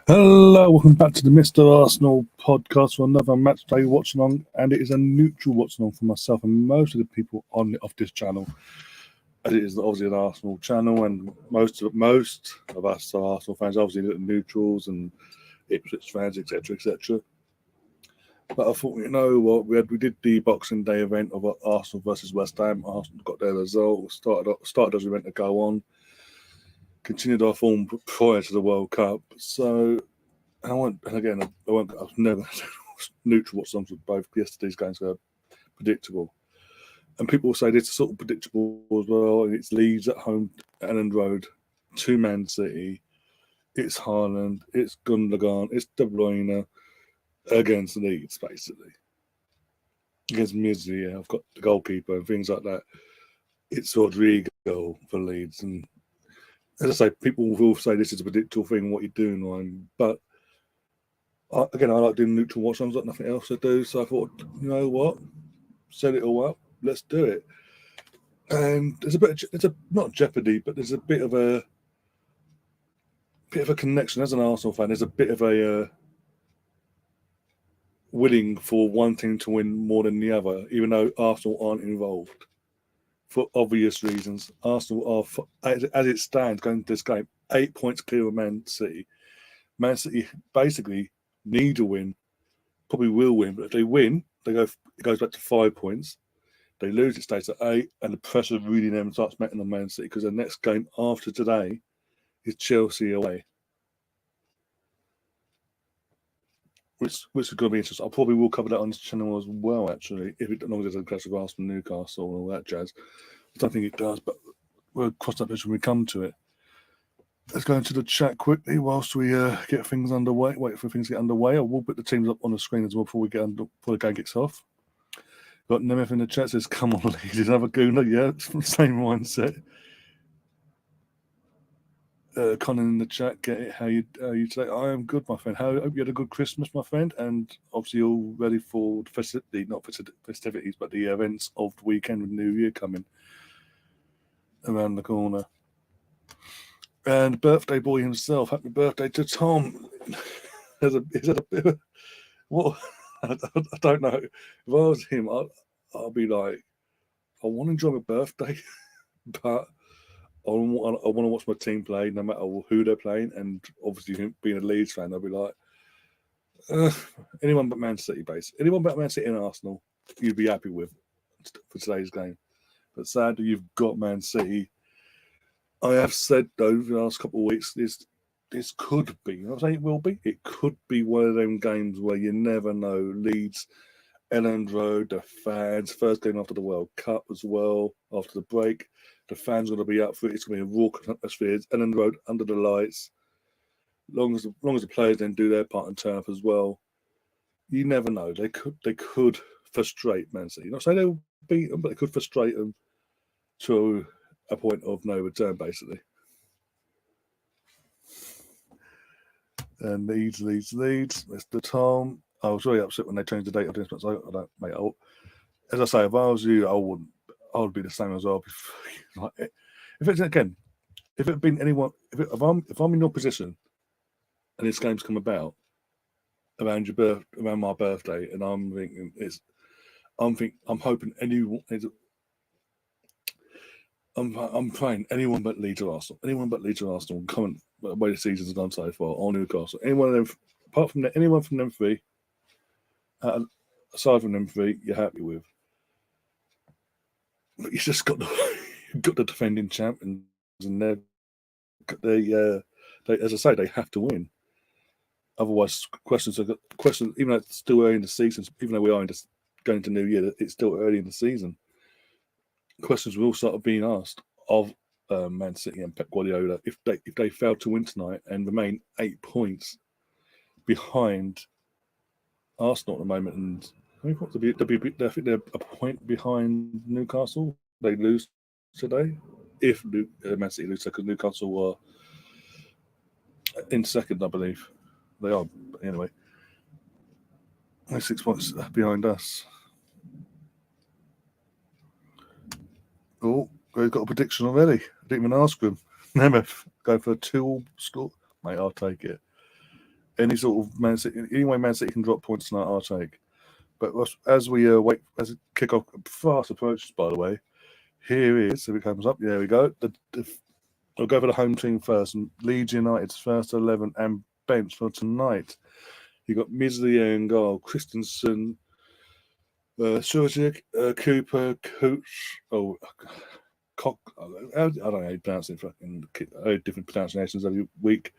Hello, welcome back to the Mr. Arsenal podcast for another match day watch-along, and it is a neutral watch-along for myself and most of the people on off this channel, as it is obviously an Arsenal channel, and most of us are Arsenal fans, obviously look at neutrals and Ipswich fans, etc., etc. But I thought, you know what, we did the Boxing Day event of Arsenal versus West Ham. Arsenal got their result, started as we meant to go on. Continued our form prior to the World Cup. So I won't I've never neutral watch songs with both yesterday's games were predictable. And people will say this is sort of predictable as well. And it's Leeds at home, Elland Road, to Man City. It's Haaland, it's Gundogan, it's De Bruyne against Leeds, basically. Against Mizzi, I've got the goalkeeper and things like that. It's Rodrigo for Leeds, and as I say, people will say this is a predictable thing, what you're doing, Ryan. But again, I like doing neutral watch. I've got nothing else to do, so I thought, you know what, set it all up, let's do it. And there's not jeopardy, but there's a bit of a connection as an Arsenal fan. There's a bit of a willing for one team to win more than the other, even though Arsenal aren't involved. For obvious reasons, Arsenal are, as it stands, going to this game 8 points clear of Man City. Man City basically need a win, probably will win, but if they win, it goes back to 5 points. They lose, it stays at 8, and the pressure really then starts mounting on Man City because the next game after today is Chelsea away, which is going to be interesting. I probably will cover that on this channel as well, actually, if it as long as there's a clash of Arsenal, Newcastle, and all that jazz. I don't think it does, but we'll cross that bridge when we come to it. Let's go into the chat quickly whilst we get things underway. Wait for things to get underway. I will put the teams up on the screen as well before the game kicks off. Got Nemeth in the chat says, "Come on, Leeds, another Gooner." Yeah, it's from the same mindset. Conan in the chat, get it? How you today? I am good, my friend. I hope you had a good Christmas, my friend, and obviously all ready for the festivities, but the events of the weekend with New Year coming around the corner. And birthday boy himself, happy birthday to Tom. Is that a bit of what? I don't know. If I was him, I'll be like, I want to enjoy my birthday, but I want to watch my team play no matter who they're playing. And obviously, being a Leeds fan, I'll be like, anyone but Man City, basically. Anyone but Man City and Arsenal, you'd be happy with for today's game. But sadly, you've got Man City. I have said, though, the last couple of weeks, this could be, I'm saying it will be, it could be one of them games where you never know. Leeds, Elland Road, the fans, first game after the World Cup as well, after the break. The fans are going to be up for it. It's going to be a raucous atmosphere. It's Elland Road under the lights. Long as the players then do their part and turn up as well, you never know. They could frustrate Man City. Not saying they'll beat them, but they could frustrate them to a point of no return, basically. And Leeds. Mr. Tom. I was really upset when they changed the date of this, but I don't, mate. As I say, if I was you, I would be the same as well. Like, if it had been anyone, if I'm in your position, and this game's come about around my birthday, and I'm thinking I'm hoping anyone. I'm praying anyone but Leeds or Arsenal, comment the way the season's gone so far, or Newcastle. Anyone of them, apart from anyone from them three, aside from them three, you're happy with. But you just got the defending champions, and they as I say, they have to win. Otherwise, questions. Even though it's still early in the season, even though we are going to New Year, it's still early in the season. Questions will start being asked of Man City and Pep Guardiola if they fail to win tonight and remain 8 points behind Arsenal at the moment. And I think they're a point behind Newcastle. They lose today if Man City lose, because Newcastle are in second, I believe. They are, but anyway. They're 6 points behind us. Oh, we've got a prediction already. I didn't even ask him. Nemeth, go for a 2-all score. Mate, I'll take it. any sort of Man City, any way Man City can drop points tonight, I'll take. But as we wait, as it kick off, fast approaches, by the way, here is, if it comes up, there we go. I'll go for the home team first. And Leeds United's first 11 and bench for tonight. You got Misley in goal, Christensen, Sujic, Cooper, Cooch, Cock. I don't know how you pronounce it. Fucking different pronunciations every week.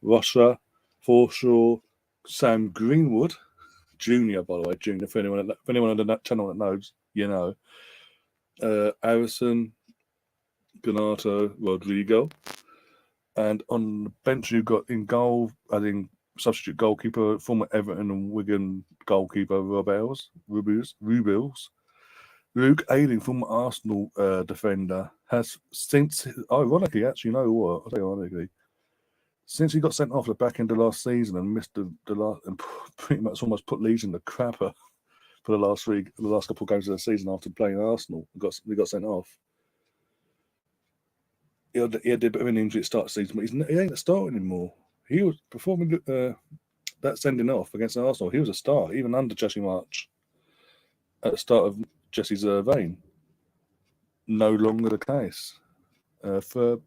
Rossa, Forshaw, Sam Greenwood, Junior, by the way, Junior. For anyone on the channel that knows, you know. Harrison, Ganato, Rodrigo, and on the bench you've got in goal, I think substitute goalkeeper, former Everton and Wigan goalkeeper Rubles. Luke Ayling, former Arsenal defender, has since, ironically, actually, you know what? I'll tell you ironically, since he got sent off the back end of last season and missed the last, and pretty much almost put Leeds in the crapper for the last couple of games of the season after playing Arsenal, he got sent off. He had a bit of an injury at the start of the season, but he ain't a starter anymore. He was performing that sending off against Arsenal. He was a star, even under Jesse March at the start of Jesse's reign. No longer the case. Firpo,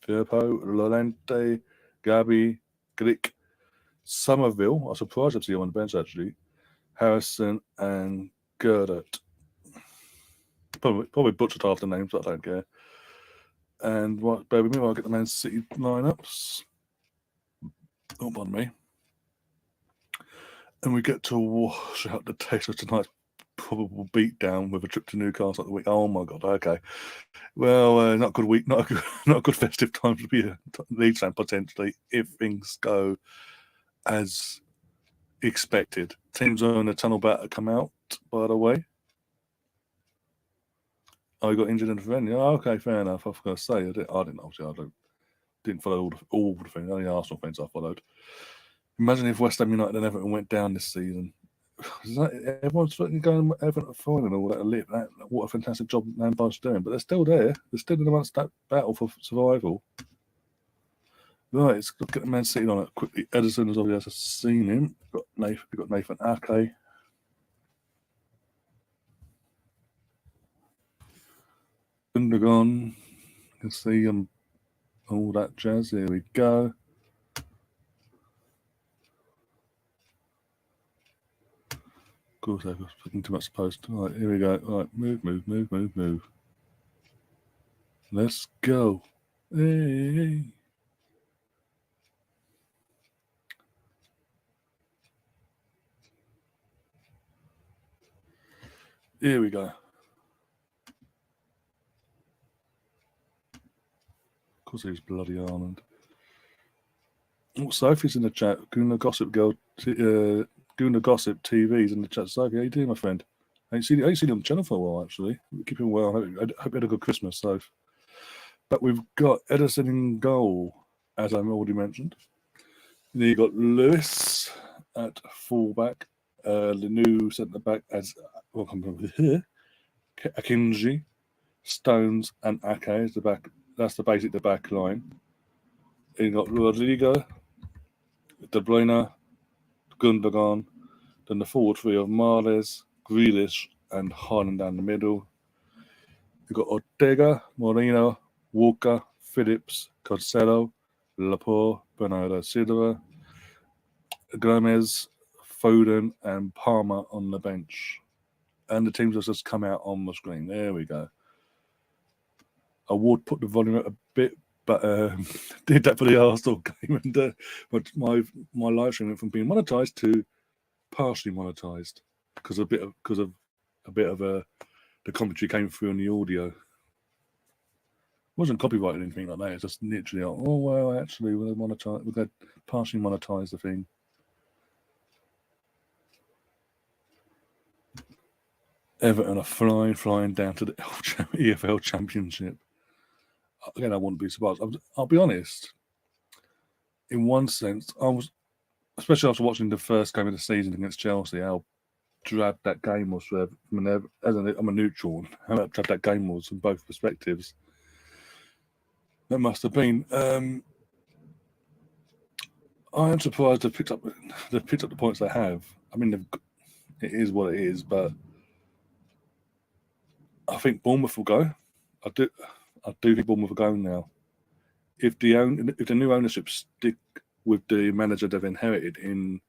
Lorente, Gabi, Glick, Somerville. I was surprised to see him on the bench actually. Harrison and Gerdert. Probably butchered half the names, but I don't care. And bear with me while I get the Man City lineups. Oh, pardon me. And we get to wash out the taste of tonight's probable beatdown with a trip to Newcastle at the week. Oh my God! Okay, well, not a good week, not a good festive time to be a Leeds fan potentially if things go as expected. Teams are in the tunnel about to come out. By the way, he got injured in the friend. Yeah, okay, fair enough. I was going to say I didn't obviously didn't follow all the things. Only Arsenal fans I followed. Imagine if West Ham United and Everton went down this season. Everyone's fucking going Everton fine and all that. What a fantastic job Lampard's doing, but they're still there. They're still in amongst that battle for survival. Right, let's get the Man City on it quickly. Edison has obviously seen him. We've got Nathan Ake. Gundogan. You can see all that jazz. Here we go. Of course, I was putting too much post. All right, here we go. All right, move. Let's go. Hey. Here we go. Of course, he's bloody Ireland. Oh, Sophie's in the chat. Guna Gossip Girl. Guna Gossip TV's in the chat. Sophie, how you doing, my friend? I ain't seen you on the channel for a while, actually. Keep him well. I hope you had a good Christmas, Soph. But we've got Edison in goal, as I'm already mentioned. Then you got Lewis at fullback. The new centre back as here. Akinji, Stones, and Ake is the back. That's the back line. Then you got Rodrigo, De Bruyne, Gundogan. Then the forward three of Mahrez, Grealish, and Haaland down the middle. You've got Ortega, Moreno, Walker, Phillips, Cancelo, Laporte, Bernardo Silva, Gomez, Foden, and Palmer on the bench. And the teams have just come out on the screen. There we go. I would put the volume up a bit, but did that for the Arsenal game, and my live stream went from being monetized to partially monetized because of the commentary came through on the audio. It wasn't copyrighted or anything like that. It's just literally, oh well, actually, we're going to partially monetize the thing. Everton are flying down to the EFL Championship. Again, I wouldn't be surprised. I'll be honest. In one sense, I was, especially after watching the first game of the season against Chelsea, how drab that game was. I'm a neutral. How drab that game was from both perspectives. That must have been. I am surprised they've picked up the points they have. I mean, it is what it is, but I think Bournemouth will go. I do think Bournemouth will go now. If the new ownership stick with the manager they've inherited in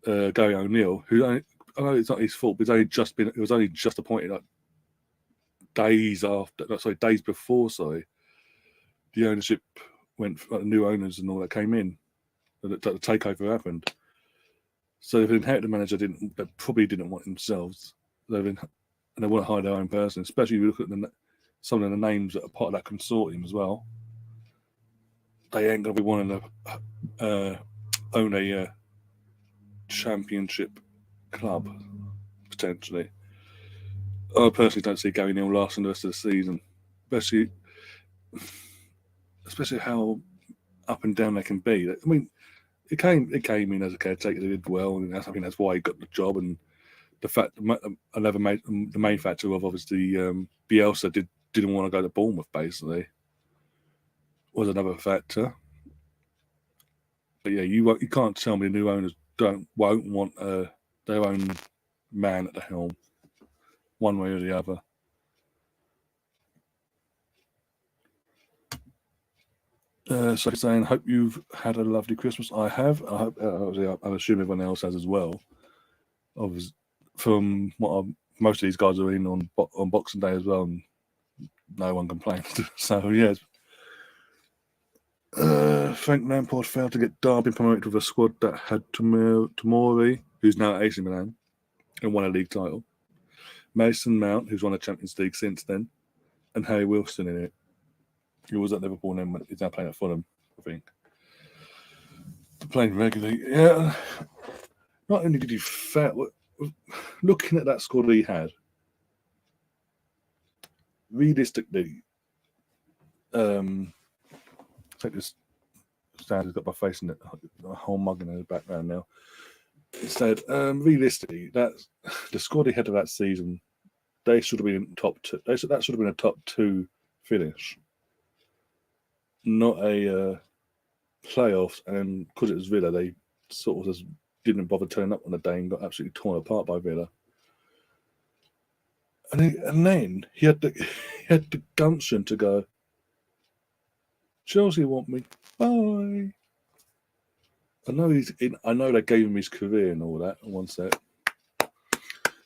Gary O'Neill, who I know it's not his fault, but it was only just appointed like days before. Sorry, the ownership went, like, the new owners and all that came in, the takeover happened. So if the inherited manager they probably didn't want themselves. And they want to hire their own person, especially if you look at some of the names that are part of that consortium as well. They ain't going to be wanting to own a championship club, potentially. I personally don't see Gary Neal lasting the rest of the season, especially how up and down they can be. I mean, it came in as a caretaker, they did well, and I think that's why he got the job. And the main factor of obviously Bielsa didn't want to go to Bournemouth, basically, was another factor. But yeah, you can't tell me the new owners won't want their own man at the helm, one way or the other. So saying, hope you've had a lovely Christmas. I have. I hope. I'm assuming everyone else has as well. Obviously, from what most of these guys are in on Boxing Day as well, and no one complained. So yes. Frank Lampard failed to get Derby promoted with a squad that had Tomori, who's now at AC Milan, and won a league title. Mason Mount, who's won a Champions League since then, and Harry Wilson in it. He was at Liverpool and then he's now playing at Fulham, I think. Playing regularly. Yeah. Not only did he fail, looking at that squad he had, realistically, take this stand, he's got my face in it, a whole mug in the background now. Instead, realistically, that the squad he had of that season, they should have been top two. That should have been a top two finish, not a playoffs. And because it was Villa, they sort of just didn't bother turning up on the day and got absolutely torn apart by Villa. And then he had the gumption to go, Chelsea want me, bye. I know they gave him his career and all that. One sec.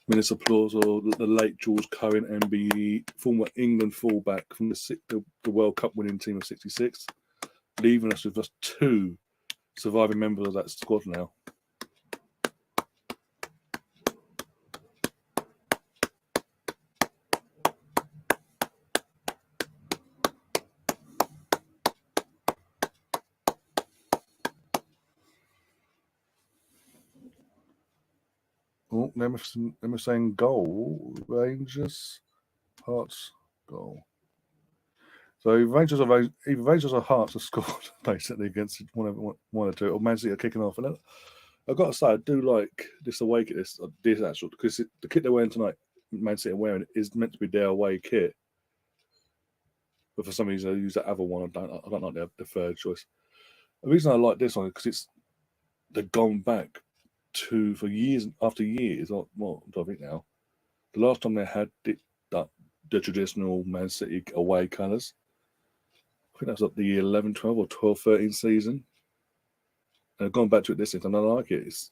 Minutes applause or the late George Cohen, MBE, former England fullback from the World Cup winning team of '66, leaving us with just two surviving members of that squad now. Oh, them are saying goal. Rangers, Hearts, goal. So Rangers or Hearts have scored basically against one or two, or Man City are kicking off. And I've got to say, I do like this away kit, this actual, because the kit they're wearing tonight, Man City are wearing, is meant to be their away kit. But for some reason, I use that other one. I don't like the third choice. The reason I like this one is because they've gone back for years after years. I think now, the last time they had the traditional Man City away colours, I think that was like the 11-12 or 12-13 season. And I've gone back to it this season, and I like it. It's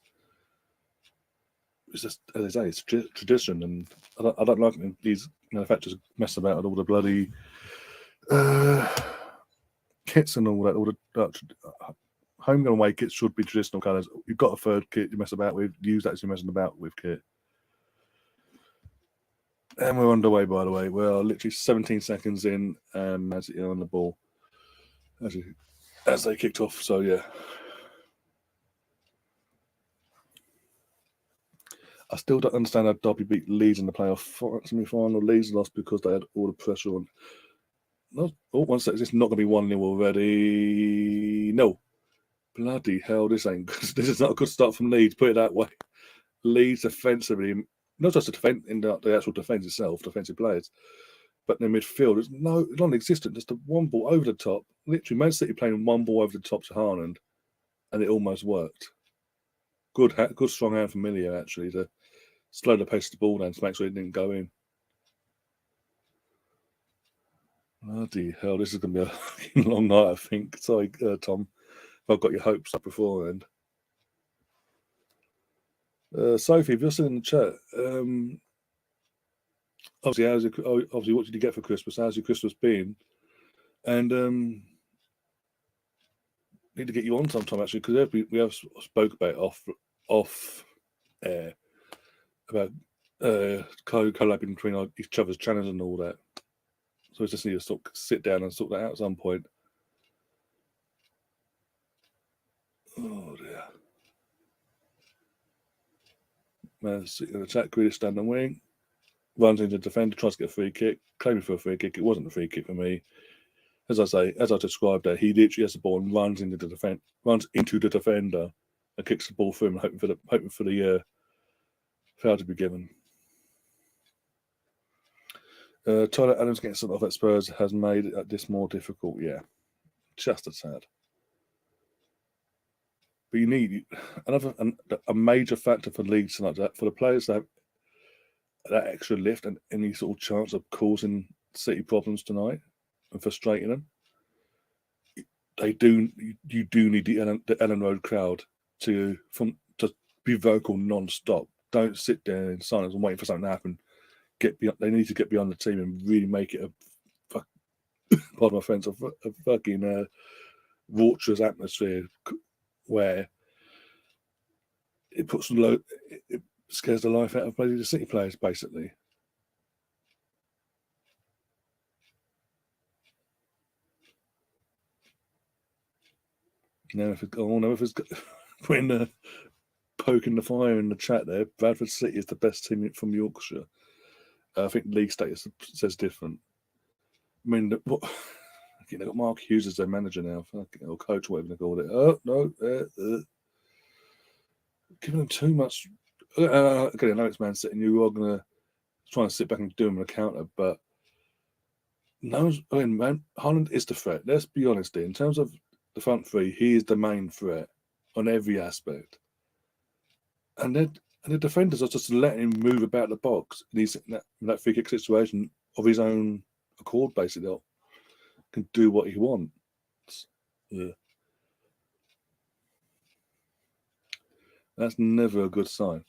just, as I say, it's tradition, and I don't like it. These manufacturers mess about with all the bloody kits and all that. All the home and away kits should be traditional colours. You've got a third kit you mess about with, use that as you're messing about with kit. And we're underway, by the way. We're literally 17 seconds in, Man City on the ball as they kicked off. So yeah, I still don't understand how Derby beat Leeds in the playoff semi-final. Leeds lost because they had all the pressure on. One second, it's not going to be 1-0 already. No, bloody hell, this is not a good start from Leeds. Put it that way. Leeds defensively, not just in the actual defence itself, defensive players, but in the midfield, it's non-existent. Just a one ball over the top. Literally, Man City playing one ball over the top to Haaland, and it almost worked. Good strong hand from Millie actually to slow the pace of the ball down to make sure it didn't go in. Bloody hell, this is going to be a long night, I think. Sorry, Tom, if I've got your hopes up beforehand. Sophie, if you're still in the chat, obviously, what did you get for Christmas? How's your Christmas been? And need to get you on sometime actually, because we have spoke about off air about collabing between each other's channels and all that. So we just need to sort of sit down and sort that out at some point. Oh dear. Man, sitting in the chat, Grealish standing wing, runs into the defender, tries to get a free kick, claiming for a free kick. It wasn't a free kick for me. As I described there, he literally has the ball and runs into the defender and kicks the ball through him, hoping for the foul to be given. Tyler Adams getting sent off at Spurs has made this more difficult. Yeah, just a tad. But you need a major factor for Leeds tonight, for the players to have that extra lift and any sort of chance of causing City problems tonight and frustrating them. You do need the Ellen Road crowd to be vocal non-stop. Don't sit there in silence and wait for something to happen. They need to get beyond the team and really make it pardon my friends, a fucking raucous atmosphere where it scares the life out of the City players, basically. Now, if it's putting poking the fire in the chat there, Bradford City is the best team from Yorkshire. I think league status says different. I mean, they've got Mark Hughes as their manager now, or coach, whatever they call it. Oh no, giving them too much. Again, I know it's Man City, and you are going to try and sit back and do them a counter, but Haaland is the threat. Let's be honest here. In terms of the front three, he is the main threat on every aspect. And the defenders are just letting him move about the box. And he's in that free kick situation of his own accord, basically. Can do what he wants. Yeah. That's never a good sign.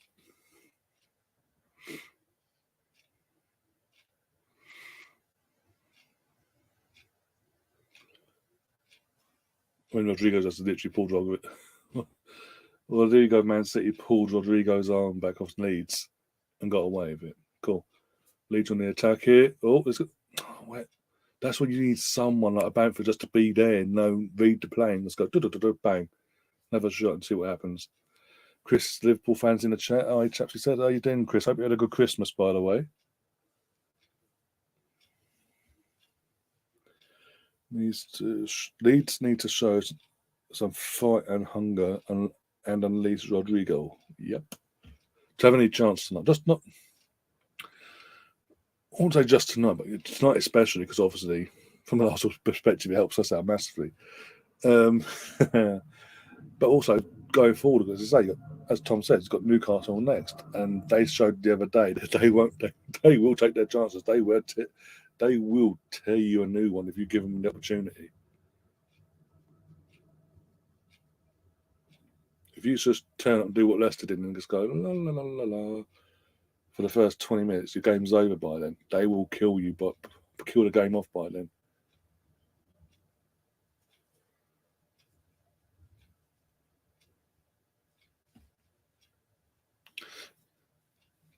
When Rodrigo just literally pulled Rodrigo, Man City pulled Rodrigo's arm back off Leeds and got away with it. Cool. Leeds on the attack here. That's when you need someone like a Bamford just to be there and read the playing. Let's go, bang. Have a shot and see what happens. Chris, Liverpool fans in the chat. Hi, chaps. He said, how you doing, Chris? Hope you had a good Christmas, by the way. Leeds need to show some fight and hunger and unleash Rodrigo. Yep. To have any chance tonight. Just not. I won't say just tonight, but tonight especially, because obviously, from an Arsenal perspective, it helps us out massively. But also going forward, as I say, as Tom said, it's got Newcastle next, and they showed the other day that they will take their chances. They will tear you a new one if you give them the opportunity. If you just turn up and do what Leicester did and just go la la la la la for the first 20 minutes, your game's over by then. They will kill you, but kill the game off by then.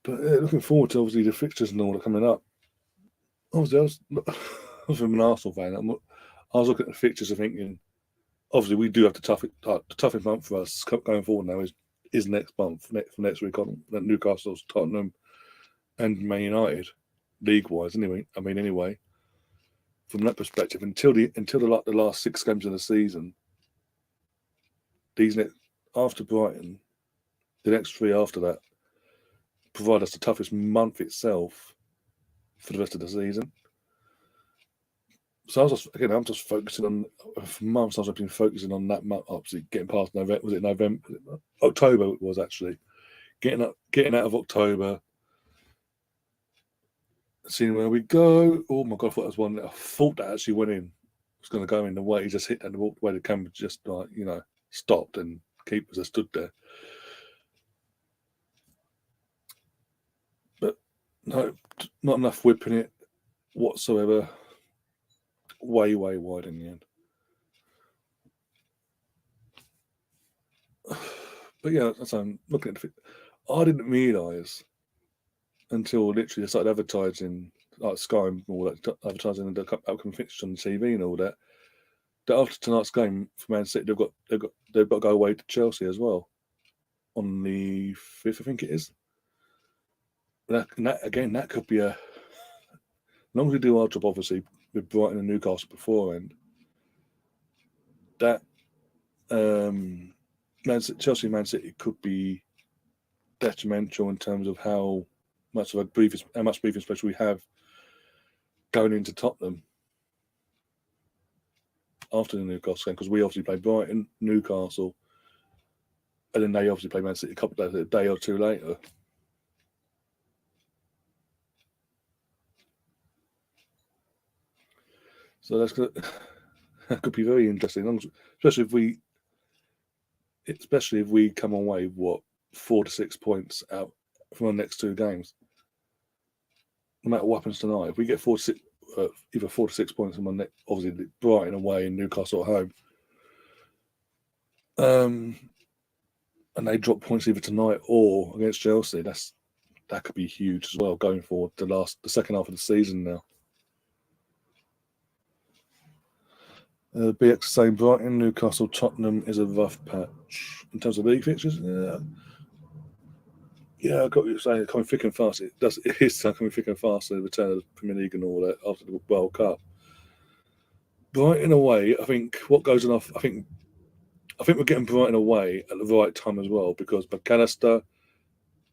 But looking forward to obviously the fixtures and all that coming up. Obviously, I was from an Arsenal fan. I was looking at the fixtures and thinking, obviously, we do have the toughest month for us going forward now is next month, for next week on Newcastle's, Tottenham, and Man United, league-wise. Anyway, from that perspective, until the last 6 games of the season, after Brighton, the next 3 after that provide us the toughest month itself for the rest of the season. So I'm just focusing on, for months I've been focusing on that month, obviously getting past November. Was it November? October it was actually. Getting out of October, seeing where we go. Oh my god, I thought that was one. I thought that actually went in. It was going to go in the way he just hit and the way the camera just stopped and keepers have stood there. But no, not enough whipping it whatsoever. Way wide in the end. But yeah, so I'm looking at the. I didn't realise until literally they started advertising, like Sky and all that, advertising the upcoming fixtures on TV and all that. That after tonight's game for Man City, they've got to go away to Chelsea as well on the 5th, I think it is. That could be as long as we do our job, obviously, with Brighton and Newcastle beforehand. That Chelsea Man City could be detrimental in terms of how much breathing space we have going into Tottenham after the Newcastle game, because we obviously play Brighton, Newcastle, and then they obviously play Man City a day or two later. So that could be very interesting, especially if we come away 4 to 6 points out from our next two games. No matter what happens tonight, if we get either 4 to 6 points from our next, obviously Brighton away and Newcastle at home, and they drop points either tonight or against Chelsea, that could be huge as well going forward the second half of the season now. BX saying Brighton, Newcastle, Tottenham is a rough patch in terms of league fixtures. Yeah, I got what you're saying. Coming thick and fast. It is coming thick and fast. The return of the Premier League and all that after the World Cup. Brighton away, I think what goes on off. I think we're getting Brighton away at the right time as well, because McAllister,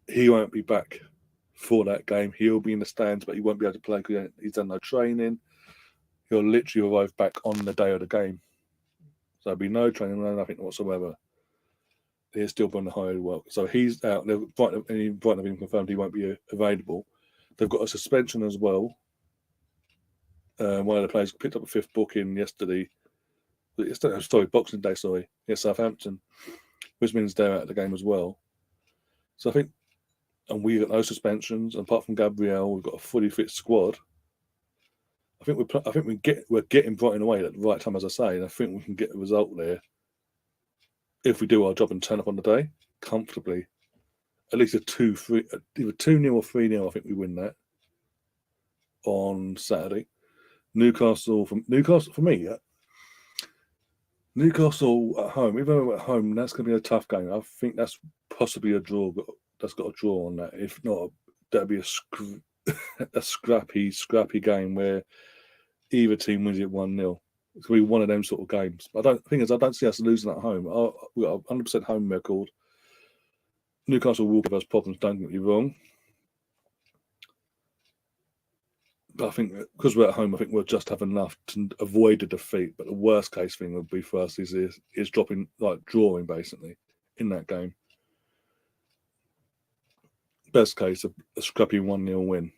he won't be back for that game. He'll be in the stands, but he won't be able to play because he's done no training. He'll literally arrive back on the day of the game. So there'll be no training, no nothing whatsoever. He'll still be on the hired work. So he's out. Brighton have even confirmed he won't be available. They've got a suspension as well. One of the players picked up a 5th booking yesterday. Boxing Day, Southampton. Which means they're out of the game as well. So I think, and we got no suspensions. And apart from Gabriel, we've got a fully fit squad. I think we're getting Brighton away at the right time, as I say, and I think we can get a result there if we do our job and turn up on the day comfortably. At least either 2-0 or 3-0. I think we win that on Saturday. Newcastle for me, yeah. Newcastle at home, even though we're at home, that's going to be a tough game. I think that's possibly a draw, but that's got a draw on that. If not, that'd be a scrappy game where either team wins it 1-0. It's going to be one of them sort of games. I don't see us losing at home. We've got a 100% home record. Newcastle will give us problems, don't get me wrong. But I think because we're at home, I think we'll just have enough to avoid a defeat. But the worst case thing would be for us is drawing basically in that game. Best case, a scrappy 1-0 win.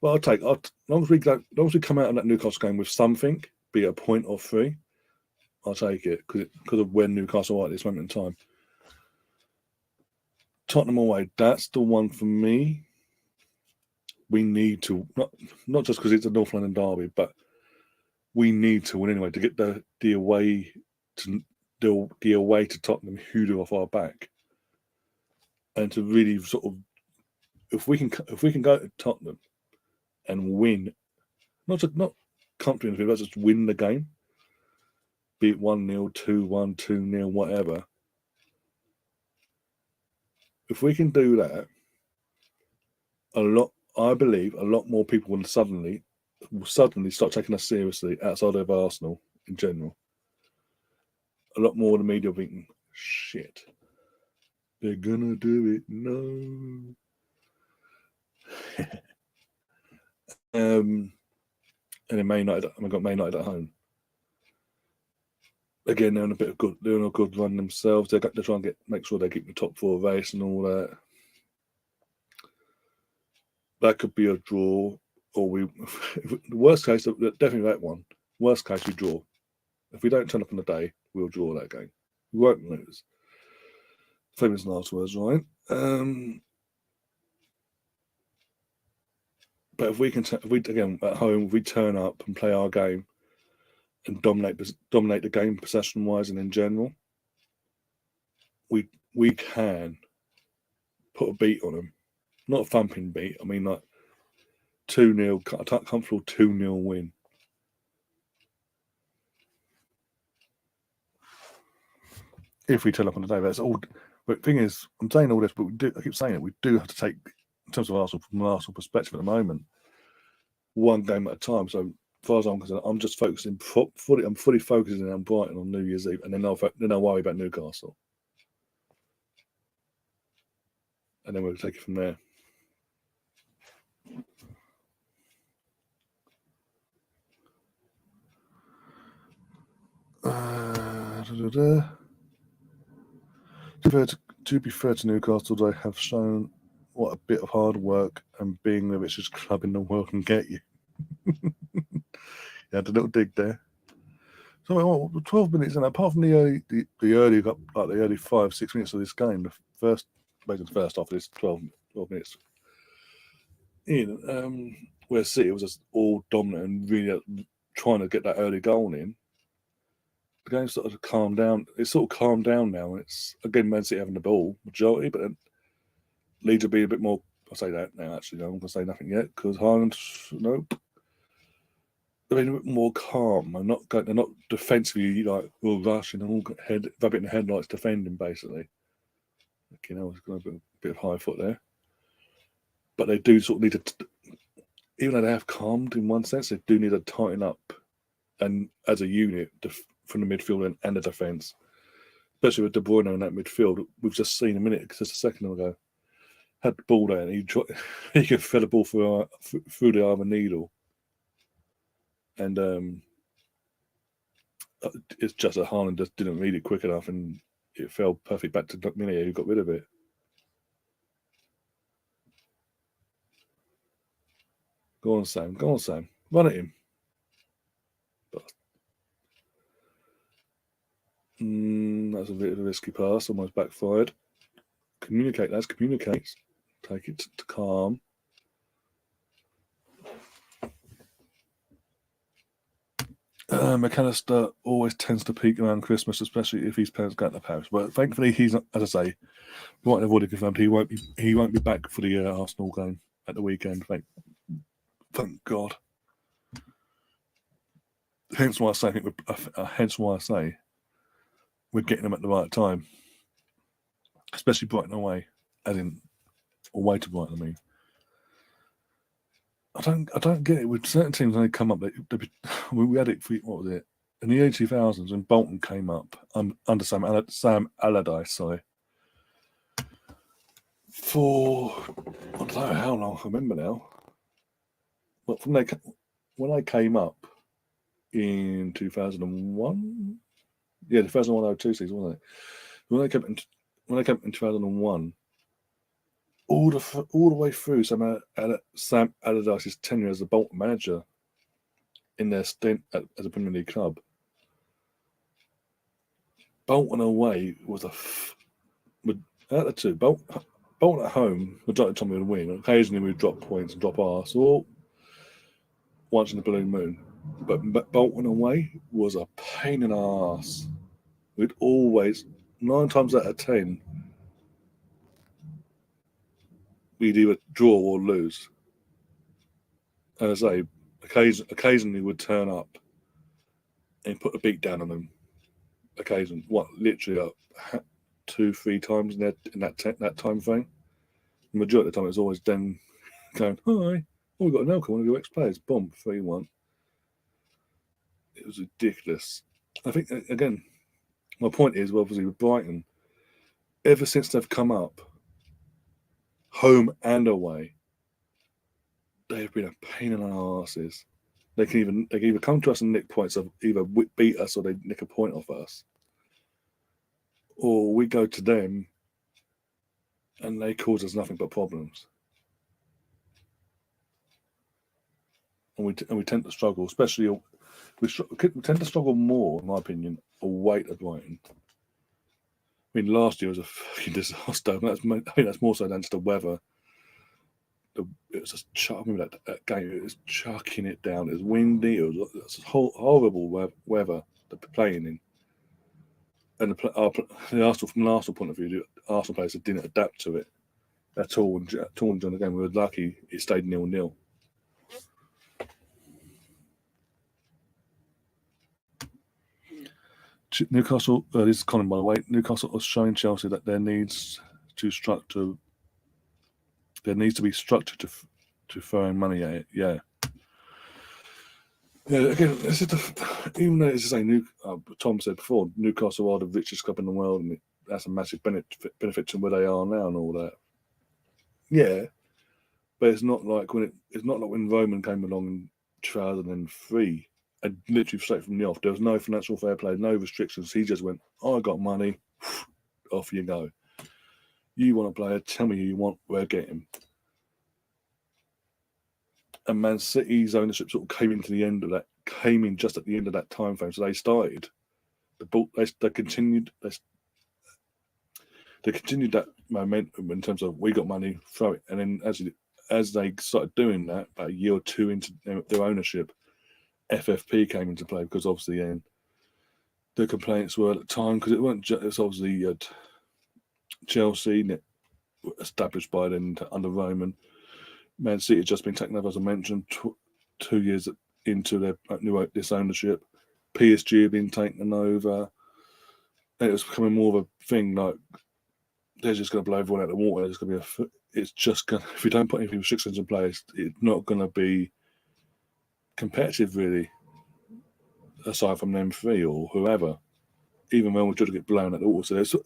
Well, as long as we come out of that Newcastle game with something, be it a point or 3, I'll take it because of where Newcastle are at this moment in time. Tottenham away, that's the one for me. We need to, not just because it's a North London derby, but we need to win anyway to get the away to Tottenham hoodoo off our back, and to really sort of, if we can go to Tottenham and win, not comfortably, but just win the game, be it 1-0, 2-1, 2-0, whatever. If we can do that, I believe a lot more people will suddenly start taking us seriously outside of Arsenal in general. A lot more of the media thinking, shit, they're gonna do it. No. And and then we've got Man United at home. Again, they're on a good run themselves. They're trying to make sure they keep the top 4 race and all that. That could be a draw, or the worst case, definitely that one. Worst case, we draw. If we don't turn up on the day, we'll draw that game. We won't lose. Famous last words, right? But if we again at home, if we turn up and play our game and dominate the game possession wise and in general, we can put a beat on them. Not a thumping beat. I mean, like 2-0, comfortable 2-0 win. If we turn up on the day, that's all. But the thing is, I'm saying all this, but I keep saying it. We do have to take, in terms of Arsenal, from an Arsenal perspective at the moment, one game at a time. So, as far as I'm concerned, I'm just focusing I'm fully focusing on Brighton on New Year's Eve, and then I'll worry about Newcastle, and then we'll take it from there. To be fair to Newcastle, they have shown what a bit of hard work and being the richest club in the world can get you. Yeah, the little dig there. So 12 minutes, and apart from the early 5-6 minutes of this game, basically the first half of this 12 minutes in, where City was just all dominant and really trying to get that early goal in. The game started to calm down. It's sort of calmed down now, and it's again Man City having the ball majority, but then Leeds will be a bit more. I'll say that now. Actually, I'm going to say nothing yet because Haaland, nope. They're being a bit more calm. They're not defensively like all rushing and all rabbit in the headlights defending basically. You know, it's got a bit of high foot there, but they do sort of need to. Even though they have calmed in one sense, they do need to tighten up, and as a unit from the midfield and the defence, especially with De Bruyne in that midfield. We've just seen a minute, just a second ago, had the ball there and he could fed the ball through the arm and needle, and it's just that Haaland just didn't read it quick enough, and it fell perfect back to Minier, who got rid of it. Go on, Sam. Run at him. That's a bit of a risky pass, almost backfired. Communicate, lads, communicate. Take it to calm. McAllister always tends to peak around Christmas, especially if his parents go to Paris. But thankfully, he's not. As I say, Brighton have already confirmed he won't be back for the Arsenal game at the weekend. Thank God. Hence why I say we're getting them at the right time, especially Brighton away, as in away to Brighton. I mean, I don't get it. With certain teams, when they come up, we had it for what was it in the early 2000s when Bolton came up under Sam Allardyce. Sorry, for I don't know how long. I remember now. But when I came up in 2001, yeah, 2001-02 season, wasn't it? When I came in 2001. All the way through Sam Allardyce's tenure as a Bolton manager in their stint as a Premier League club, Bolton away was out of the two. Bolton at home, majority of the time we would win. Occasionally we'd drop points and drop arse, or once in a blue moon. But Bolton away was a pain in our arse. We'd always, 9 times out of 10, we'd either draw or lose. And as I say, occasionally we'd turn up and put a beat down on them. Occasionally, literally 2-3 times in that time frame. The majority of the time, it's always them going, "Hi, we've got an Elka, one of your ex-players." Boom, 3-1. It was ridiculous. I think again, my point is, obviously with Brighton, ever since they've come up, home and away, they've been a pain in our asses. They can either come to us and nick points, of either beat us or they nick a point off us, or we go to them and they cause us nothing but problems. And we tend to struggle, especially we tend to struggle more, in my opinion, away at Brighton. I mean, last year was a fucking disaster. I think that's more so than just the weather. It was just I remember that game. It was chucking it down. It was windy. It was horrible weather to be playing in. And the Arsenal, from an Arsenal point of view, the Arsenal players didn't adapt to it at all. And during the game, we were lucky it stayed 0-0. Newcastle, this is Colin, by the way. Newcastle are showing Chelsea that there needs to be structure to throwing money at it. Yeah. Yeah, again, this is even though it's the same. Tom said before, Newcastle are the richest club in the world, and that's a massive benefit to where they are now and all that. Yeah, but it's not like when Roman came along in 2003, and literally straight from the off, there was no financial fair play, no restrictions. He just went, "I got money, off you go. You want a player? Tell me who you want. We'll get him." And Man City's ownership sort of came in just at the end of that time frame. So they started they continued that momentum in terms of we got money, throw it. And then as they started doing that, about a year or two into their ownership, FFP came into play, because obviously the complaints were at the time, because it's obviously Chelsea established by then under Roman. Man City had just been taken over, as I mentioned, 2 years into this ownership. PSG had been taken over, and it was becoming more of a thing like they're just going to blow everyone out of the water. It's just going. If you don't put any restrictions in place, it's not going to be competitive really. Aside from them three or whoever, even Real Madrid get blown out the water. So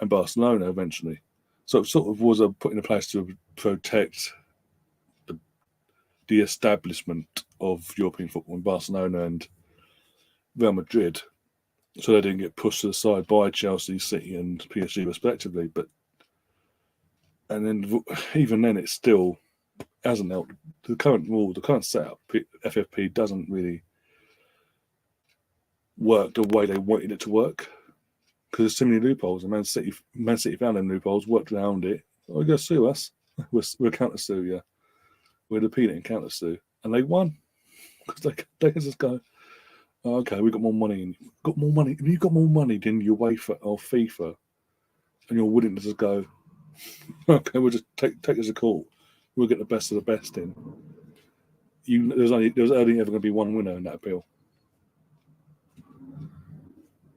and Barcelona eventually. So it sort of was put in place to protect the establishment of European football in Barcelona and Real Madrid, so they didn't get pushed to the side by Chelsea, City, and PSG respectively. And then even then, it still hasn't helped. The current setup, FFP doesn't really work the way they wanted it to work, because there's too many loopholes. And Man City found them loopholes, worked around it. Oh, you're going to sue us? We'll counter sue you. We'll appeal it and counter sue, and they won, because they can just go, oh, okay, we got more money. If you've got more money than UEFA or FIFA, and you're willing to just go, okay, we'll just take us to court. We'll get the best of the best in. There was only ever going to be one winner in that appeal.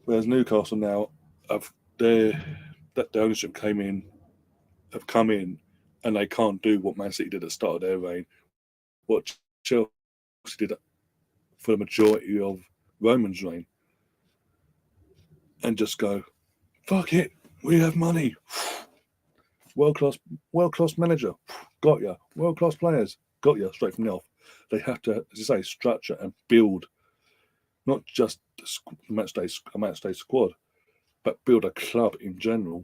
Whereas Newcastle now, their ownership have come in, and they can't do what Man City did at the start of their reign, what Chelsea did for the majority of Roman's reign, and just go, fuck it, we have money. World class manager, got ya. World class players, got ya. Straight from the off, they have to, as you say, structure and build, not just a match day squad, but build a club in general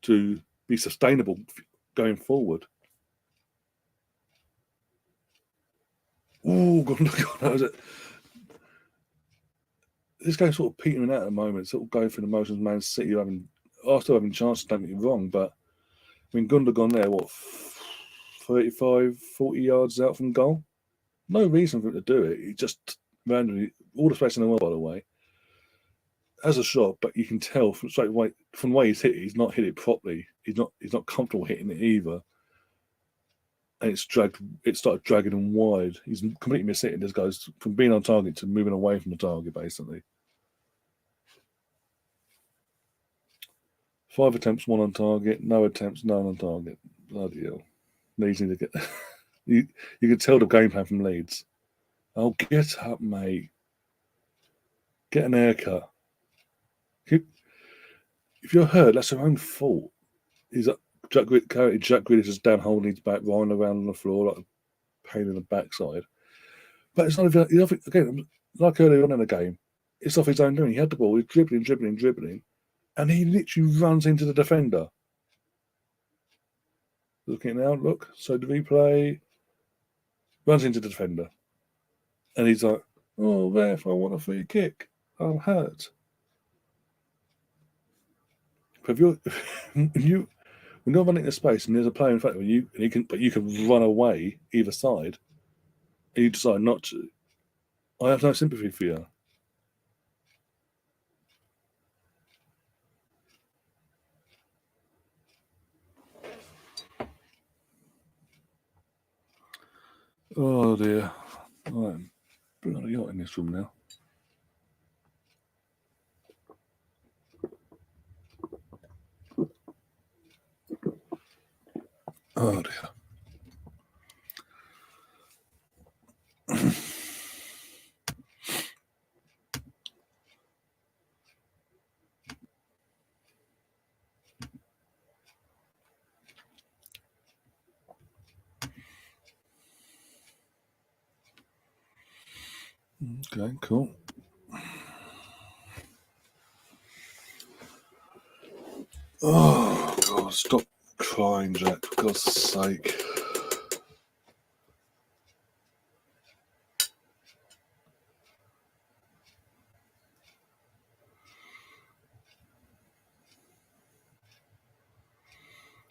to be sustainable going forward. Oh God, that was it. This game's sort of petering out at the moment, sort of going through the motions. Man City are still having chances, don't get me wrong, but I mean, Gundogan there, 35, 40 yards out from goal? No reason for him to do it. He just randomly, all the space in the world, by the way, has a shot, but you can tell from the way he's hit it, he's not hit it properly. He's not comfortable hitting it either. And it started dragging him wide. He's completely missed it. This goes from being on target to moving away from the target, basically. 5 attempts, 1 on target. No attempts, none on target. Bloody hell. Leeds need to get... you could tell the game plan from Leeds. Oh, get up, mate. Get an haircut. If you're hurt, that's your own fault. Jack Grealish is down holding his back, rolling around on the floor like a pain in the backside. But it's not even, again, like earlier on in the game, it's off his own doing. He had the ball, he's dribbling, and he literally runs into the defender. Looking now, look, so the replay runs into the defender. And he's like, oh, ref, I want a free kick. I'm hurt. But when you're running into space and there's a player in front of you, but you can run away either side, and you decide not to, I have no sympathy for you. Oh dear. I'm bloody hot in this room now. Oh dear. Okay, cool. Oh God, stop crying, Jack, for God's sake.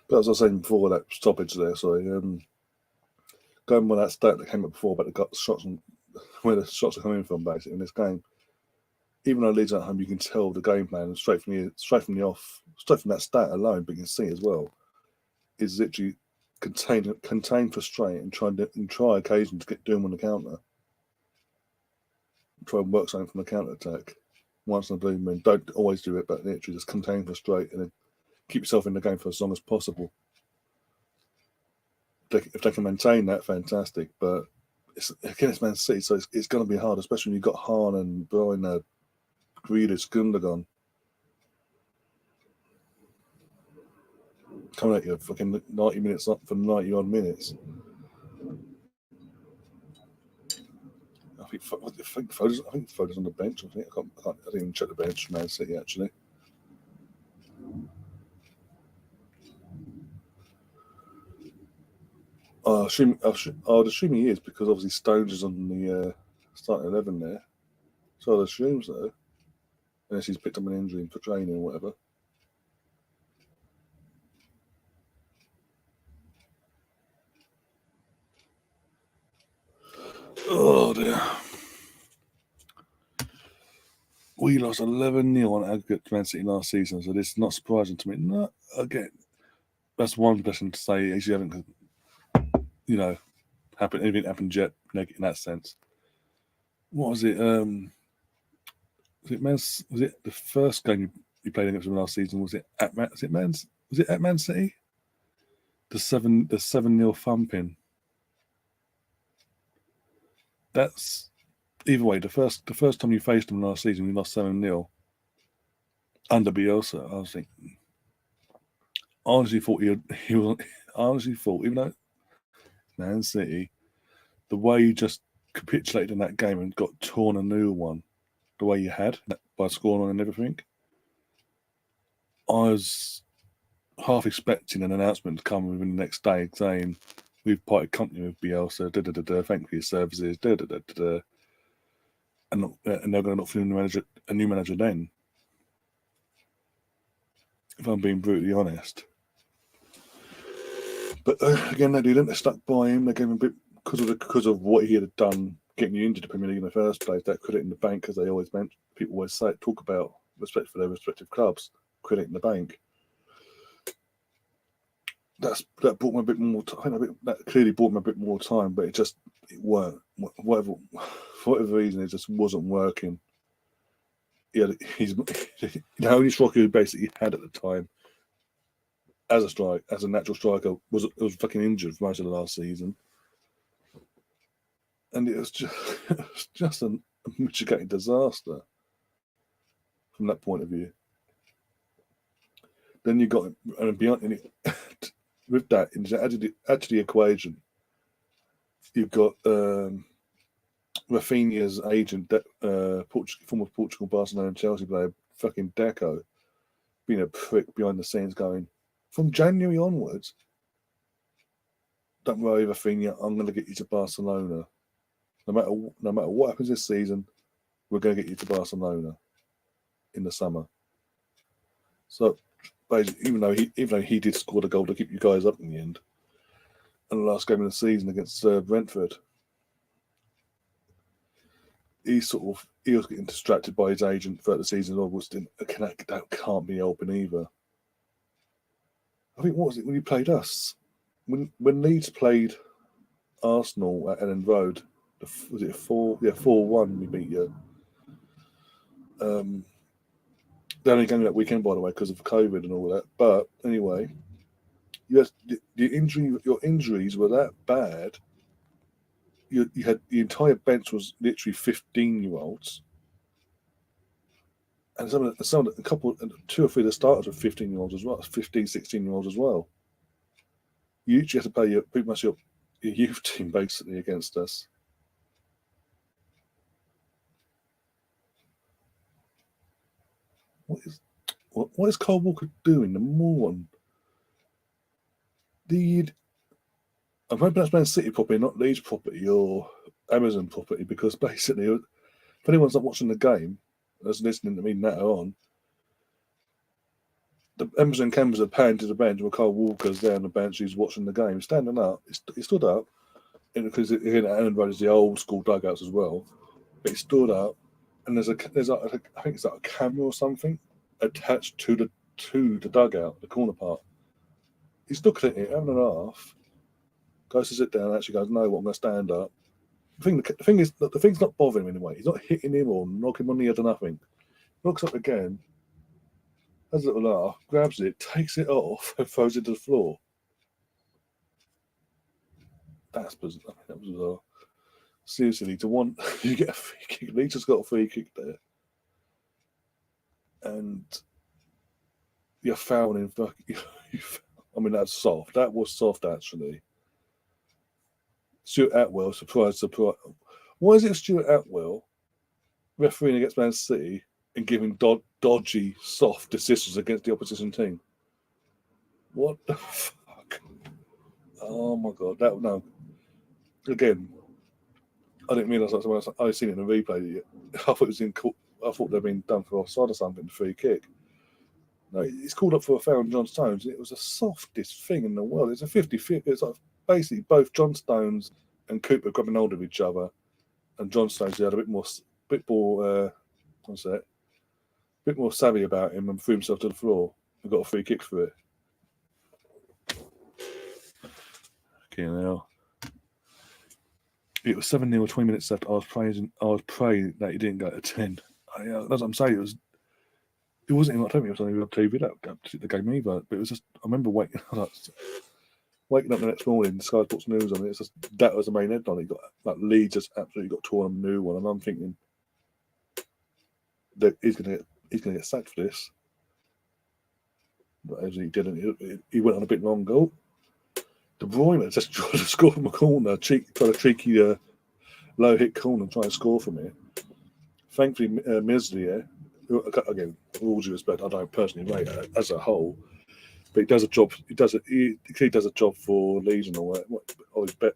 But as I was saying before that stoppage there, sorry, going by that stat that came up before about the gut shots and where the shots are coming from, basically in this game. Even though Leeds at home, you can tell the game plan straight from that stat alone, but you can see as well is literally contain, frustrate, and try occasionally to get doing on the counter. Try and work something from the counter attack. Once in a blue moon, don't always do it, but literally just contain, frustrate, and then keep yourself in the game for as long as possible. If they can maintain that, fantastic. But it's Man City, so it's going to be hard, especially when you've got Hahn and Bruyne, Grealish, Gundogan coming at you fucking 90 minutes up for 90 odd minutes. I think Foden's on the bench. I didn't even check the bench for Man City actually. I'd assume he is because obviously Stones is on the starting 11 there. So I'd assume so. Unless he's picked up an injury for training or whatever. Oh dear. We lost 11-0 on aggregate to Man City last season, so this is not surprising to me. No, again, that's one blessing to say. Actually, haven't, anything happened yet in that sense. What was it? Was it the first game you played against them last season? Was it at Man City? The 7-0 thumping. That's either way. The first time you faced them last season, we lost 7-0 under Bielsa. I was thinking, honestly thought he was. Honestly thought, even though Man City, the way you just capitulated in that game and got torn a new one, the way you had by scoring on and everything, I was half expecting an announcement to come within the next day saying we've parted company with Bielsa. Thank you for your services. And they're going to look for a new manager then. If I'm being brutally honest. But again, they didn't. They stuck by him. They gave him a bit because of what he had done, getting you into the Premier League in the first place. That credit in the bank, as they always meant. People always talk about respect for their respective clubs, credit in the bank. That brought me a bit more time. That clearly brought me a bit more time, but it weren't. For whatever reason, it just wasn't working. He's the only striker he basically had at the time as a natural striker was fucking injured for most of the last season, and it was just a mitigating disaster from that point of view. Then you got beyond with that added to the equation. You've got Rafinha's agent, former Portugal, Barcelona, and Chelsea player, fucking Deco, being a prick behind the scenes, going from January onwards. Don't worry, Rafinha, I'm going to get you to Barcelona. No matter what happens this season, we're going to get you to Barcelona in the summer. So, basically, even though he did score the goal to keep you guys up in the end, and the last game of the season against Brentford, he was getting distracted by his agent throughout the season. August, that can't be helping either. I think, what was it when he played us? When Leeds played Arsenal at Ellen Road, was it 4-1 we beat you? They only game that weekend, by the way, because of COVID and all that. But anyway, yes, your injuries were that bad. You had the entire bench was literally 15-year-olds, and two or three of the starters were 15-year-olds as well, 15, 16-year-olds as well. You literally had to play pretty much your youth team basically against us. What is Kyle Walker doing? The moron. I'm hoping that's Man City property, not Leeds property or Amazon property, because basically, if anyone's not watching the game, that's listening to me now on, the Amazon cameras are panned to the bench where Kyle Walker's there on the bench, he's watching the game, standing up, he stood up, because here at Ellen Road is the old school dugouts as well, but he stood up, and I think it's like a camera or something attached to the dugout, the corner part. He's looking at it, having a laugh, goes to sit down, and actually goes, no, I'm going to stand up. The thing is, the thing's not bothering him anyway. He's not hitting him or knocking him on the head or nothing. Looks up again, has a little laugh, grabs it, takes it off, and throws it to the floor. That's bizarre. That was bizarre. Seriously, you get a free kick. Leeds has got a free kick there, and you're fouling him. I mean, that's soft. That was soft, actually. Stuart Atwell, surprise. Why is it Stuart Atwell refereeing against Man City and giving dodgy, soft decisions against the opposition team? What the fuck? Oh my god! No. Again, I didn't realise that someone else. I seen it in a replay. I thought it was I thought they'd been done for offside or something. The free kick. No, it's called up for a foul on John Stones. It was the softest thing in the world. It's a 50-50. It's like basically both John Stones and Cooper grabbing hold of each other, and John Stones had a bit more savvy about him and threw himself to the floor and got a free kick for it. Okay, now it was 7-0 with 20 minutes left. I was praying that he didn't go to 10. That's what I'm saying. It wasn't. I don't think it was on TV the game either. But it was just. I remember waking up the next morning, Sky Sports News on it. It's just that was the main headline. He got Leeds just absolutely got torn a new one, and I'm thinking that he's gonna get sacked for this. But as he didn't, he went on a bit longer. Oh, De Bruyne just tried to score from a corner, tried a cheeky low hit corner and try and score from it. Thankfully, Meslier, who, again, with all due respect, I don't personally rate it as a whole, but he does a job. He does a job for Leeds and all that. Always bet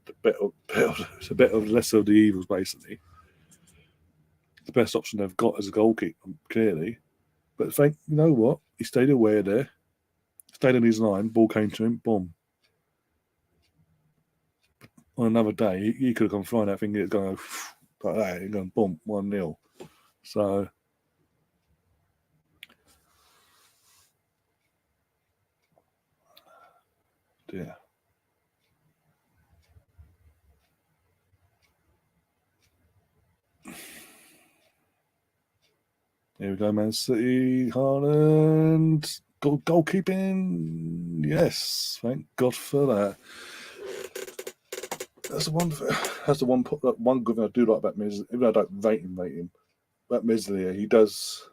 of lesser of the evils, basically. The best option they've got as a goalkeeper, clearly. But you know what? He stayed aware there, stayed on his line. Ball came to him. Boom. On another day, he could have gone flying out thinking it's going like that. He's going boom, 1-0. So. Yeah. Here we go, Man City, Haaland, goalkeeping. Yes, thank God for that. That's the one good thing I do like about Meslier. Even though I don't rate him. About Meslier, he does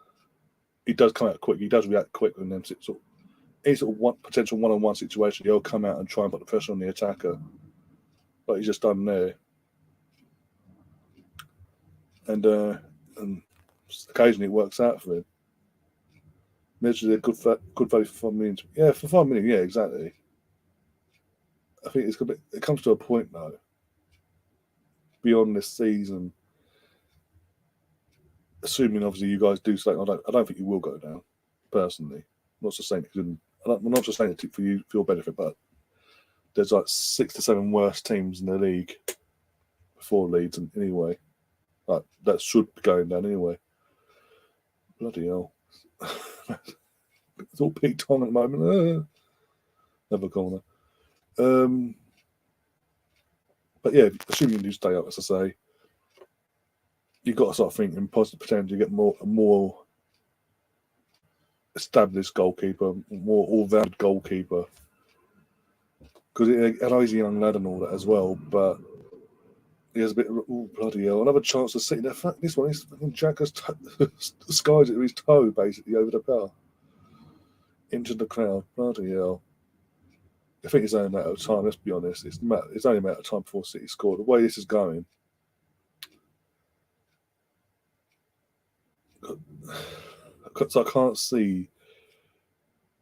come out quick. He does react quick when them any sort of potential one-on-one situation. He'll come out and try and put the pressure on the attacker, like he's just done there. and occasionally it works out for him. Literally, a good value for 5 million. Yeah, for 5 million, yeah, exactly. I think it comes to a point though, beyond this season. Assuming obviously you guys do something, I don't think you will go down. Personally, I'm not just saying I'm not just saying it for your benefit, but there's like 6 to 7 worst teams in the league before Leeds, and anyway, like that should be going down anyway. Bloody hell! It's all peaked on at the moment. Never corner. But yeah, assuming you stay up, as I say, you've got to start thinking positive potential to get a more established goalkeeper, more all-round goalkeeper. Because I know he's a young lad and all that as well, but he has a bit of, oh, bloody hell, another chance to sit there. Fuck, this one, he's fucking Jack has skies it with his toe, basically, over the bar. Into the crowd. Bloody hell. I think it's only a matter of time, let's be honest. It's only a matter of time before City score. The way this is going, because I can't see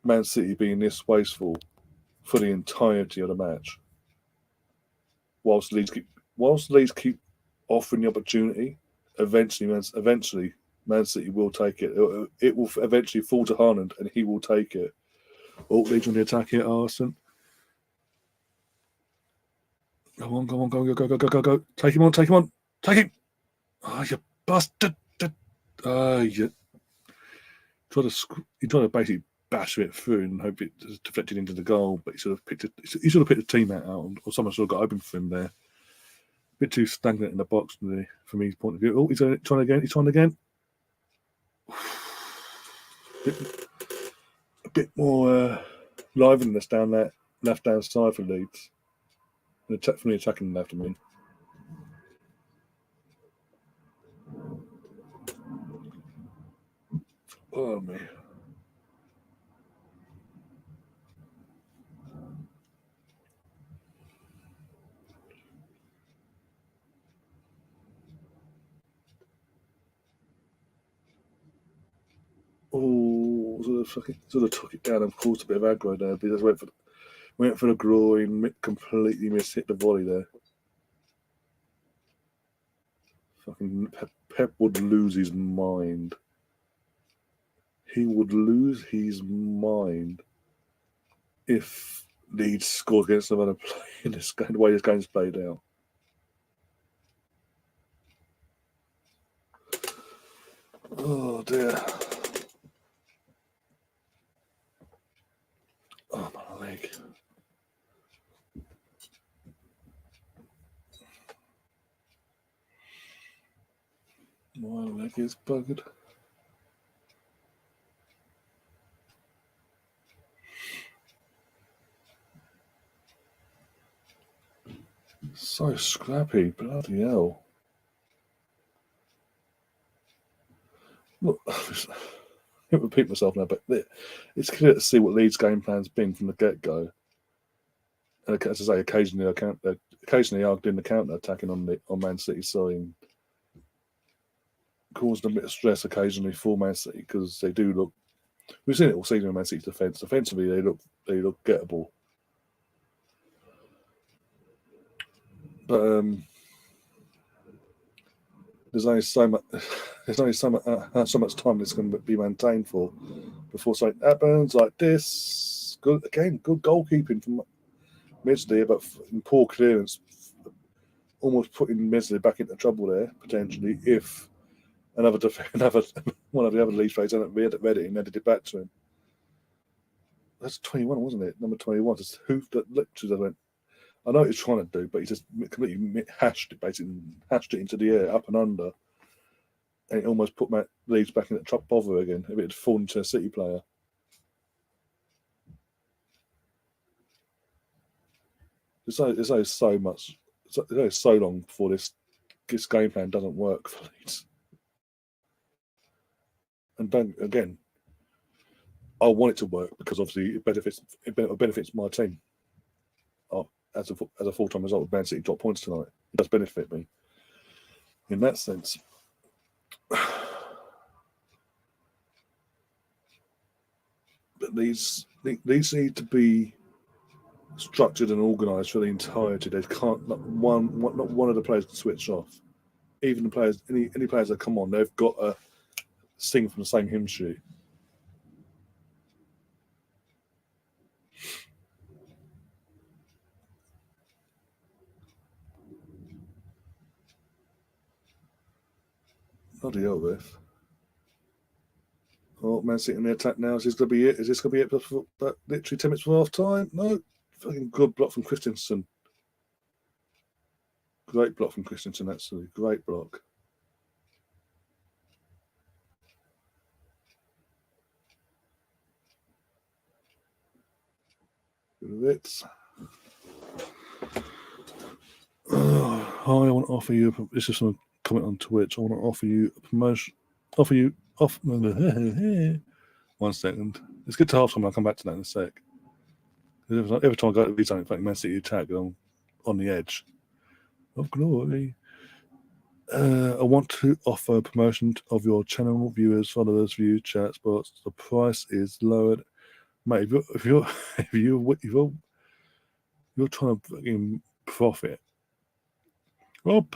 Man City being this wasteful for the entirety of the match. Whilst Leeds keep offering the opportunity, eventually Man City will take it. It will eventually fall to Haaland, and he will take it. Oh, Leeds on the attack here, Arsene. Go on, go. Take him on. Take him. Oh, you bastard. You try to basically bash it through and hope it deflected into the goal, but he should have picked the team out, or someone should have got open for him there. A bit too stagnant in the box really, from his point of view. Oh, he's trying again. A bit more liveliness down that left-hand side for Leeds. From the attacking left, I mean. Oh, man. Oh, sort of took it down and caused a bit of aggro there. But he just went for the groin, completely hit the volley there. Fucking Pep would lose his mind. He would lose his mind if Leeds scored against another player in this game, the way this game's played out. Oh dear. Oh, my leg. My leg is buggered. So scrappy, bloody hell. Look, I can't repeat myself now, but it's clear to see what Leeds' game plan's been from the get-go. And as I say, occasionally I'm doing the counter-attacking on Man City side, and caused a bit of stress occasionally for Man City because they do look. We've seen it all season in Man City's defence. Defensively, they look gettable. But there's only so much time that's going to be maintained for before something happens like this. Good goalkeeping from Midsley, but in poor clearance, almost putting Midsley back into trouble there potentially if another one of the other Leeds players hadn't read it and handed it back to him. That's 21, wasn't it? Number 21. Just hoofed that literally went. I know what he's trying to do, but he just completely hashed it into the air, up and under, and it almost put Leeds back in the top bother again if it had fallen to a City player. There's only so long before this game plan doesn't work for Leeds. And then again, I want it to work because obviously it benefits my team. As a full-time result of Man City drop points tonight, it does benefit me in that sense. these need to be structured and organised for the entirety. They can't not one of the players can switch off. Even the players, any players that come on, they've got to sing from the same hymn sheet. Bloody hell, Biff. Oh, Man City in the attack now. Is this going to be it? Is this going to be it before, literally 10 minutes before half time? No. Fucking good block from Christensen. Great block from Christensen, actually. Great block. It. Hi, I want to offer you. This is some comment on Twitch. I want to offer you a promotion. One second. It's good to half time. I'll come back to that in a sec. Every time I go to Leeds, in fact, Man City attack, I'm on the edge of glory. I want to offer a promotion of your channel, viewers, followers, view, chat, spots. The price is lowered, mate. If you're trying to fucking profit, well,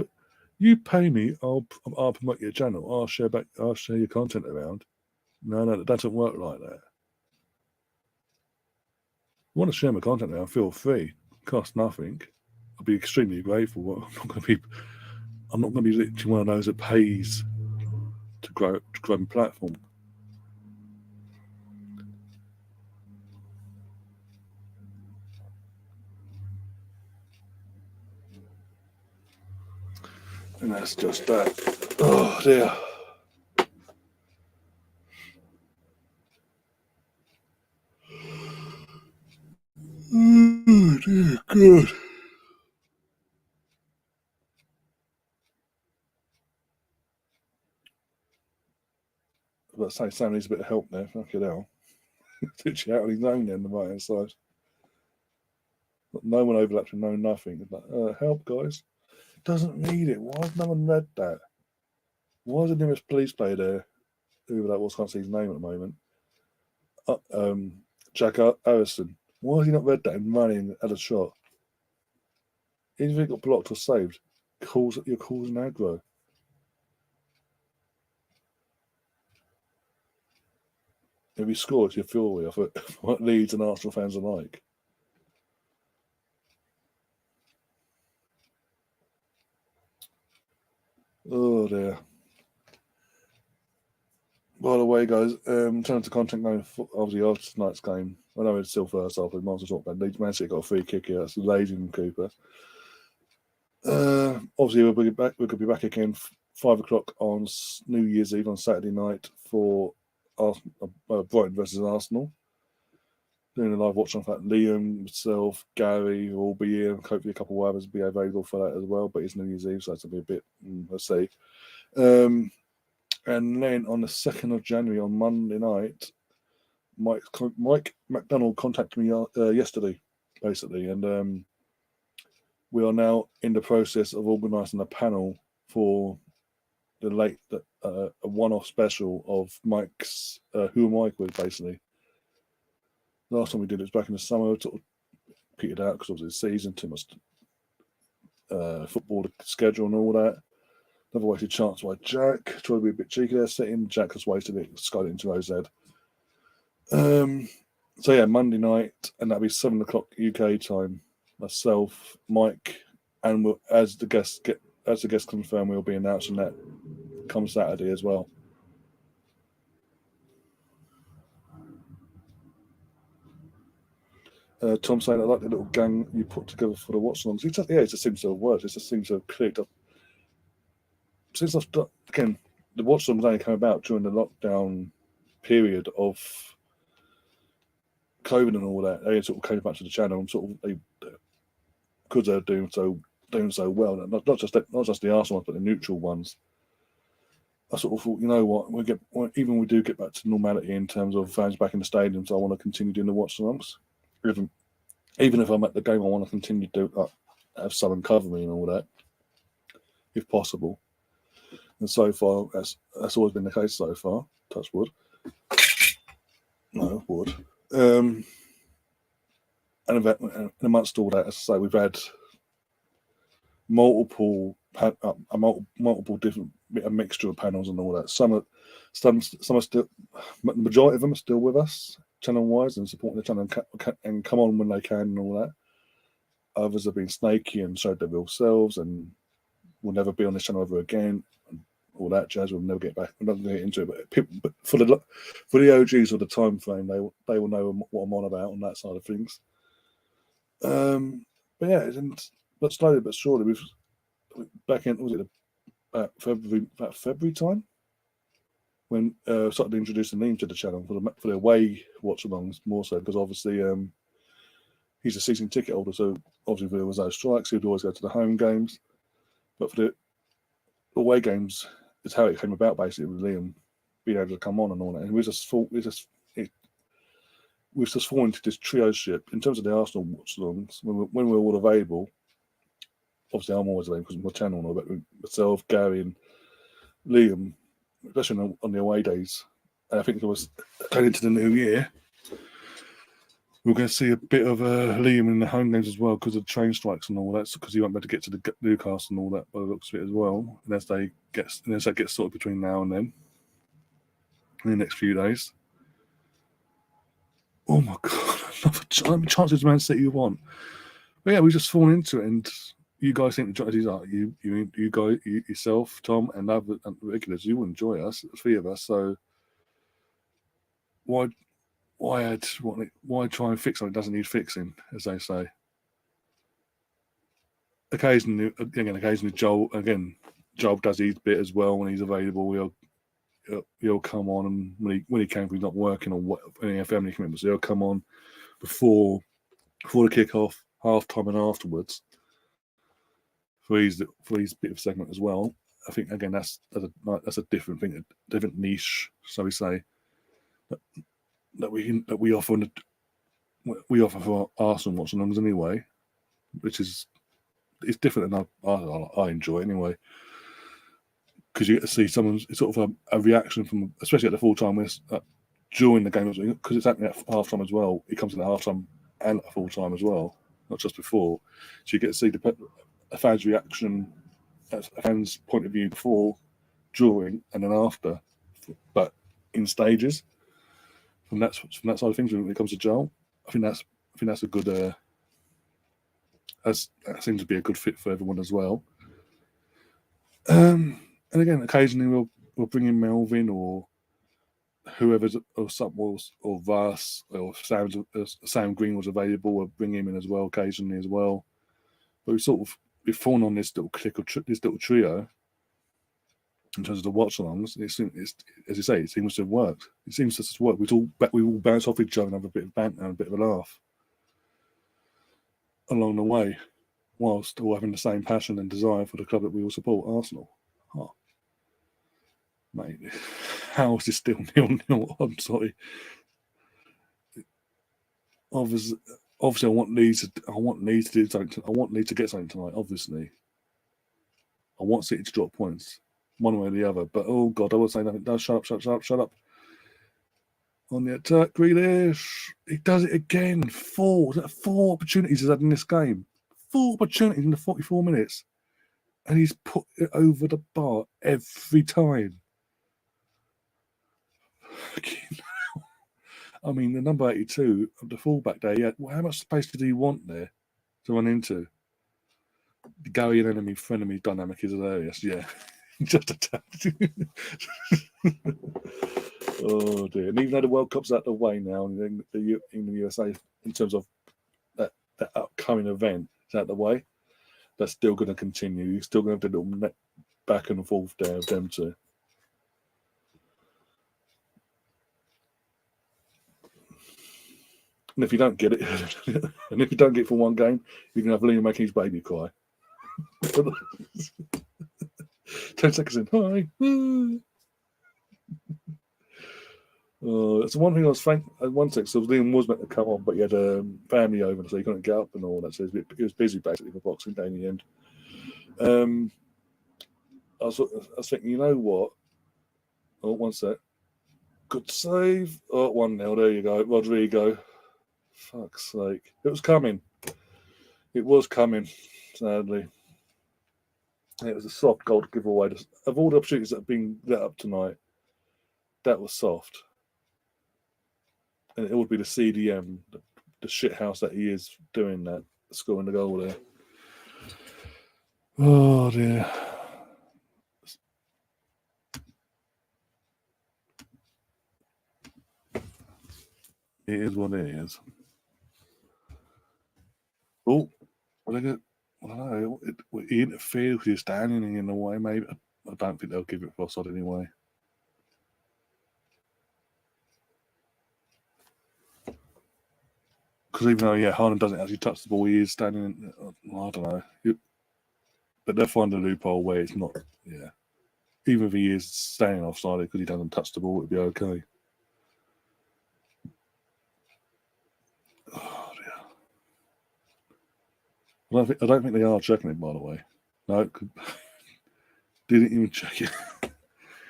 you pay me. I'll promote your channel. I'll share your content around. No, that doesn't work like that. You want to share my content now? Feel free. Cost nothing. I'll be extremely grateful. I'm not going to be literally one of those that pays to grow my platform. And that's just that. Oh dear. Oh dear God. But say Sam needs a bit of help there. Fucking hell. Literally out on his own then, the right hand side. No one overlaps with no nothing. It's like, help, guys. Doesn't need it. Why has no one read that? Why is the nearest police player there? Whoever that was, can't see his name at the moment. Jack Harrison. Why has he not read that and running at a shot? Even if it got blocked or saved, you're causing aggro. If he scores, you're fury off it. What Leeds and Arsenal fans are like. Oh dear. By the way, guys, turn to content going obviously after tonight's game. I know it's still first half, but might as well talk about Leeds. Man City got a free kick here. That's lazy from Cooper. Obviously, we'll be back. We're going to be back again 5 o'clock on New Year's Eve on Saturday night for Brighton versus Arsenal. Doing a live watch on that. Liam, myself, Gary will all be here. Hopefully, a couple of others will be available for that as well. But it's New Year's Eve, so it's going to be a bit. Let's see. And then on the 2nd of January, on Monday night, Mike McDonald contacted me yesterday, basically, and we are now in the process of organising a panel for a one-off special of Mike's Who Am I With, basically. Last time we did it was back in the summer, sort of petered out because obviously the season, too much football schedule and all that. Never wasted chance by Jack. Tried to be a bit cheeky there, sitting. Jack has wasted it, skied it into OZ. So yeah, Monday night, and that'll be 7 o'clock UK time. Myself, Mike, and as the guests confirm, we'll be announcing that come Saturday as well. Tom saying, I like the little gang you put together for the watch-alongs. It just seems to have worked. It just seems to have clicked up. Since I've done, again, the watch-alongs only came about during the lockdown period of COVID and all that. They sort of came back to the channel and sort of because they're doing so well. Not just the Arsenal ones, but the neutral ones. I sort of thought, you know what, even we do get back to normality in terms of fans back in the stadiums. I want to continue doing the watch-alongs. Even if I'm at the game, I want to continue to do have someone cover me and all that, if possible. And so far, that's always been the case so far. Touch wood. No, wood. And amongst all that, as I say, we've had multiple different a mixture of panels and all that. Some are still, the majority of them are still with us channel wise and supporting the channel and come on when they can and all that. Others have been snaky and showed their real selves and will never be on this channel ever again. And all that jazz. We'll never get back. We're not going to get into it, but for the OGs of the time frame, they will know what I'm on about on that side of things. But yeah, but slowly but surely, we've back in about February time when started introducing Liam to the channel for the away watch-alongs more so because obviously he's a season ticket holder, so obviously if there was those strikes, he'd always go to the home games. But for the away games, it's how it came about basically with Liam being able to come on and all that. And we've just fallen into this trio ship in terms of the Arsenal watch-alongs when we're all available. Obviously, I'm always available because of my channel and all, but myself, Gary, and Liam, especially on the away days. And I think it was going into the new year. We're going to see a bit of Liam in the home games as well because of the train strikes and all that. Because he won't be able to get to the Newcastle and all that by the looks of it as well. Unless that gets sorted between now and then, in the next few days. Oh my God! How many chances Man City you want? But yeah, we just fallen into it, and you guys think the strategies are you guys, yourself, Tom, and other regulars. You will enjoy us, the three of us. So why try and fix something that doesn't need fixing, as they say. Occasionally, Joel does his bit as well when he's available. He'll come on, and when he can, if he's not working or any family commitments, he'll come on before the kick-off, half-time and afterwards for his bit of segment as well. I think again that's a different thing, a different niche, so we say that we offer for Arsenal watch-alongs anyway, which is it's different than I enjoy anyway, because you get to see someone's sort of a reaction from, especially at the full-time during the game, because it's happening at half-time as well. It comes in at half-time and at full-time as well, not just before. So you get to see a fan's reaction, a fan's point of view before, during, and then after, but in stages. From that side of things, when it comes to Joel, I think that's a good. That seems to be a good fit for everyone as well. And again, occasionally we'll bring in Melvin or whoever's or Vas or Sam Green was available. We'll bring him in as well occasionally as well. But we've fallen on this little trio in terms of the watch-alongs. It's as you say, it seems to have worked. It seems to have worked. We all bounce off each other and have a bit of banter and a bit of a laugh along the way, whilst all having the same passion and desire for the club that we all support, Arsenal. Oh, mate, how is this still 0-0? I'm sorry. Obviously, I want Leeds to do something. I want Leeds to get something tonight. Obviously, I want City to drop points, one way or the other. But oh God, I will say nothing. No, shut up. On the attack, Grealish. He does it again. Four opportunities he's had in this game. 4 opportunities in the 44 minutes. And he's put it over the bar every time. I mean, the number 82, the fullback there, yeah. Well, how much space did he want there to run into? The Gary and enemy frenemy dynamic is hilarious, yeah. Just attacked. Oh dear! And even though the World Cup's out the way now, and the USA, in terms of that upcoming event, is out the way, that's still going to continue. You're still going to have the little net back and forth there of them two. And if you don't get it, and if you don't get it for one game, you can have Liam making his baby cry. 10 seconds in, hi. It's one thing I was at one second. So Liam was meant to come on, but he had a family over, so he couldn't get up and all that. So he was busy basically for Boxing Day in the end. I was thinking, you know what? Oh, one sec. Good save. Oh, 1-0. There you go. Rodrigo. Fuck's sake. It was coming. It was coming, sadly. It was a soft goal to give away. Of all the opportunities that have been let up tonight, that was soft. And it would be the CDM, the shithouse that he is, doing that, scoring the goal there. Oh, dear. It is what it is. Oh, I don't know. He interfered with his standing in a way, maybe. I don't think they'll give it for offside anyway. Because even though, Haaland doesn't actually touch the ball, he is standing. I don't know. But they'll find a loophole where it's not. Yeah. Even if he is standing offside because he doesn't touch the ball, it'd be okay. Oh dear. I don't think they are checking it, by the way. No, didn't even check it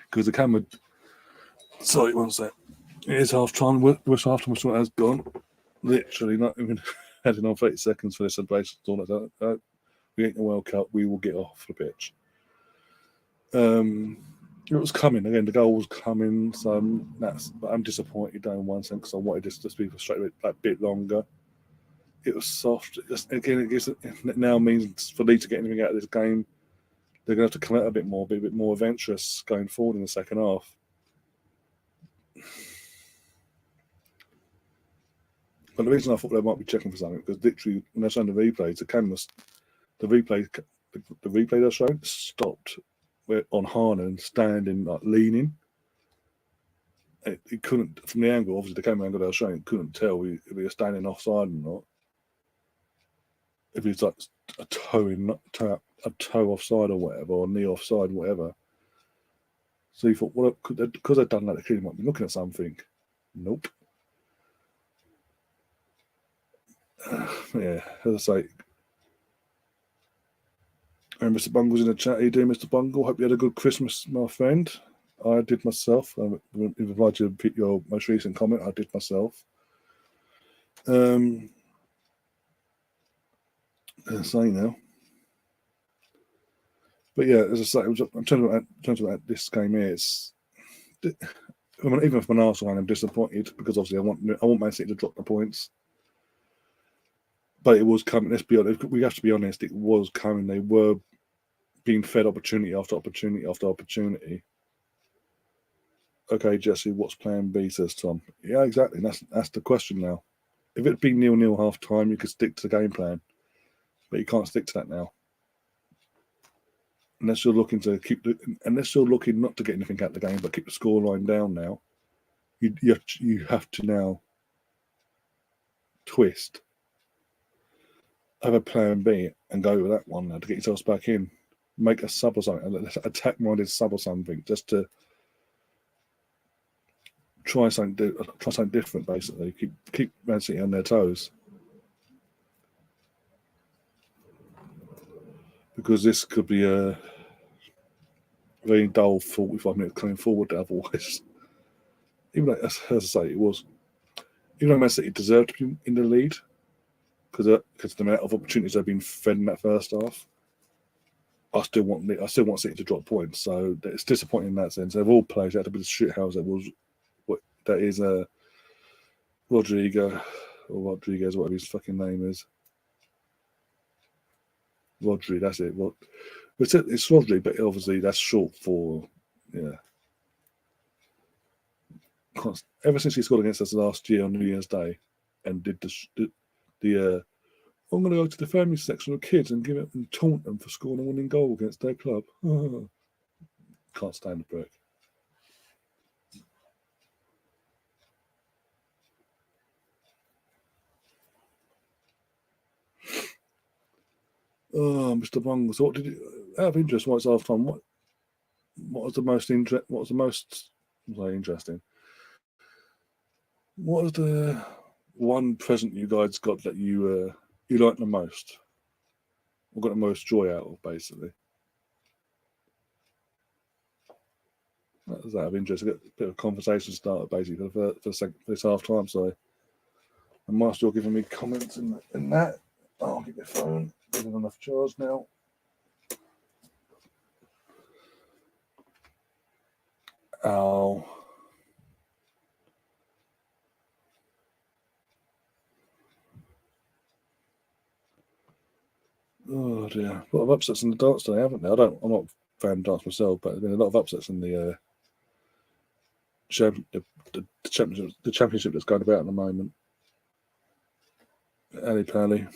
because the camera. Sorry, one sec. It is half time. West half time has gone. Literally, not even heading on 30 seconds for this celebration. All like that. We ain't the World Cup. We will get off the pitch. It was coming again. The goal was coming, so I'm disappointed down one sense because I wanted this to be frustrated a bit longer. It was soft. It now means for Leeds to get anything out of this game, they're going to have to come out a bit more, be a bit more adventurous going forward in the second half. But the reason I thought they might be checking for something because literally when they're showing the replays, the replay they're showing stopped on Haaland standing, like leaning. It couldn't, from the angle, obviously the camera angle they were showing, couldn't tell if he was standing offside or not. If he's like a toe offside or whatever, or knee offside, whatever. So you thought, well, because they've done that, they clearly might be looking at something. Nope. Yeah, as I say. And Mr. Bungle's in the chat. How you doing, Mr. Bungle? Hope you had a good Christmas, my friend. I did myself. In reply to your most recent comment, I did myself. Say now. But yeah, as I say, I'm talking about this game here. Even from an Arsenal fan, I'm disappointed because obviously I want Man City to drop the points. But it was coming. Let's be honest. We have to be honest. It was coming. They were being fed opportunity after opportunity after opportunity. Okay, Jesse, what's plan B, says Tom. Yeah, exactly. That's the question now. If it'd been 0-0 half time, you could stick to the game plan. But you can't stick to that now. Unless you're looking not to get anything out of the game, but keep the scoreline down now. You have to now twist, have a plan B, and go with that one now to get yourselves back in. Make a sub or something, attack-minded sub or something, just to try something different. Basically, keep Man City on their toes, because this could be a very dull 45 minutes coming forward. Otherwise, even though, as I say, it was. Even though Man City deserved to be in the lead, because of the amount of opportunities they've been fed in that first half, I still want City to drop points. So it's disappointing in that sense. They've all played out a bit of shithouse that is Rodrigo or Rodriguez, whatever his fucking name is. Rodri, that's it. It's Rodri, but obviously that's short for Ever since he scored against us last year on New Year's Day, and did the I'm going to go to the family section of kids and give it and taunt them for scoring a winning goal against their club. Can't stand the prick. Oh, Mr. Bungle. So, what did you? Out of interest, what's half time? What was the most interesting? What was the one present you guys got that you liked the most, or got the most joy out of, basically? out of interest. I got a bit of a conversation started basically for this half time. So, and Mark's still giving me comments in that. I'll get my phone. Getting enough charge now. Oh. Oh dear. A lot of upsets in the darts today, haven't there? I'm not a fan of darts myself, but there's been a lot of upsets in the championship that's going about at the moment. Ali Pally.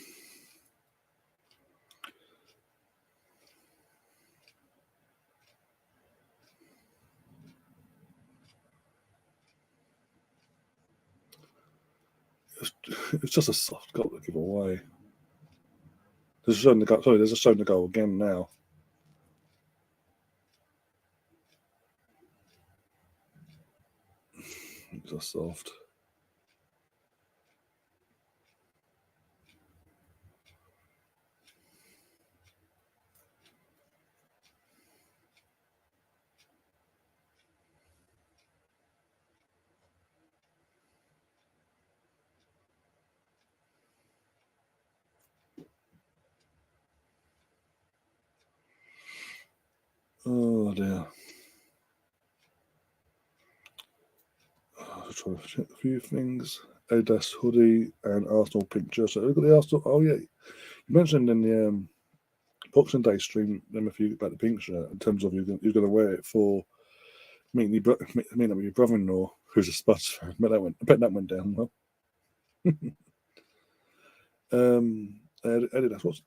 It's just a soft goal to give away. There's a showing the goal again now. It's a soft. Oh dear. I'll try to check a few things. Adidas hoodie and Arsenal pink jersey. We've got the Arsenal. Oh yeah, you mentioned in the Boxing Day stream them a few about the pink shirt in terms of you're going to wear it for meeting up with your brother-in-law who's a Spurs fan. I bet that went down well. Adidas.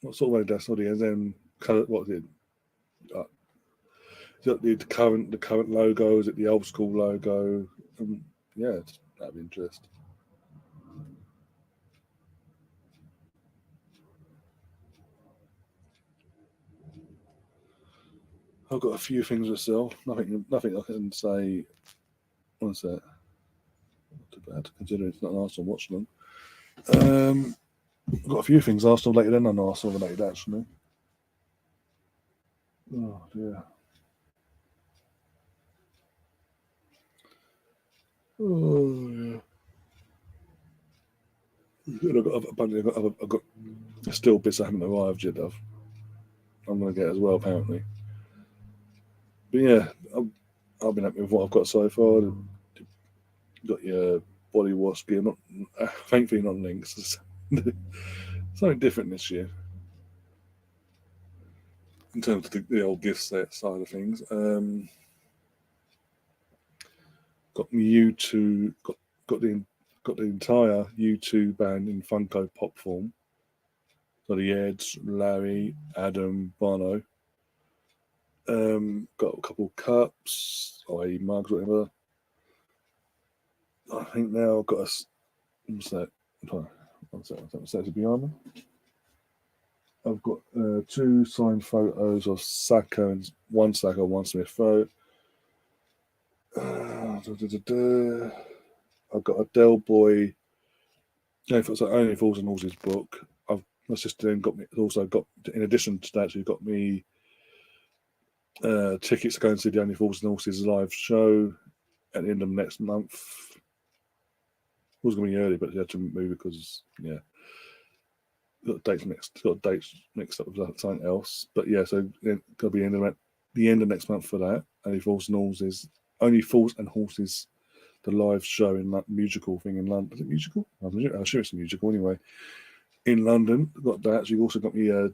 What sort of Adidas hoodie? And then what is it? The current logo? Is it the old school logo? Yeah, it's out of interest. I've got a few things myself. Nothing I can say. What's that? Not too bad, considering it's not an Arsenal watch them. I've got a few things Arsenal related and non-Arsenal related actually. Oh dear. Oh yeah. I've got still bits I haven't arrived yet. I'm going to get as well apparently. But yeah, I've been happy with what I've got so far. You've got your body wash gear, not thankfully not links. Something different this year in terms of the old gift set side of things. Got me U2, got the entire U2 band in Funko Pop form. So the Eds, Larry, Adam, Bono. Got a couple cups, i.e. mugs, whatever. I think now I've got what's that? What's that behind me? I've got 2 signed photos of Saka and one Smith Rowe. I've got a Del Boy. Only Fools and Horses book. My sister then also got in addition to that, she got me tickets to go and see the Only Fools and Horses live show at the end of next month. It was going to be early, but they had to move because got dates mixed up with something else. But yeah, so it's going to be the end of next month for that. Only Fools and Horses, the live show in that musical thing in London. Is it musical? I'm sure it's a musical anyway. In London, got that. So you also got me a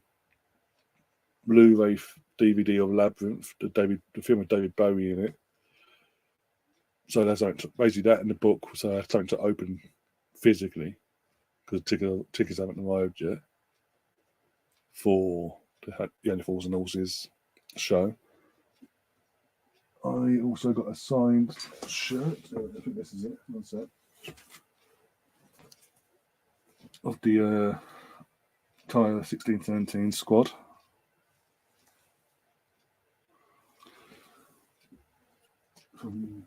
Blu-ray DVD of Labyrinth, the film with David Bowie in it. So that's basically that in the book. So I have something to open physically because tickets haven't arrived yet for the Only Fools and Horses show. I also got a signed shirt. I think this is it. What's that? Of the Tyler 16-17 squad. From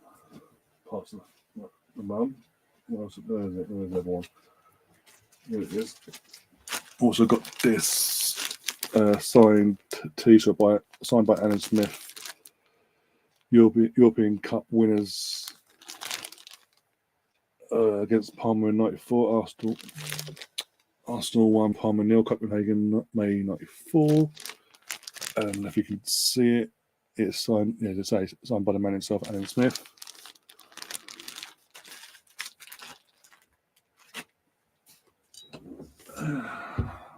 parts of the mum. Where is it? Where's everyone? Here it is. Also got this signed T-shirt signed by Alan Smith European Cup winners against Parma in '94. Arsenal won Parma 0, Copenhagen, May '94. And if you can see it, it's signed. Yeah, to say signed by the man himself, Alan Smith.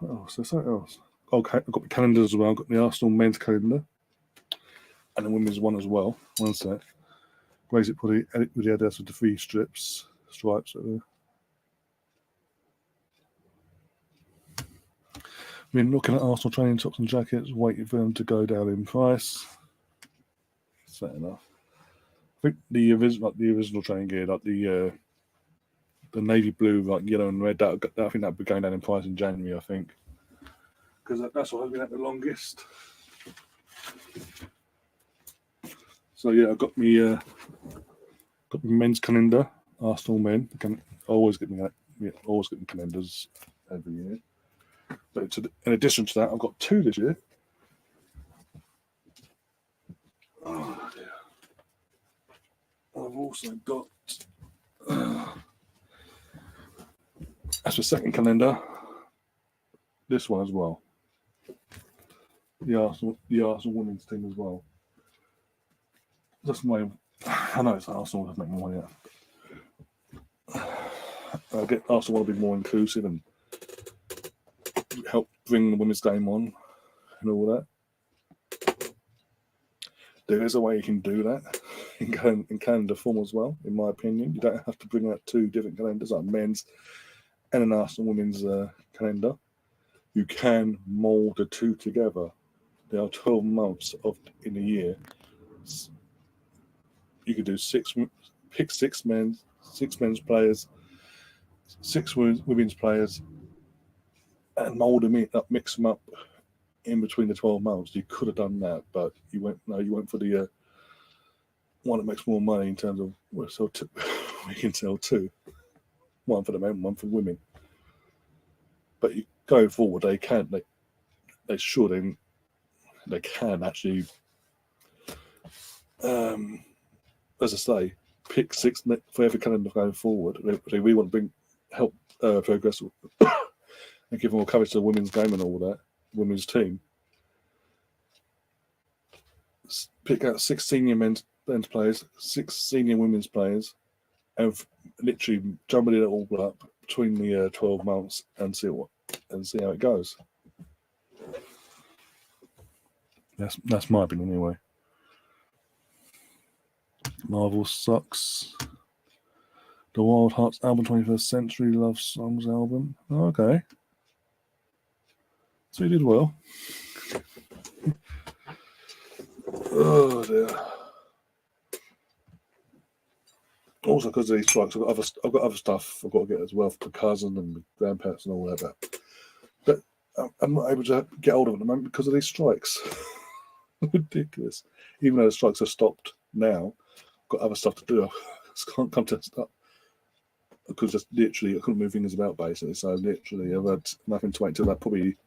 Oh, so something else. Okay, I've got the calendar as well. I've got the Arsenal men's calendar and the women's one as well. One sec. Raise it with the others with the three stripes. We're looking at Arsenal training tops and jackets, waiting for them to go down in price. Fair enough. I think the original training gear, like the navy blue, like yellow and red, I think that'll be going down in price in January. I think because that's what has been at the longest. So yeah, I've got me men's calendar, Arsenal men. Always getting calendars every year. But in addition to that, I've got two this year. Oh dear. I've also got as the second calendar, this one as well. The Arsenal women's team as well. That's my. I know it's Arsenal doesn't make more money. I get Arsenal want to be more inclusive and help bring the women's game on and all that. There is a way you can do that in calendar form as well, in my opinion. You don't have to bring out two different calendars, like men's and an Arsenal women's calendar. You can mould the two together. There are 12 months in a year. You could do pick six men's players, six women's players, and mould them mix them up in between the 12 months. You could have done that, but you went for the one that makes more money in terms of we can sell two, one for the men, one for women. But going forward, they can actually, as I say, pick six for every calendar going forward. They really want to help progress and give more coverage to the women's game and all that, women's team. Pick out six senior men's players, six senior women's players, and literally jumble it all up between the 12 months and see how it goes. That's my opinion anyway. Marvel sucks. The Wild Hearts album, 21st Century Love Songs album. Oh, okay. So he did well. Oh dear. Also, because of these strikes, I've got other stuff I've got to get as well for my cousin and my grandparents and all that. But I'm not able to get hold of them at the moment because of these strikes. Ridiculous. Even though the strikes have stopped now, I've got other stuff to do. I just can't come to stop. Because just literally, I couldn't move fingers about basically. So literally, I've had nothing to wait until that probably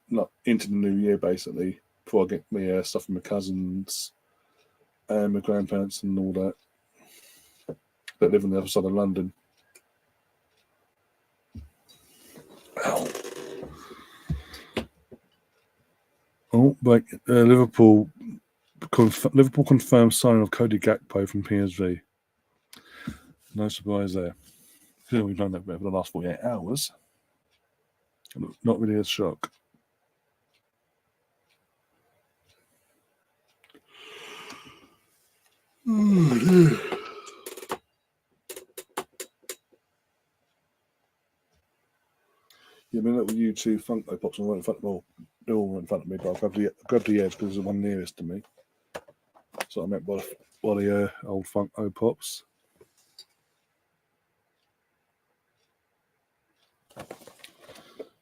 not into the new year basically before I get my stuff from my cousins and my grandparents and all that live on the other side of London. Ow. Oh, but Liverpool confirmed signing of Cody Gakpo from PSV. No surprise there. We've known that for the last 48 hours. Not really a shock. Oh, dear. Yeah, I mean, little YouTube Funko Pops and right in front of me. They're all right in front of me, but I grabbed the edge because it's the one nearest to me. So I meant by the old Funko Pops.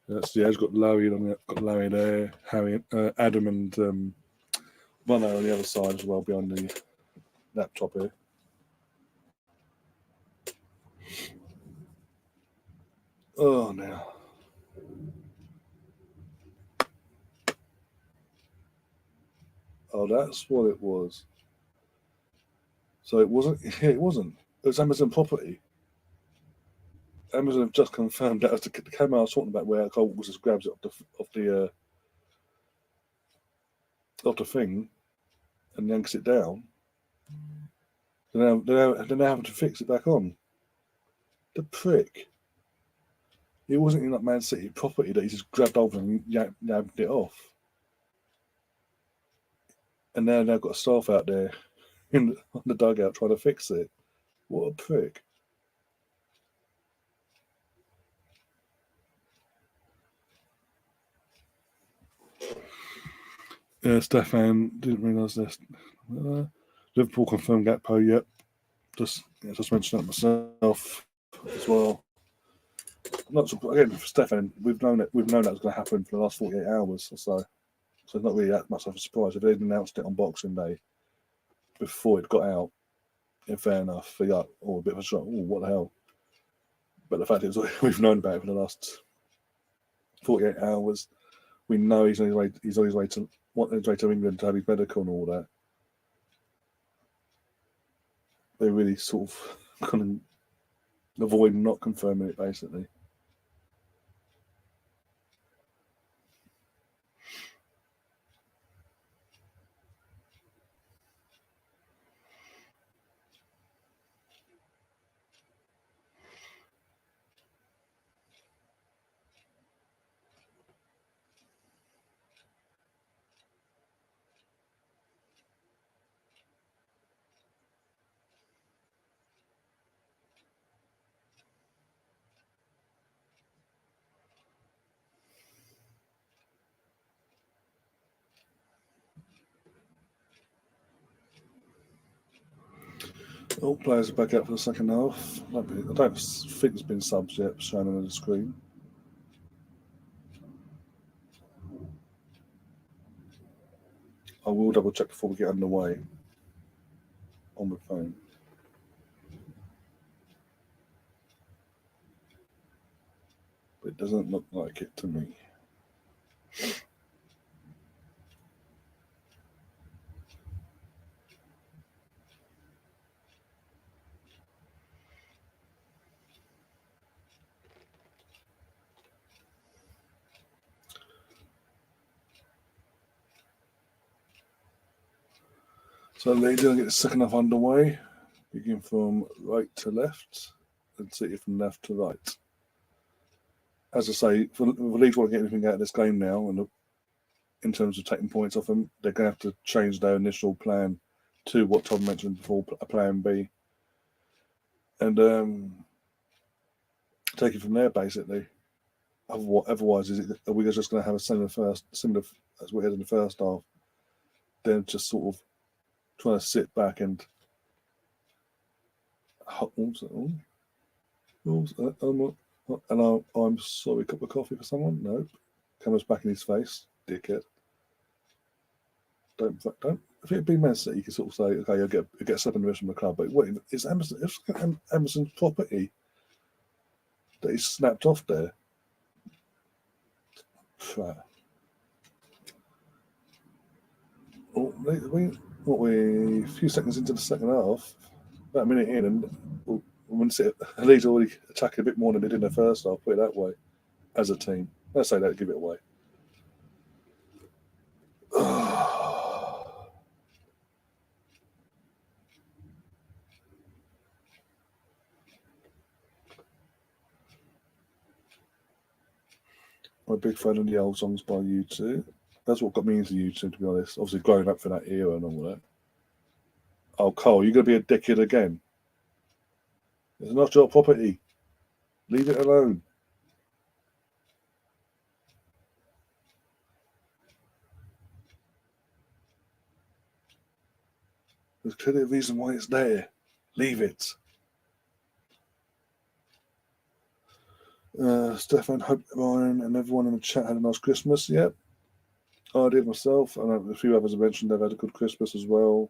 That's the edge. Got Larry on it. Got Larry there. Harry, Adam, and Bono on the other side as well, behind the laptop here. Oh, now. Oh, that's what it was. So it wasn't. Yeah, it wasn't. It was Amazon property. Amazon have just confirmed that as the camera I was talking about, where Cole was just grabs it off the thing and yanks it down. They're now having to fix it back on. The prick. It wasn't even like Man City property that he just grabbed over and yabbed it off. And now they've got staff out there on the dugout trying to fix it. What a prick. Yeah, Stefan didn't realise this. Liverpool confirmed Gakpo. Yep, just mentioned that myself as well. Not again for Stefan. We've known that was going to happen for the last 48 hours or so. So it's not really that much of a surprise. If they'd announced it on Boxing Day before it got out, yeah, fair enough. For a bit of a shock. Oh, what the hell? But the fact is, we've known about it for the last 48 hours. We know he's on his way. He's on his way to England to have his medical and all that. They really sort of couldn't avoid not confirming it, basically. All players are back out for the second half. I don't think there's been subs yet shown on the screen. I will double check before we get underway on the phone. But it doesn't look like it to me. So Leeds will get the second half underway. Begin from right to left and see it from left to right. As I say, for Leeds want to get anything out of this game now, and in terms of taking points off them, they're going to have to change their initial plan to what Tom mentioned before, a plan B, and take it from there, basically. Otherwise, are we just going to have a similar as we had in the first half? Then just sort of trying to sit back and I'm sorry, cup of coffee for someone? Nope. Camera's back in his face, dickhead. Don't. If it'd been Man City, you could sort of say, okay, you'll get a second division from the club. But wait, it's Amazon's property that he's snapped off there. Right. We a few seconds into the second half, about a minute in, and Leeds already attacking a bit more than they did in the first half. Put it that way, as a team. Let's say that, give it away. I'm a big fan of the old songs by U2. That's what got me into YouTube, to be honest. Obviously, growing up for that era and all that. Oh, Cole, you're going to be a dickhead again. It's not your property. Leave it alone. There's clearly a reason why it's there. Leave it. Stefan, hope Ryan and everyone in the chat had a nice Christmas. Yep. I did myself, and a few others have mentioned they've had a good Christmas as well.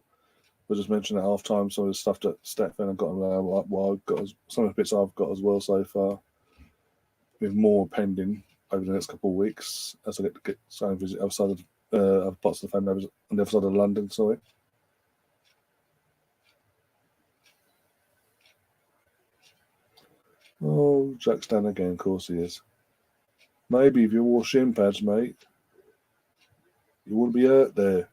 I just mentioned at half time some of the stuff that Stefan have got, some of the bits I've got as well so far, with more pending over the next couple of weeks as I get some visit outside of other parts of the family on the other side of London. Sorry. Oh, Jack's down again, of course he is. Maybe if you wore shin pads, mate, you wouldn't be hurt there.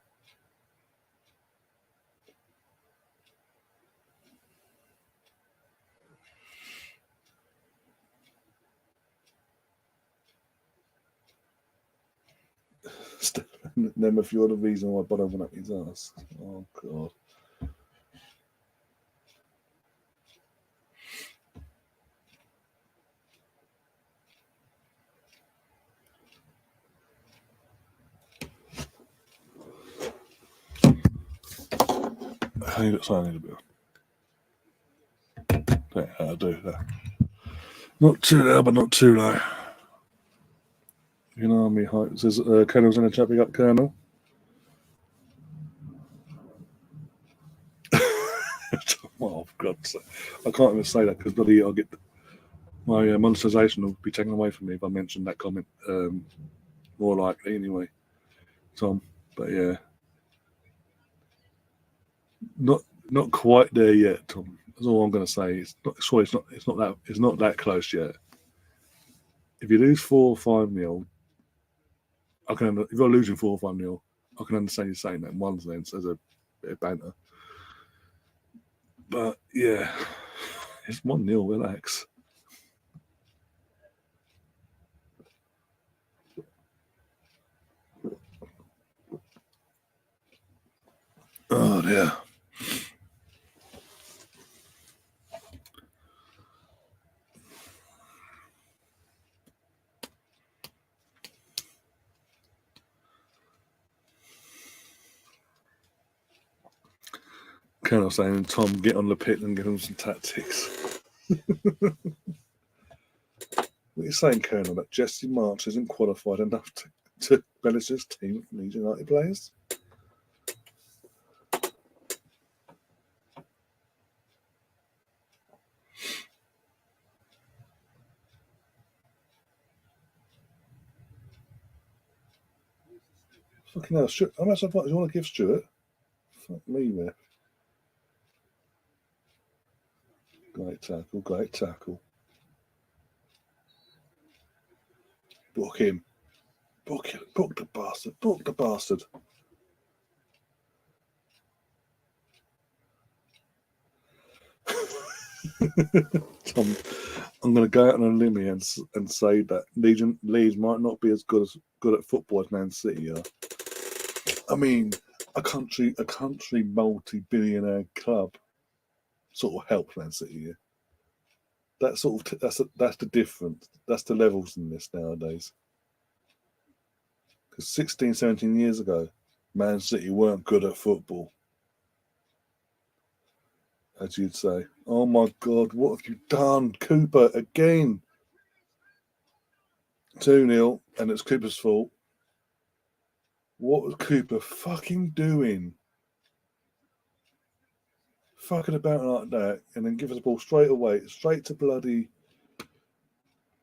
Name a few other reasons why Bono went up his ass. Oh, God. I need a bit. Yeah, I'll do that. Not too loud, but not too low. You know me height. Says Colonel's in the chat. We got Colonel. Well, for God's sake. I can't even say that because bloody I'll get my monetization will be taken away from me if I mention that comment. More likely, anyway, Tom. But yeah, not quite there yet, Tom. That's all I'm going to say. It's not that close yet. If you lose 4 or 5-0, if you're losing 4 or 5-0, I can understand you saying that in one sense as a bit of banter. But yeah, it's 1-0. Relax. Oh dear. Colonel saying, Tom, get on the pit and give him some tactics. What are you saying, Colonel, that Jesse March isn't qualified enough to manage this team of Leeds United players? Fucking hell, Stuart, how much advice do you want to give Stuart? Fuck me, man. Great tackle, great tackle. Book him. Book the bastard. Book the bastard. Tom, I'm going to go out on a limb here and say that Leeds might not be as good at football as Man City are. I mean, a country multi-billionaire club sort of helps Man City here. That's the difference. That's the levels in this nowadays. Because 16, 17 years ago, Man City weren't good at football. As you'd say, oh my God, what have you done, Cooper, again? 2-0, and it's Cooper's fault. What was Cooper fucking doing? Fucking about like that, and then give us a ball straight away, straight to bloody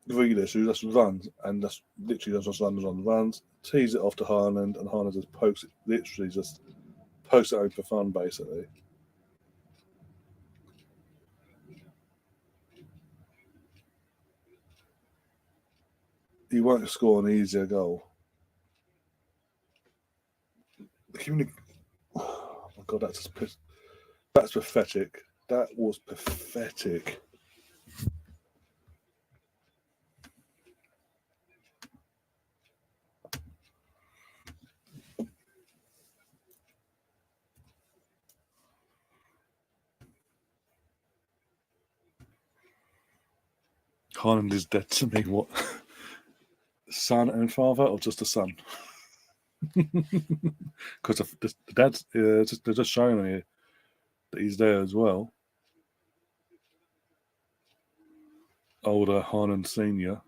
Grealish, who just runs, and just literally just runs, tees it off to Haaland, and Haaland just pokes it, literally just pokes it over for fun, basically. He won't score an easier goal. Oh my God, that's pathetic. That was pathetic. Haaland is dead to me. What? Son and father, or just a son? Because the dad's they're just showing me that he's there as well. Older Haaland Senior.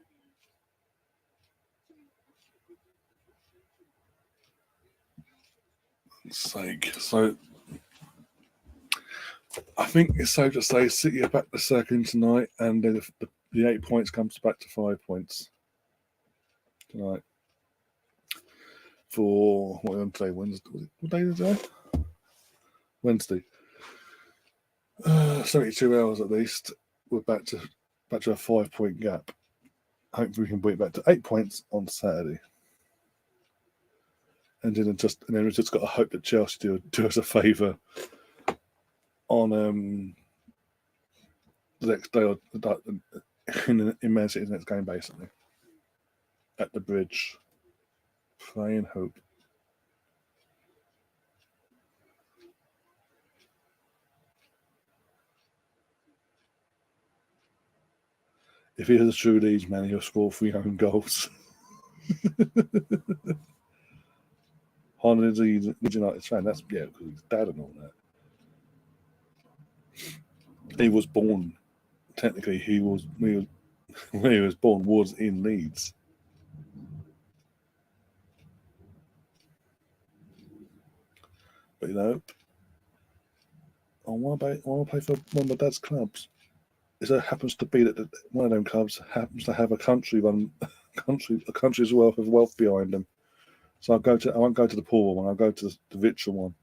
Sake. So I think it's safe to say City are back to second tonight, and the 8 points comes back to 5 points tonight. For what are on today? Wednesday. What day is it? Wednesday. 72 hours at least. We're back to back to a 5-point gap. Hopefully we can bring it back to 8 points on Saturday. And then we've just got to hope that Chelsea do us a favour on the next day or in Man City's next game, basically. At the Bridge. Pray and hope. If he has a true Leeds man, he'll score 3 own goals. Haaland is a Leeds United fan. That's because his dad and all that. He was born. Technically, when he was born was in Leeds. But I want to play for one of my dad's clubs. It happens to be that one of them clubs happens to have a country's wealth of wealth behind them. So I won't go to the poor one. I'll go to the richer one.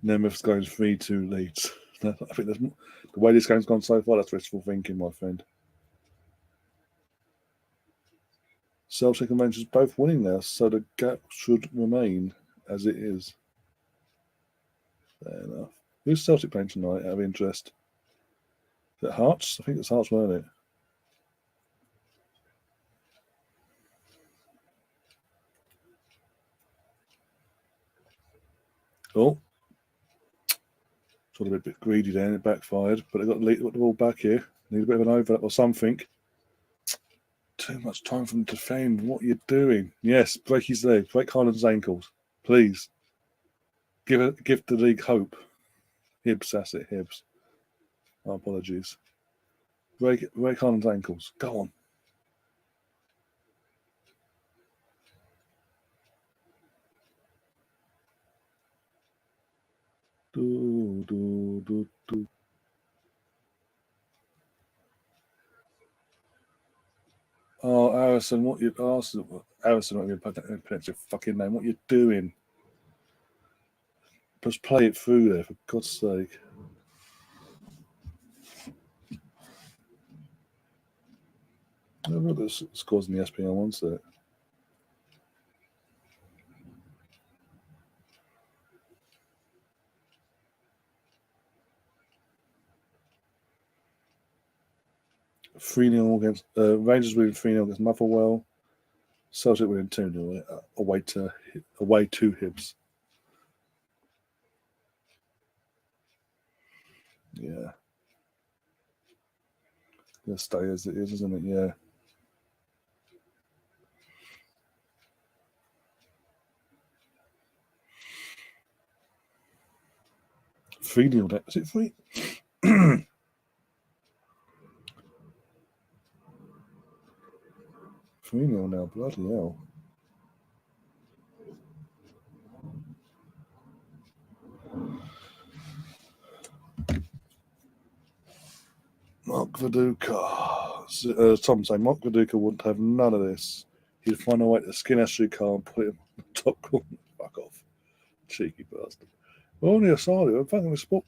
Nemeth's going 3-2 Leeds. I think the way this game's gone so far, that's wishful thinking, my friend. Celtic and Rangers both winning now, so the gap should remain as it is. Fair enough. Who's Celtic playing tonight, out of interest? Is it Hearts? I think it's Hearts, weren't it? Oh. Sort of a bit greedy there, and it backfired, but they got the ball back here. Need a bit of an overlap or something. Too much time for them to defend. What are you doing? Yes, break his leg. Break Haaland's ankles. Please. Give the league hope. Hibs, that's it, Hibs. Oh, apologies. Break Haaland's ankles. Go on. Do. Oh, Harrison, what you asked? Harrison, what you pronounce your fucking name? What you doing? Just play it through there, for God's sake. Look at the scores in the SPL ones there. (3-0) against Rangers winning 3-0 against Motherwell. Celtic winning 2-0 away to Hibs. Yeah. Gonna stay as it is, isn't it? Yeah. (3-0) now. Is it 3? 3-0 now, bloody hell. Mark Viduka. Tom saying Mark Viduka wouldn't have none of this. He'd find a way to skin Ashley car and put him on the top corner. Fuck off. Cheeky bastard. We're only a side.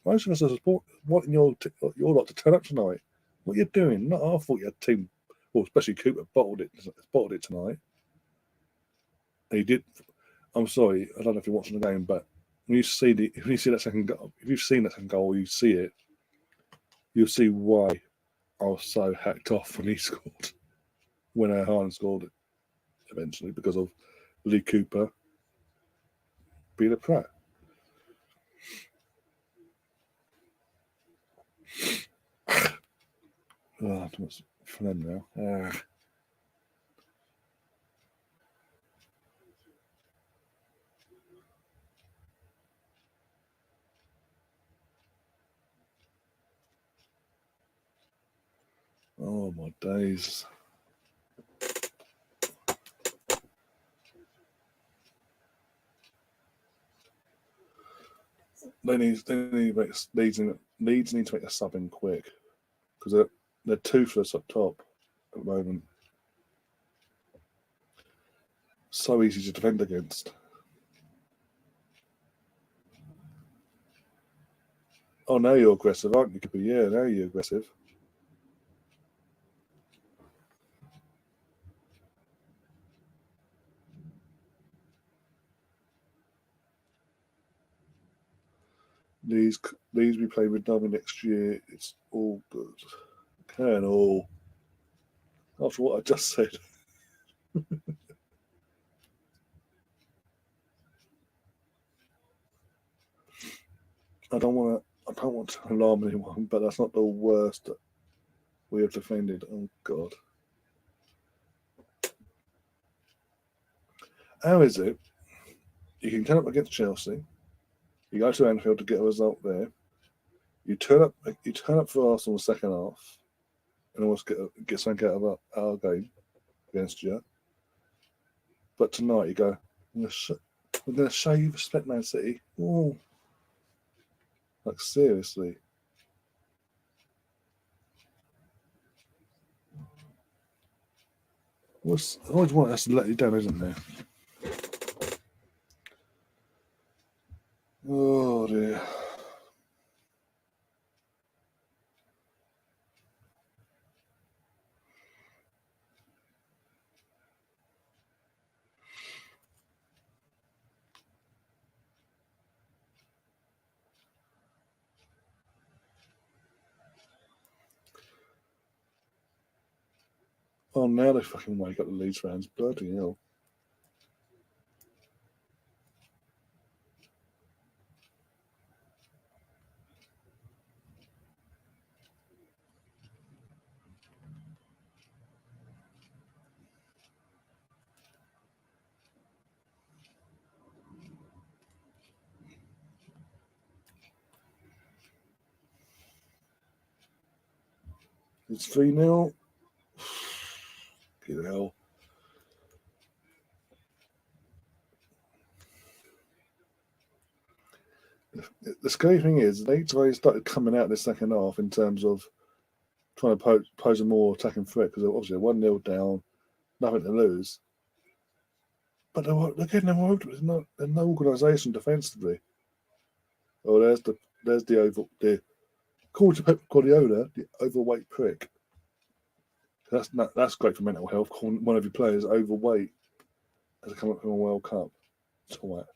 Most of us are sport wanting your lot to turn up tonight. What are you doing? Not our fault your team, well, especially Cooper, bottled it tonight. And he did. I'm sorry, I don't know if you're watching the game, but if you've seen that second goal, you see it, you'll see why I was so hacked off when he scored. When Haaland scored it eventually, because of Lee Cooper being a prat. Oh, too much for them now. Oh my days. Leeds need to make a sub in quick, because they're toothless up top at the moment. So easy to defend against. Oh, now you're aggressive, aren't you? Yeah, now you're aggressive. These we play with Derby next year. It's all good. Colonel, after what I just said. I don't want to alarm anyone, but that's not the worst that we have defended. Oh God. How is it? You can turn up against Chelsea. You go to Anfield to get a result there. You turn up. You turn up for Arsenal the second half, and almost get something out of our game against you. But tonight you go, we're going to show you respect, Man City. Oh, like seriously. I always want us to let you down, isn't there? Oh dear. Oh, now they fucking wake up the Leeds fans. Bloody hell. It's 3-0. Get hell. The scary thing is, Leeds already started coming out in the second half in terms of trying to pose a more attacking threat because obviously 1-0 down, nothing to lose. But they're getting them over. There's no organisation defensively. Oh, there's the call to Pep Guardiola, the overweight prick. That's great for mental health. Calling one of your players overweight as a come up from a World Cup. It's all right.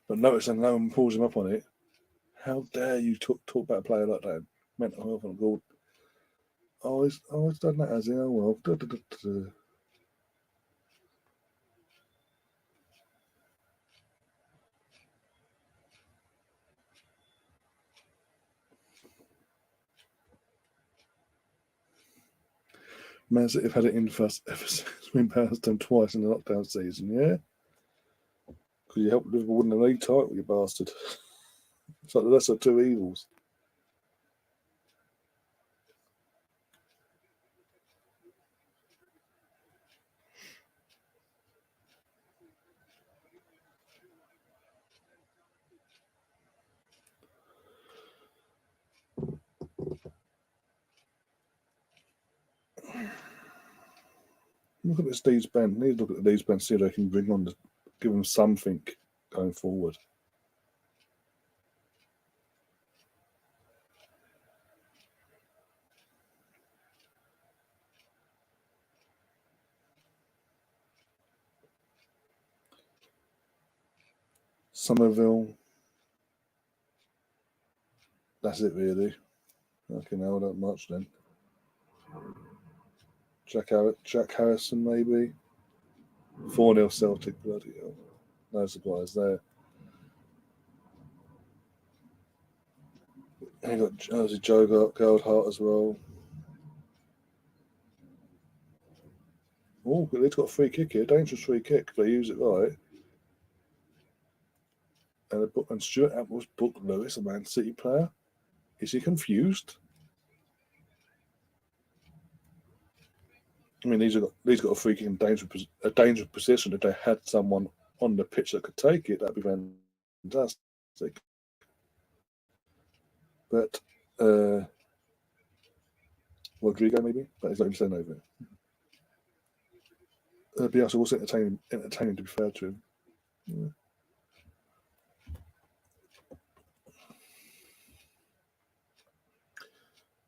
But notice that no one pulls him up on it. How dare you talk about a player like that? Mental health on board. He's done that, has he? Oh well. Da, da, da, da. Man City have had it in for us ever since we embarrassed them twice in the lockdown season, yeah? Because you helped Liverpool win the league title, you bastard. It's like the lesser of two evils. Look at this Leeds band. Need to look at the Leeds band, see if they can bring on give them something going forward. Somerville. That's it really. Okay, now not much then. Jack Harrison maybe. 4-0 Celtic, bloody hell. No surprise there. And you got Joe Goldhart as well. Oh, they've got a free kick here. Dangerous free kick if they use it right. And Stuart Atwell's booked Lewis, a Man City player. Is he confused? I mean, these got a free kick in a dangerous position. If they had someone on the pitch that could take it, that'd be fantastic. But Rodrigo maybe, but he's not even saying over. Bielsa was entertaining to be fair to him. Yeah.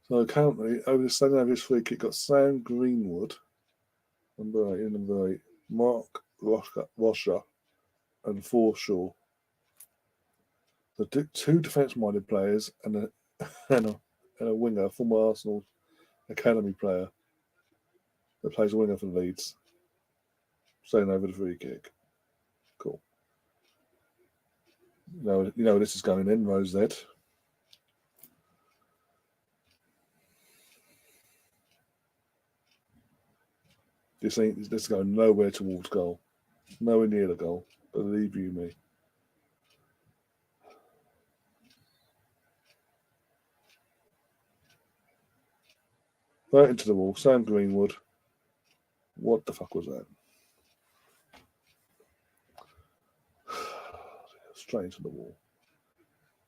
So currently, standing over his free kick, got Sam Greenwood, number 8, Mark Washer, and Forshaw. The two defence-minded players and a, and a winger, a former Arsenal academy player that plays a winger for Leeds, staying over the free kick. Cool. You know where this is going in, Rose Z. This is going nowhere towards goal. Nowhere near the goal. Believe you me. Right into the wall. Sam Greenwood. What the fuck was that? Straight into the wall.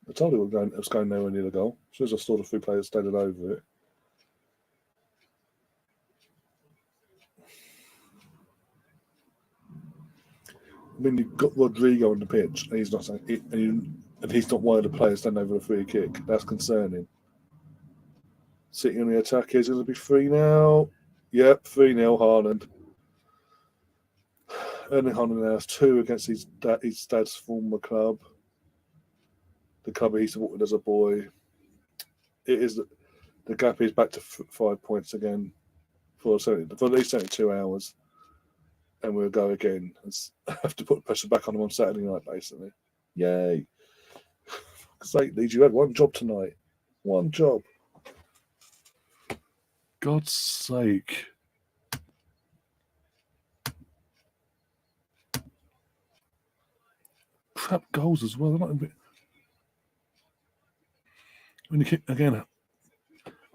I told you it was going nowhere near the goal. As soon as I saw the three players standing over it. I mean, you've got Rodrigo on the pitch, and he's not one of the players standing over the free kick. That's concerning. Sitting on the attack is going to be 3-0. Yep, 3-0 Haaland. Erling Haaland now has 2 against his dad's former club. The club he supported as a boy. It is the gap is back to 5 points again for at least 72 hours. And we'll go again. I have to put the pressure back on them on Saturday night, basically. Yay. Sake, Leeds, you had one job tonight. One job. God's sake. Crap goals as well. When you kick again,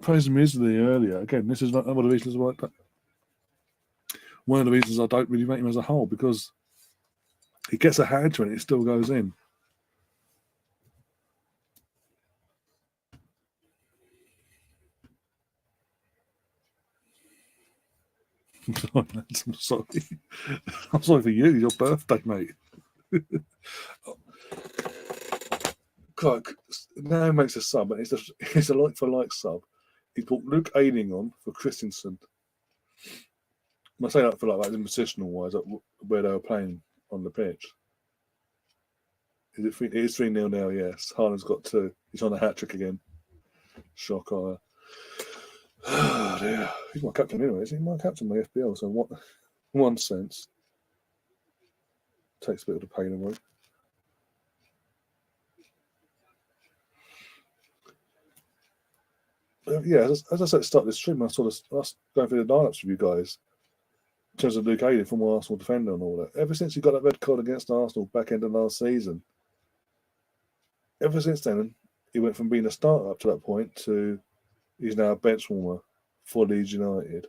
praising Misley earlier. Again, this is not one of the reasons why. One of the reasons I don't really rate him as a whole, because he gets a hand to it, it still goes in. I'm sorry. I'm sorry for you. Your birthday, mate. Clark now makes a sub, and it's a like-for-like sub. He put Luke Ayling on for Christensen. I say that for like that in positional wise, where they were playing on the pitch. It is 3-0 now, yes. Haaland's got 2. He's on a hat trick again. Shocker. Oh dear. He's my captain anyway, is he? My captain in the FPL, so what in one sense. Takes a bit of the pain away. Yeah, as I said at the start of this stream, I was going through the lineups with you guys in terms of Luke Ayling, former Arsenal defender and all that. Ever since he got that red card against Arsenal back end of last season, ever since then, he went from being a starter up to that point to he's now a bench warmer for Leeds United.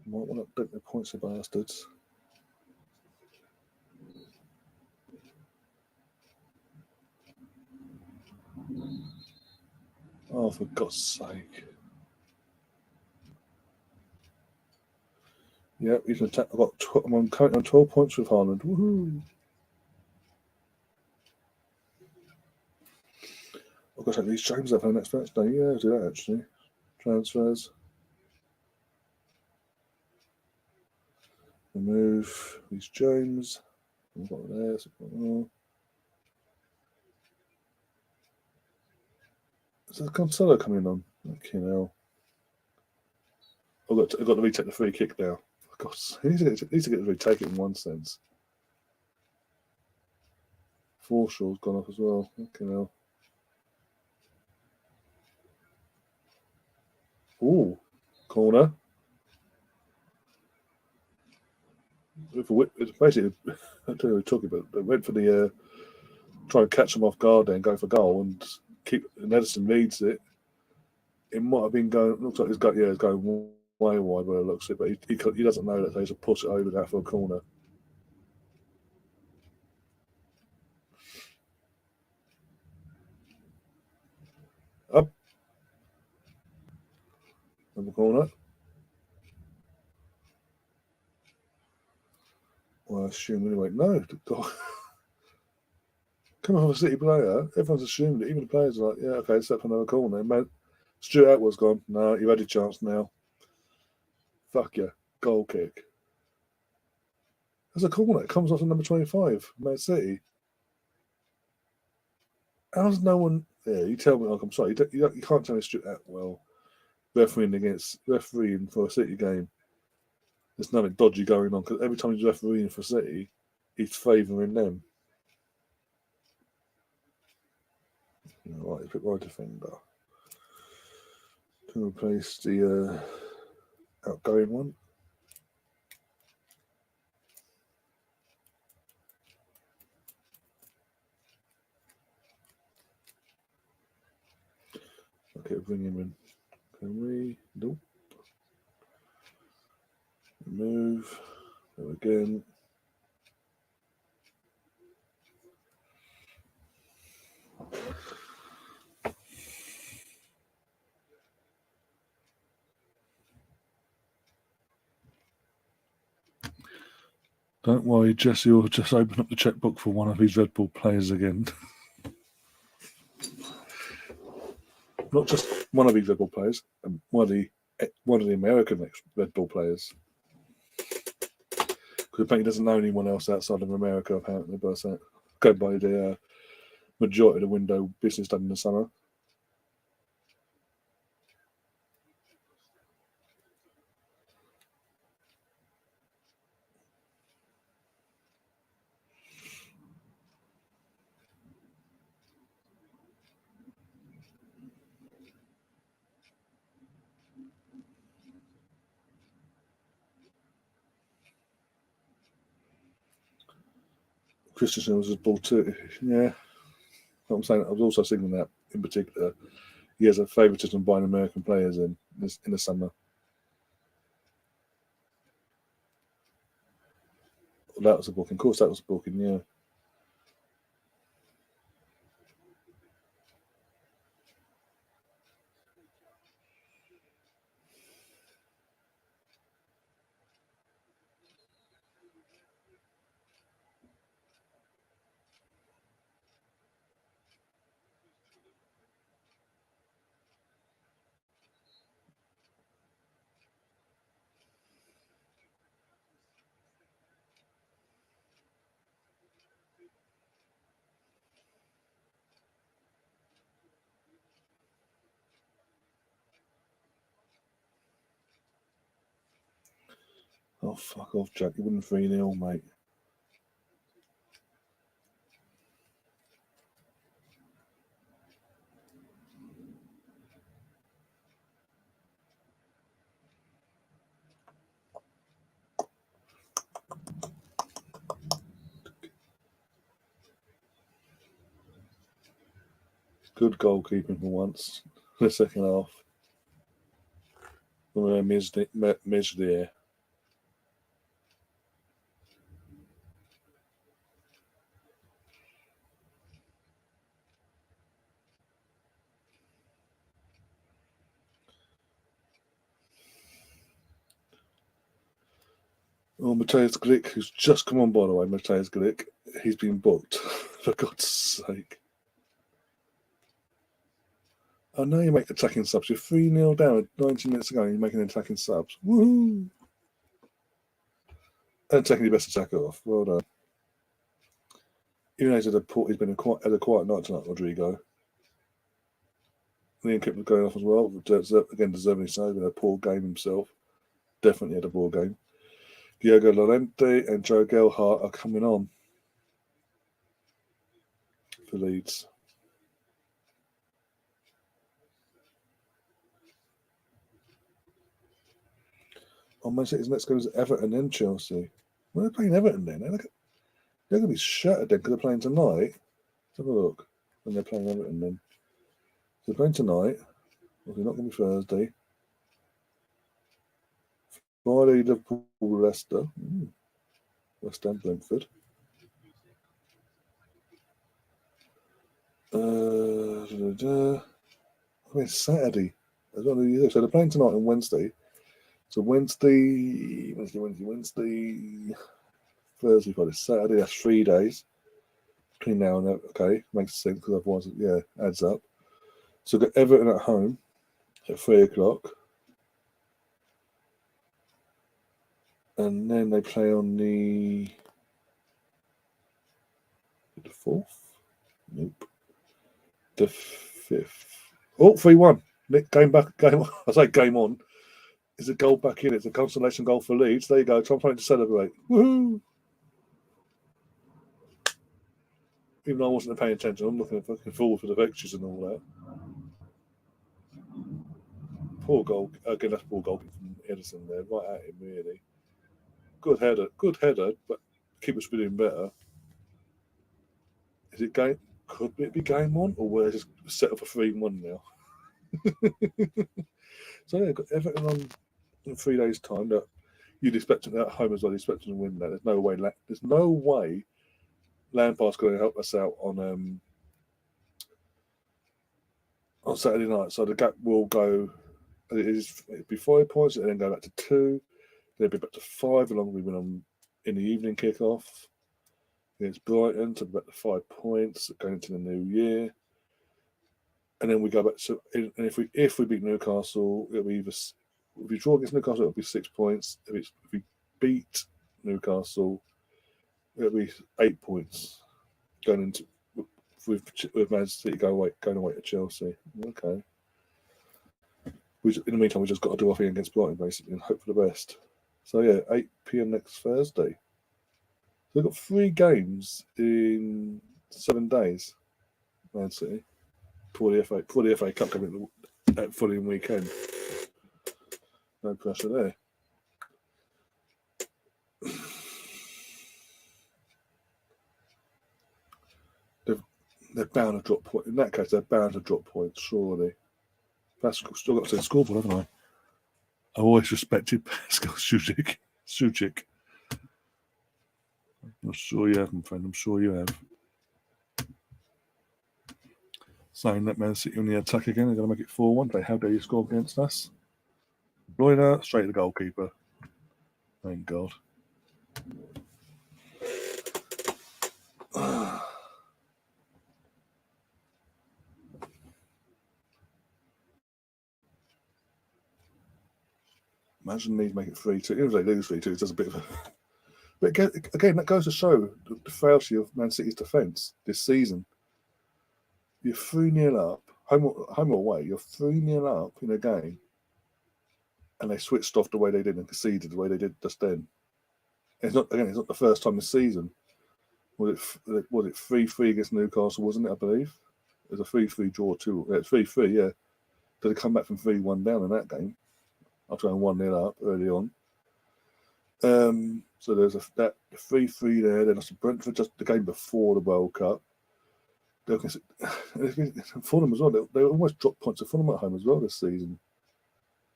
Might want to update the points, of bastards. Oh, for God's sake. Yep, he's an attack. I'm currently on 12 points with Haaland. Woohoo! I've got to take these James up for the next match day. Yeah, I'll do that actually. Transfers. Remove these James. I've got there. Is there Cancelo coming on? Okay, now. I've got to retake the free kick now. Of course, he needs to get to retake it in one sense. Forshaw's gone off as well. Okay, now. Ooh, corner. It's basically, I don't know what we're talking about. They went for the try and catch them off guard there and go for goal and Edison leads it. It might have been going. Looks like it's going way wide where it looks it, but he doesn't know that there's a push it over that for a corner. Up. In the corner. Well, I assume anyway. No, God. Coming from a City player, everyone's assumed it. Even the players are like, yeah, okay, set up another corner. Man, Stuart Atwell's gone. No, you've had your chance now. Fuck you. Goal kick. There's a corner. It comes off at number 25, Man City. How's no one? Yeah, you tell me. Like, I'm sorry. You can't tell me Stuart Atwell refereeing for a City game. There's nothing dodgy going on because every time he's refereeing for City, he's favouring them. Right, pick right defender. To replace the outgoing one. Okay, bring him in. Can we? Nope. Move. Go again. Don't worry, Jesse will just open up the checkbook for one of his Red Bull players again. Not just one of his Red Bull players, one of the American Red Bull players. Because apparently he doesn't know anyone else outside of America, apparently, but go by the majority of the window business done in the summer. Christensen was his ball too. Yeah. I'm saying I was also thinking that in particular, he has a favouritism buying American players in the summer. That was a booking. Of course, that was a booking. Yeah. Oh, fuck off, Jack. You wouldn't 3-0, mate. Good goalkeeping for once. The second half. Missed there. Oh, Matthias Glick, who's just come on, by the way, Matthias Glick, he's been booked, for God's sake. I know you make attacking subs. You're 3-0 down 90 minutes ago and you're making attacking subs. Woohoo! And taking your best attacker off. Well done. Even though he's been had a quiet night tonight, Rodrigo. Liam Kip was going off as well. Again, deserving so. He had a poor game himself. Definitely had a poor game. Diogo Llorente and Joe Gelhardt are coming on for Leeds. On Man City's next game is Everton and Chelsea. Well, they're playing Everton then. They're going to be shattered then because they're playing tonight. Let's have a look. When they're playing Everton then. So they're playing tonight. Well, they're not going to be Thursday. Friday, Liverpool, Leicester. West Ham, Brentford. I mean, Saturday. So they're playing tonight on Wednesday. So Wednesday. Thursday, Friday, Saturday. That's 3 days between now and then. Okay, makes sense because otherwise, yeah, adds up. So we've got Everton at home at 3 o'clock. And then they play on the 4th? Nope. The 5th. Oh, 3-1. Game back. Game on. I say game on. It's a goal back in. It's a consolation goal for Leeds. There you go. Something to celebrate. Woohoo! Even though I wasn't paying attention, I'm looking forward for the victories and all that. Poor goal. Again, that's poor goal from Edison there. Right at him, really. Good header, but keeper's been doing better. Is it game? Could it be game on, or we're just set up for 3-1 now? So yeah, got Everton on in 3 days' time. That you'd expect them at home as well. You'd expect them to win that. There's no way Lampard's going to help us out on Saturday night. So the gap will go. It'd be 5 points, and then go back to 2. Then it'd be back to 5, along with on in the evening kickoff against Brighton, to back to 5 points going into the new year. And then we go back to, and if we beat Newcastle, it'll be either, if we draw against Newcastle, it'll be 6 points. If we beat Newcastle, it'll be 8 points going into with Man City going away to Chelsea. Okay. In the meantime, we just got to do our thing against Brighton basically and hope for the best. So yeah, 8 p.m. next Thursday. So we've got 3 games in 7 days. Man City. For the FA Cup coming at Fulham weekend. No pressure there. They're bound to drop points. In that case, they're bound to drop points, surely. Pascal still got to say scoreboard, haven't I? I've always respected Pascal Suchik. I'm sure you have, my friend. I'm sure you have. Saying that Man City on the attack again, they're going to make it 4-1. How dare you score against us? Bruyne, straight to the goalkeeper. Thank God. Imagine these make it 3-2. Even if they lose 3-2, it's just a bit of a. But again, that goes to show the frailty of Man City's defence this season. You're 3-0 up, home or away, you're 3-0 up in a game, and they switched off the way they did and conceded the way they did just then. It's not the first time this season. Was it 3-3 against Newcastle, wasn't it, I believe? It was a 3-3 draw too. Yeah, it's 3-3, yeah. Did they come back from 3-1 down in that game? After going 1-0 up early on. So there's that 3-3 there. Then it's Brentford just the game before the World Cup. Fulham as well. They almost dropped points to Fulham at home as well this season,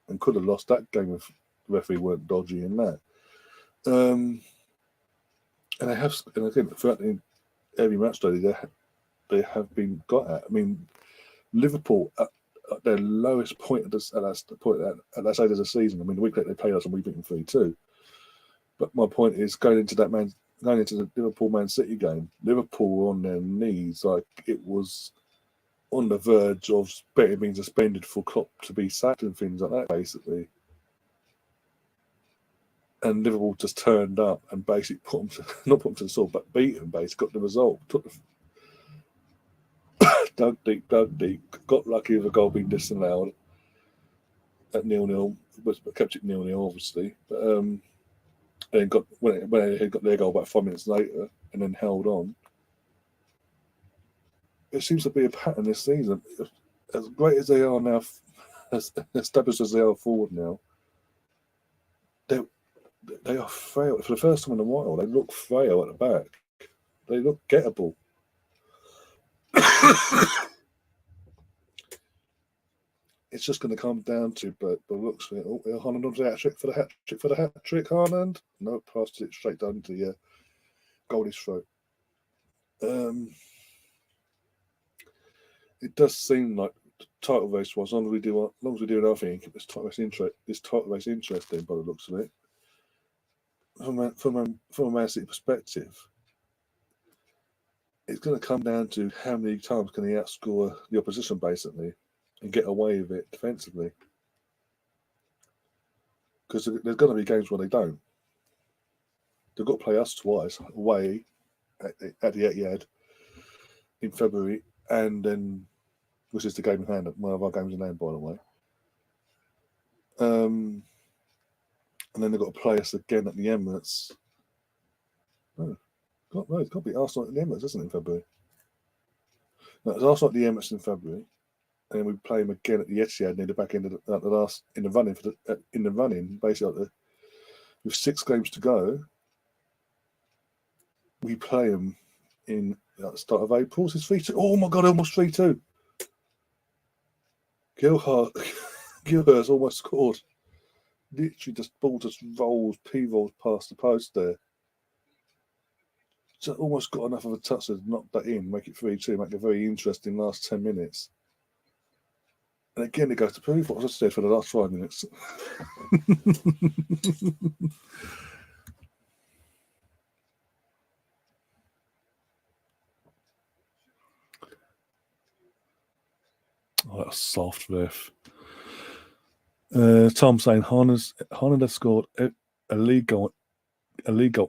and could have lost that game if the referee weren't dodgy in that. And they have, and again, throughout every match day, they have been got at. I mean, Liverpool at their lowest point at that stage of the season. I mean, the week that they played us and we beat them 3-2. But my point is going into the Liverpool Man City game, Liverpool were on their knees, like it was on the verge of being suspended for Klopp to be sacked and things like that, basically. And Liverpool just turned up and basically not put them to the sword, but beat them, basically, got the result. Dug deep, got lucky with a goal being disallowed at 0-0, but kept it 0-0, obviously. But and when they got their goal about 5 minutes later and then held on. It seems to be a pattern this season. As great as they are now, as established as they are forward now, they are frail. For the first time in a while, they look frail at the back. They look gettable. It's just going to come down to but looks of it. Oh, Haaland on the hat trick for the hat trick. Haaland, no, passed it straight down to the goalie's throat. It does seem like the title race was. As long as we do our thing, this title race interesting by the looks of it. from a Man City perspective, it's going to come down to how many times can he outscore the opposition, basically, and get away with it defensively. Because there's going to be games where they don't. They've got to play us twice away at the Etihad in February, and then, which is the game in hand, one of our games in hand, by the way. And then they've got to play us again at the Emirates. No, it's got to be Arsenal at the Emirates, isn't it, in February? No, it's Arsenal at the Emirates in February, and then we play them again at the Etihad near the back end of the last in the running basically. With 6 games to go, we play them in at the start of April. It's 3-2. Oh my god, almost 3-2. Gilhurst almost scored. Literally, ball just rolls past the post there. Just almost got enough of a touch to knock that in, make it 3-2, make a very interesting last 10 minutes. And again, it goes to prove what I just said for the last 5 minutes. Oh, that's soft, ref. Tom saying Haaland has scored a league goal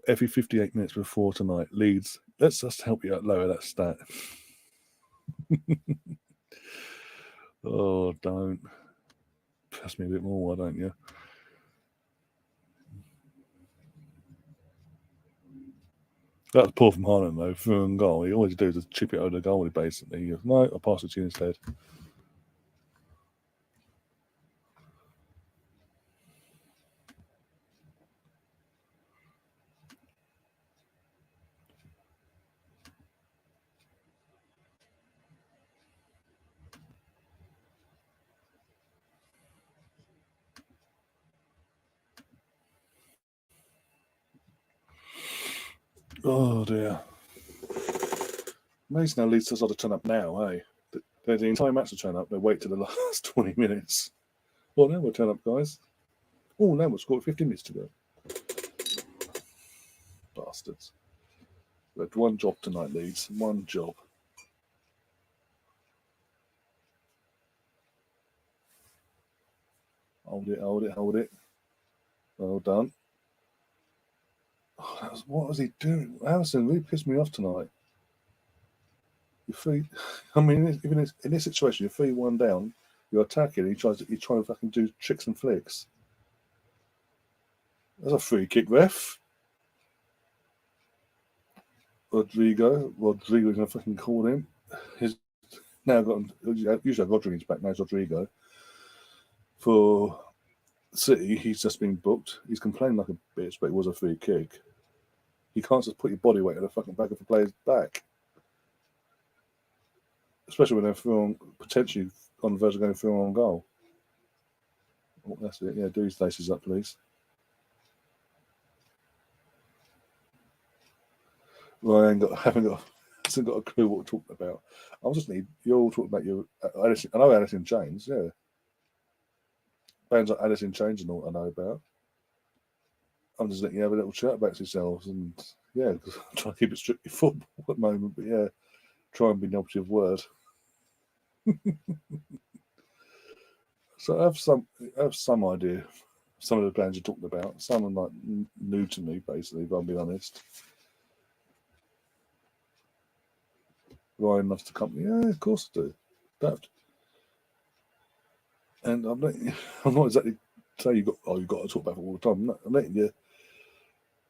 every 58 minutes before tonight. Leeds. Let's just help you out lower that stat. Oh, don't. Pass me a bit more, why don't you? That's poor from Haaland, though. For a goal, he always does is chip it over the goalie, basically. He goes, no, I'll pass it to you instead. Oh, dear. Amazing how Leeds decided to turn up now, eh? The entire match to turn up, they wait till the last 20 minutes. Well, now we'll turn up, guys. Oh, now we've scored 15 minutes to go. Bastards. We had one job tonight, Leeds. One job. Hold it. Well done. Oh, what was he doing? Allison really pissed me off tonight. You're free. I mean, even in this situation, you're 3-1 down. You're attacking. He's trying to fucking do tricks and flicks. That's a free kick, ref. Rodrigo's gonna fucking call him. He's now got usually Rodrigo's back. Now it's Rodrigo. For City, he's just been booked. He's complaining like a bitch, but it was a free kick. You can't just put your body weight on the fucking back of the player's back. Especially when they're potentially on the verge of going through on goal. Oh, that's it. Yeah, do his laces up, please. Well, I haven't got a clue what we're talking about. You're all talking about your Alice. I know Alice in Chains, yeah. Bands like Alice in Chains and all I know about. I'm just letting you have a little chat about yourselves, and yeah, because I'm trying to keep it strictly football at the moment, but yeah, try and be an operative word. So I have some idea of some of the bands you're talking about. Some are like new to me, basically, if I'm being honest. Ryan loves the company. Yeah, of course I do. And I'm not exactly saying you've got to talk about it all the time. I'm letting you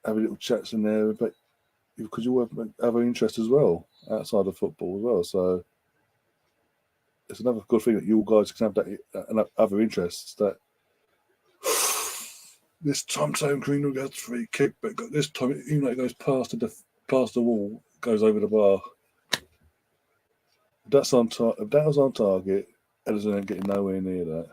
have a little chats in there, but because you have other interests as well outside of football as well. So it's another good thing that you guys can have that other interests. That this time Sam Green gets free kick, but this time even though it goes past the wall, goes over the bar. If that was on target, Ederson ain't getting nowhere near that.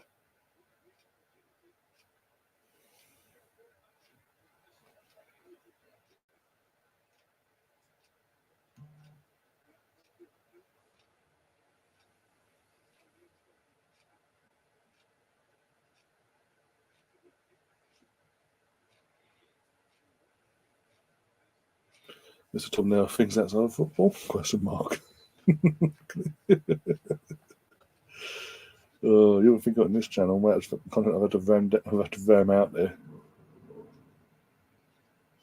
Mr. Tom now thinks outside football? Question mark. You wouldn't think on this channel, much content I've had to ram out there.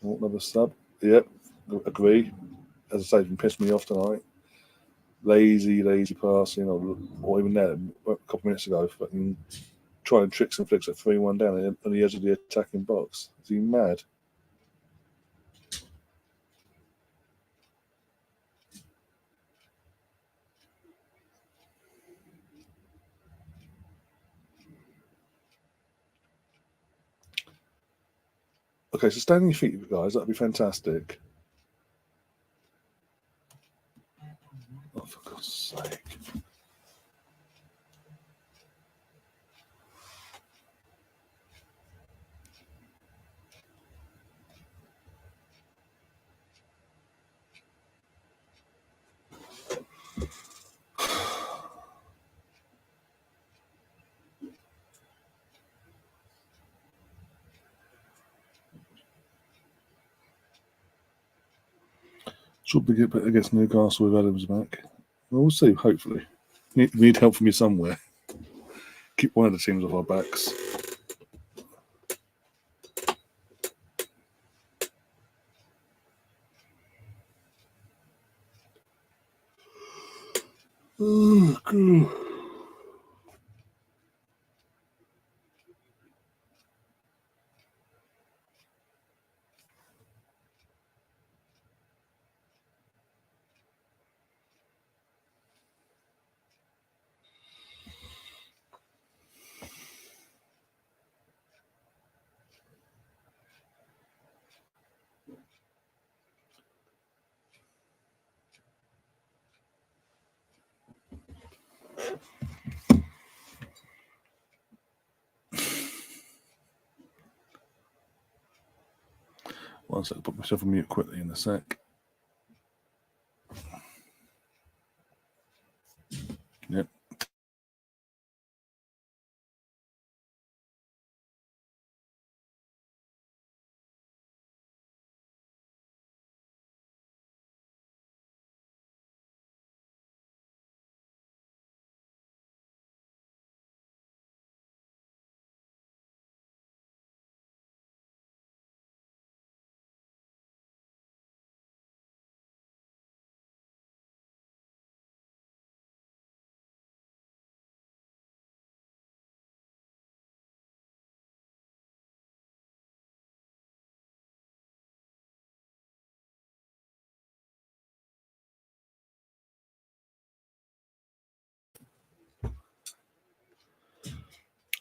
Want another sub? Yep, agree. As I say, it's been pissing me off tonight. Lazy passing, or even that a couple of minutes ago, fucking trying tricks and flicks at 3-1 down on the edge of the attacking box. Is he mad? Okay, so stand on your feet, guys. That'd be fantastic. Oh, for God's sake. Should be good against Newcastle with Adams back. Well, we'll see, hopefully. We need help from you somewhere. Keep one of the teams off our backs. Oh, God. One sec, I'll put myself on mute quickly in a sec. Yep.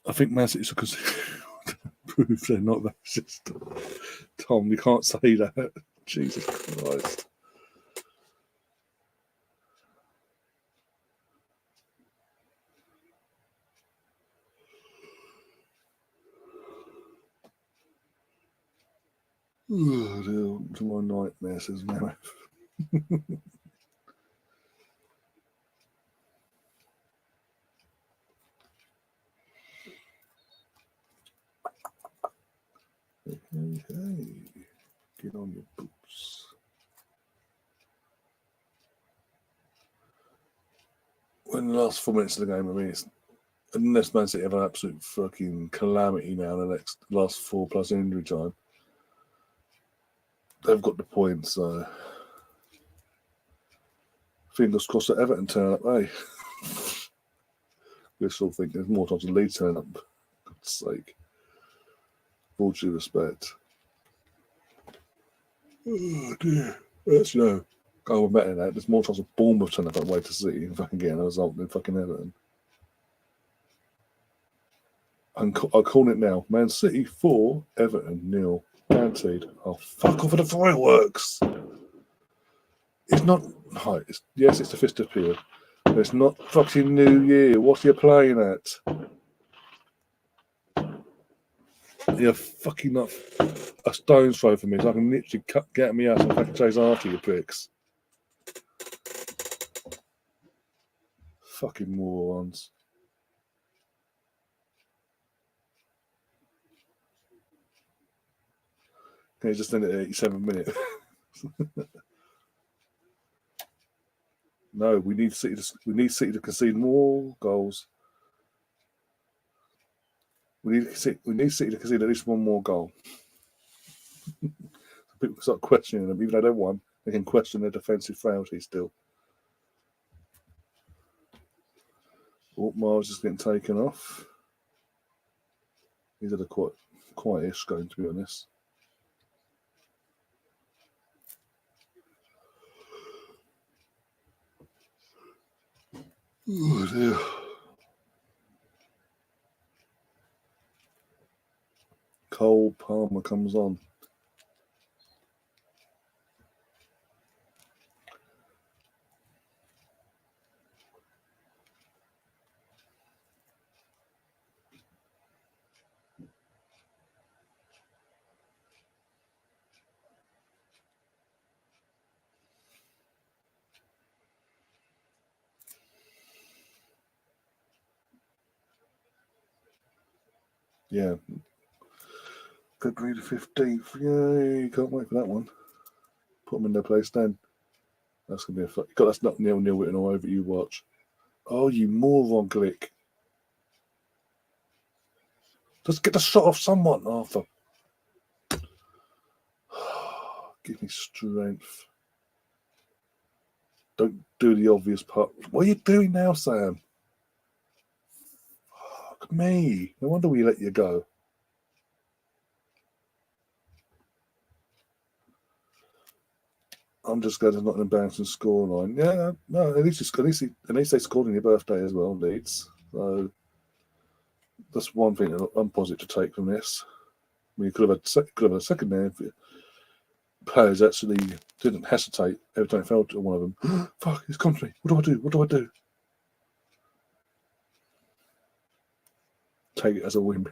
I think Man City's because prove they're not racist. Tom, you can't say that. Jesus Christ. Oh, dear, to my nightmare, says Mary. Hey, get on your boots. In the last 4 minutes of the game, I mean, unless Man City have an absolute fucking calamity now in the last 4 plus injury time, they've got the points. So fingers crossed that Everton turn up, eh? We still think there's more times than Leeds turn up. For God's sake. All due respect. Oh dear. Actually, go on better than that. There's more times of Bournemouth turn up that way to see if I can get a result than fucking Everton. I'll call it now. Man City 4, Everton 0. Guaranteed. Oh, fuck off with the fireworks. It's not. Yes, it's the festive period. But it's not fucking New Year. What are you playing at? You're fucking not a stone's throw from me, so I can literally get me out and fucking chase after you pricks. Fucking morons. Can you just end it at 87 minutes? No, we need City to concede more goals. We need City to concede at least one more goal. People start questioning them, even though they won. They can question their defensive frailty still. Miles is getting taken off. He's had a quite-ish going, to be honest. Oh dear. Cole Palmer comes on. Yeah. February the 15th. Yay, can't wait for that one. Put them in their place then. That's going to be a fun. That's not 0-0 written all over you, watch. Oh, you moron, Glick. Just get the shot off someone, Arthur. Give me strength. Don't do the obvious part. What are you doing now, Sam? Fuck me. No wonder we let you go. I'm just glad it's not an embarrassing scoreline. Yeah, no, at least they scored on your birthday as well, Leeds. So that's one thing I'm positive to take from this. I mean, you could have had a second there if players actually didn't hesitate every time it fell to one of them. Fuck, he's come to me. What do I do? What do I do? Take it as a win.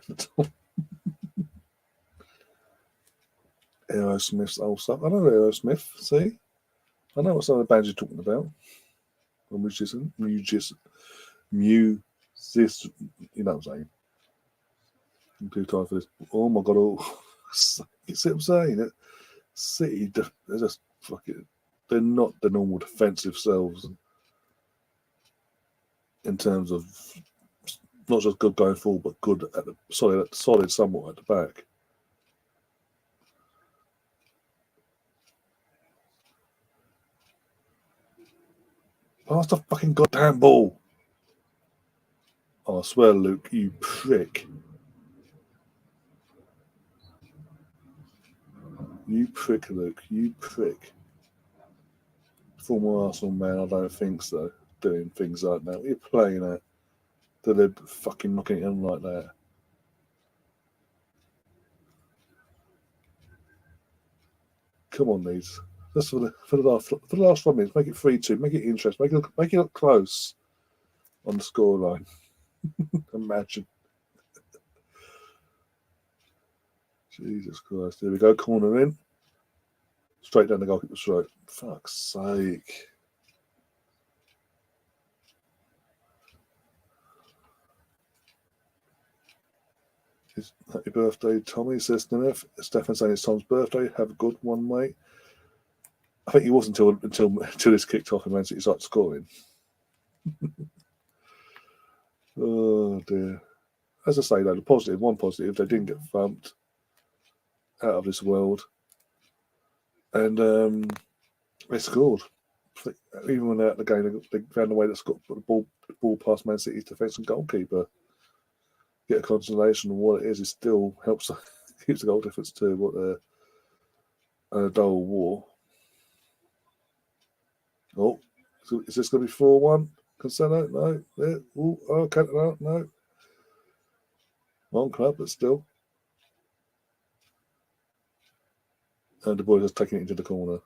Aerosmith's old stuff. I know Aerosmith, see? I know what some of the bands you're talking about. Or musician, you know what I'm saying? I'm too tired for this. Oh my god! You see what I'm saying? City, they're just fucking. They're not the normal defensive selves in terms of not just good going forward, but good at the solid somewhat at the back. Pass the fucking goddamn ball! Oh, I swear, Luke, you prick. You prick, Luke. You prick. Former Arsenal man, I don't think so. Doing things like that. What are you playing at? They're fucking knocking it in like that. Come on, Leeds. Just for the last 5 minutes, make it 3-2. Make it interesting. Make it look close on the scoreline. Imagine. Jesus Christ. Here we go. Corner in. Straight down the goalkeeper's throat. Fuck's sake. Happy birthday, Tommy, says Smith. Stefan saying it's Tom's birthday. Have a good one, mate. I think it was until this kicked off and Man City started scoring. Oh dear. As I say though, one positive, they didn't get thumped out of this world. And they scored. Even when they're out the game, they found a way to score the ball past Man City's defence and goalkeeper. Get a consolation of what it is. It still helps keeps the goal difference to what a dull war. Oh, so is this going to be 4-1? Cancelo? No. Yeah. Ooh, oh, Cantona? No. Wrong club, but still. And the boy just taking it into the corner.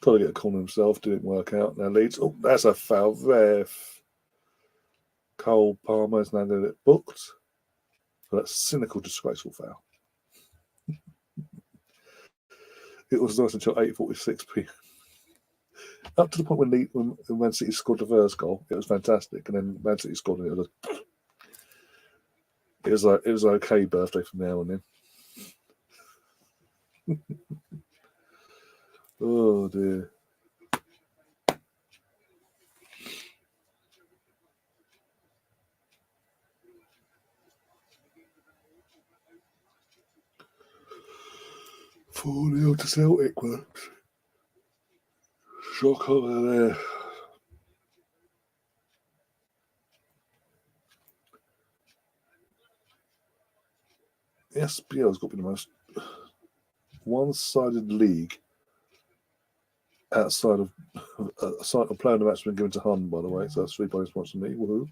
Tried to get a corner himself, didn't work out. Now Leeds. Oh, that's a foul. Ref. Cole Palmer's now got it booked. So that's cynical, disgraceful foul. It was nice until 8:46 p.m. Up to the point when Man City scored the first goal, it was fantastic, and then Man City scored, and it was like it was an okay birthday from now on in. Oh dear. 4-0 to Celtic, man. Shock over there. The SPL's got to be the most one-sided league outside of a player of the match has been given to Hun, by the way, so that's 3 points to me. Woohoo!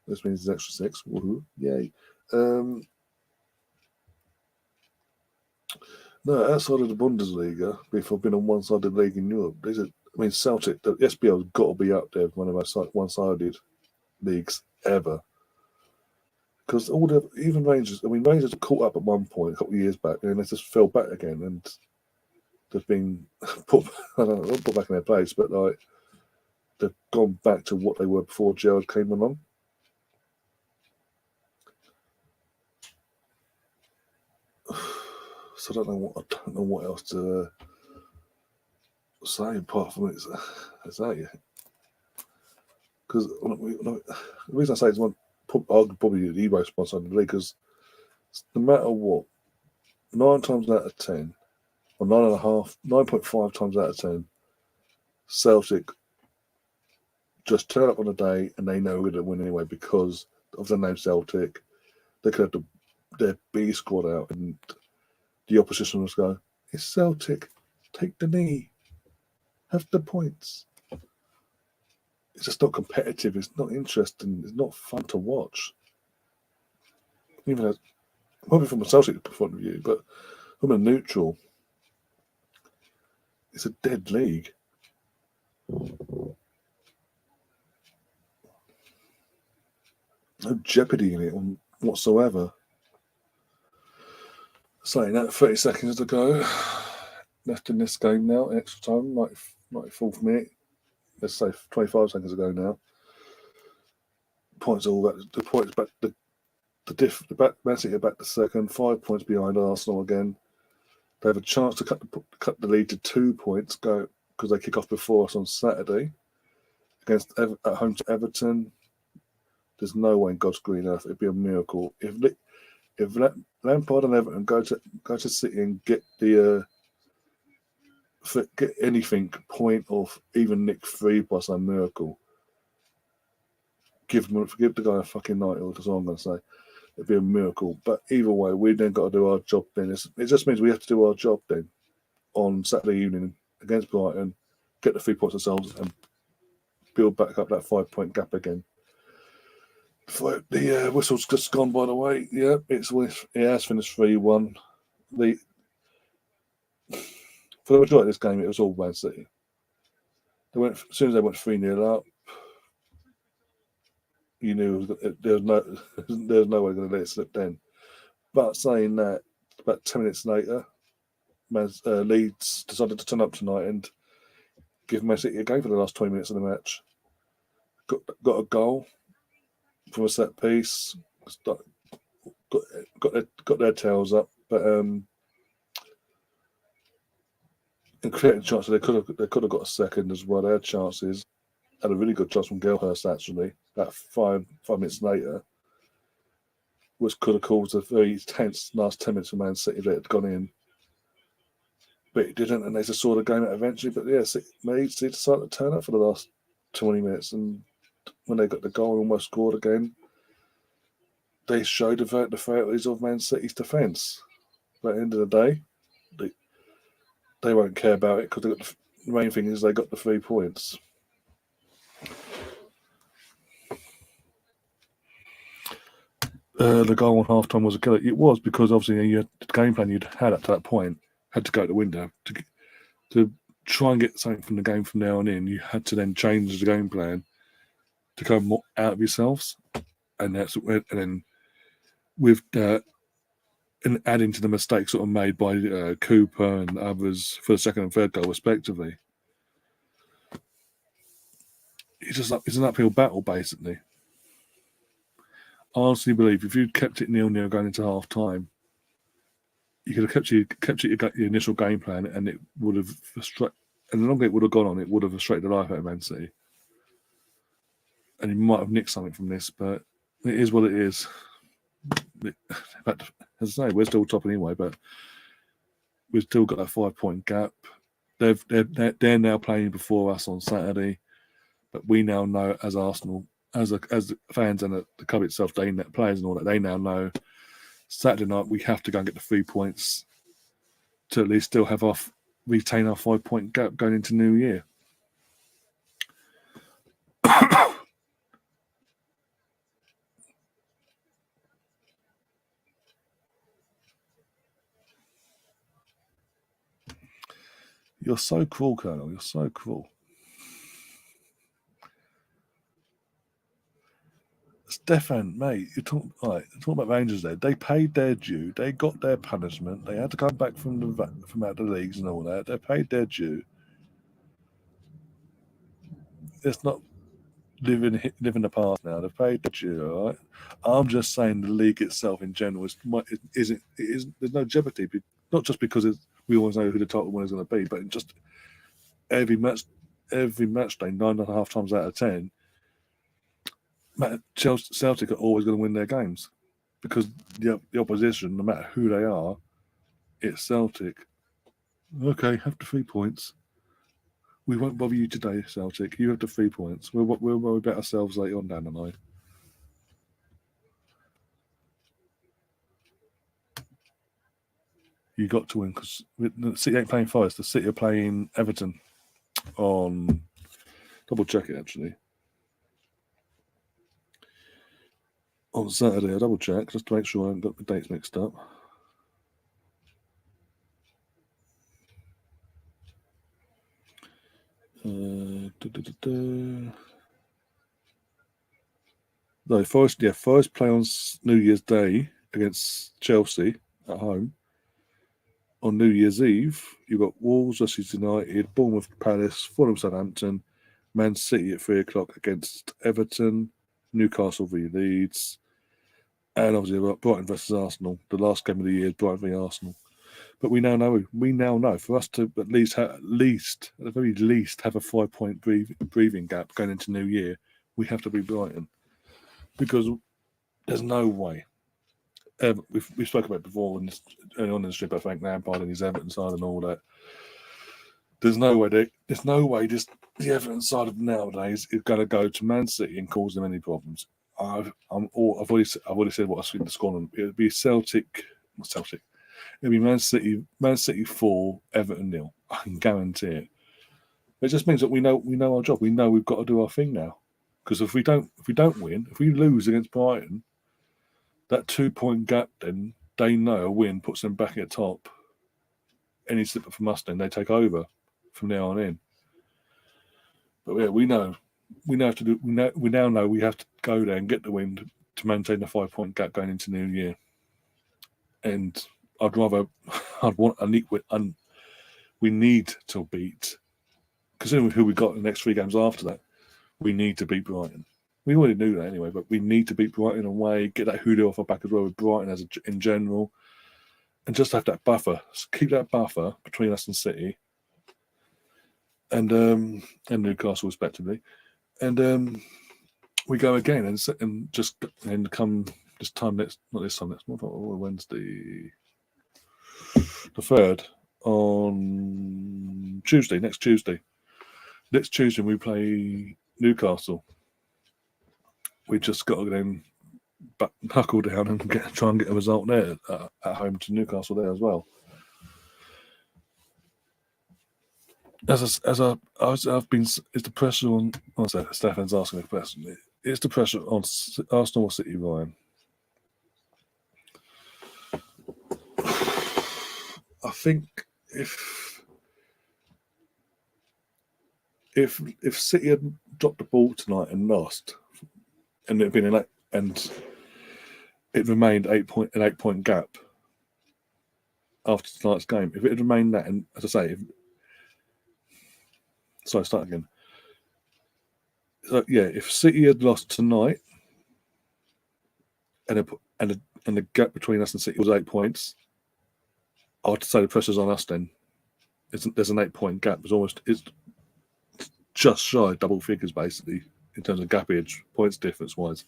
This means it's extra 6. Woohoo! Yay! No, outside of the Bundesliga, before been on one-sided league in Europe, Celtic, the SPL's got to be up there, one of the most one-sided leagues ever. Because even Rangers, Rangers caught up at one point a couple of years back, and they just fell back again, and they've been put back in their place, but like they've gone back to what they were before Gerrard came along. So I don't know what else to say apart from it's that. Because the reason I say it's probably the most sponsor in the league, because no matter what, 9 times out of 10, or 9.5 times out of 10, Celtic just turn up on the day and they know we're going to win anyway because of the name Celtic. They could have their B squad out and the opposition will go, it's Celtic, take the knee, have the points. It's just not competitive, it's not interesting, it's not fun to watch. Even probably from a Celtic point of view, but from a neutral, it's a dead league. No jeopardy in it whatsoever. Saying that, 30 seconds to go left in this game now, extra time, 94th minute. Let's say 25 seconds ago now. Points all that. The points back. Man City are back to second, 5 points behind Arsenal again. They have a chance to cut the lead to 2 points. Go because they kick off before us on Saturday at home to Everton. There's no way in God's green earth it'd be a miracle if Lampard and Everton go to City and get anything point or even nick 3 by some miracle. Give the guy a fucking night, that's all I'm going to say. It'd be a miracle. But either way, we then got to do our job then. It just means we have to do our job then on Saturday evening against Brighton, get the 3 points ourselves and build back up that 5 point gap again. The whistle's just gone, by the way. Yeah, it has finished 3-1. For the majority of this game, it was all Man City. As soon as they went 3-0 up, you knew there was no way going to let it slip then. But saying that, about 10 minutes later, Leeds decided to turn up tonight and give Man City a game for the last 20 minutes of the match. Got a goal from a set piece. Got their tails up, but and created chances. They could have got a second as well. They had chances. Had a really good chance from Gelhurst actually. About 5 minutes later, which could have caused a very tense last 10 minutes for Man City that had gone in. But it didn't, and they just saw the game out eventually. But yeah, Leeds decided to turn up for the last 20 minutes, and when they got the goal and almost scored again, they showed the frailties of Man City's defence. But at the end of the day, they won't care about it because the main thing is they got the 3 points. The goal on half time was a killer. It was because obviously you had the game plan you'd had up to that point had to go out the window to try and get something from the game from now on in. You had to then change the game plan to come more out of yourselves, and then with that, and adding to the mistakes sort of made by Cooper and others for the second and third goal respectively. It's an uphill battle basically. I honestly believe if you'd kept it 0-0 going into half time, you could have kept your initial game plan, and it would have and the longer it would have gone on, it would have frustrated the life out of Man City. And you might have nicked something from this, but it is what it is. But as I say, we're still top anyway, but we've still got a 5-point gap. They're now playing before us on Saturday, but we now know as Arsenal, as fans and the club itself, players and all that, they now know Saturday night we have to go and get the 3 points to at least still retain our 5-point gap going into New Year. You're so cruel, Colonel. You're so cruel. Stefan, mate, you're talking about Rangers there. They paid their due. They got their punishment. They had to come back from out the leagues and all that. They paid their due. It's not living the past now. They've paid their due, all right? I'm just saying the league itself in general isn't. There's no jeopardy. Not just because we always know who the title winner is going to be, but just every match day, 9.5 times out of 10, Celtic are always going to win their games because the opposition, no matter who they are, it's Celtic. Okay, have the 3 points. We won't bother you today, Celtic. You have the 3 points. We'll worry about ourselves later on down the line. You got to win because City ain't playing Forest. The City are playing Everton on. Double check it actually. On Saturday, I double check just to make sure I haven't got the dates mixed up. No, Forest play on New Year's Day against Chelsea at home. On New Year's Eve, you've got Wolves versus United, Bournemouth Palace, Fulham Southampton, Man City at 3 o'clock against Everton, Newcastle v Leeds, and obviously Brighton versus Arsenal. The last game of the year is Brighton v Arsenal. But we now know for us to at the very least have a 5-point breathing gap going into New Year, we have to be Brighton. Because there's no way. We spoke about it before early on in the strip about Frank Lampard and his Everton side and all that. There's no way the Everton side of nowadays is going to go to Man City and cause them any problems. I've already said what I think the score on. It'll be Celtic. It'll be Man City 4, Everton 0. I can guarantee it. It just means that we know our job. We know we've got to do our thing now. Because if we don't win, if we lose against Brighton, that 2-point gap, then they know a win puts them back at top. Any slip from us, then they take over from now on in. But yeah, we now know we have to go there and get the win to maintain the 5-point gap going into New Year. And we need to beat, considering who we got in the next 3 games after that. We need to beat Brighton. We already knew that anyway, but we need to beat Brighton away, get that hoodoo off our back as well with Brighton in general, and just have that buffer. Keep that buffer between us and City and Newcastle respectively, and we go again and come this time next Wednesday, the 3rd on Tuesday. Next Tuesday we play Newcastle. We just got to then knuckle down and try and get a result there at home to Newcastle there as well. Is the pressure on? Stefan's asking a question. Is the pressure on Arsenal or City, Ryan? I think if City had dropped the ball tonight and lost, and it remained an 8-point gap after tonight's game. If it had remained that, and as I say, start again. So yeah, if City had lost tonight, and the gap between us and City was 8 points, I'd say the pressure's on us. Then there's an 8-point gap. It's just shy of double figures basically in terms of gappage, points difference wise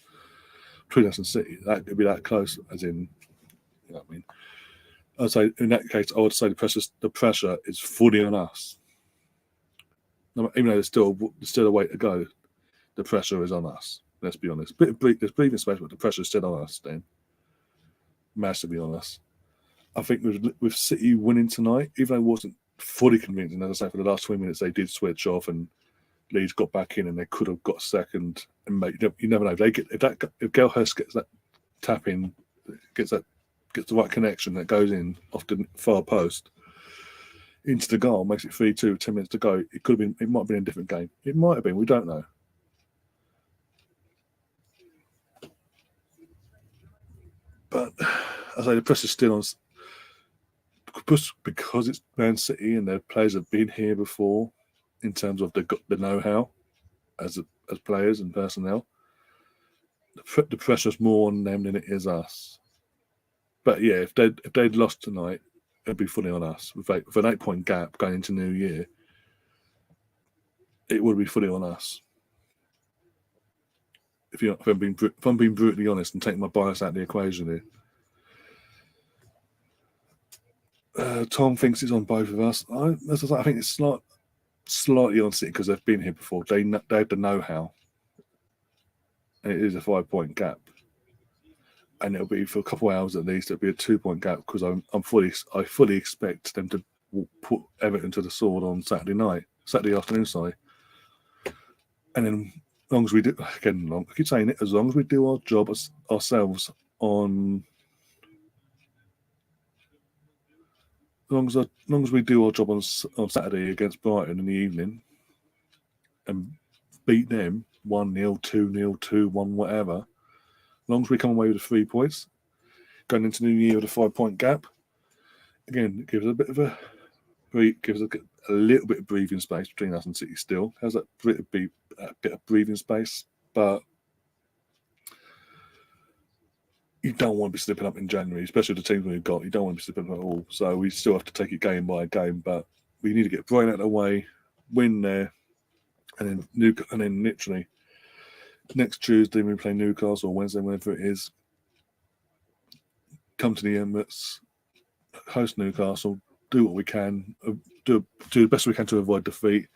between us and City. That could be that close, as in, you know what I mean. I'd say in that case, I would say the pressure is fully on us. Even though there's still a way to go, the pressure is on us. Let's be honest. There's breathing space, but the pressure is still on us. Then, massively on us. I think with City winning tonight, even though it wasn't fully convincing, as I say, for the last 20 minutes they did switch off and Leeds got back in and they could have got second. And you never know. If Gelhurst gets that tap in, gets the right connection that goes in off the far post into the goal, makes it 3-2 with 10 minutes to go. It might have been a different game. It might have been. We don't know. But I say the press is still on because it's Man City and their players have been here before in terms of the know-how as players and personnel. The pressure's more on them than it is us. But yeah, if they'd lost tonight, it'd be fully on us. With an 8-point gap going into New Year, it would be fully on us. If I'm being brutally honest and taking my bias out of the equation here. Tom thinks it's on both of us. I think it's slightly on City because they've been here before. They have the know-how. And it is a 5-point gap. And it'll be for a couple of hours at least. It'll be a 2-point gap because I fully expect them to put Everton to the sword on Saturday afternoon. Sorry. And then, as long as we do, again, I keep saying it, as long as we do our job ourselves on, as long as we do our job on Saturday against Brighton in the evening, and beat them 1-0, 2-0, 2-1, whatever. As long as we come away with 3 points, going into the New Year with a 5-point gap, again, it gives us a bit of a little bit of breathing space between us and City. Still has a bit of breathing space, but you don't want to be slipping up in January, especially the teams we've got. You don't want to be slipping up at all. So we still have to take it game by game, but we need to get Brighton out of the way, win there, and then literally next Tuesday we play Newcastle, or Wednesday, whenever it is. Come to the Emirates, host Newcastle, do what we can, do the best we can to avoid defeat,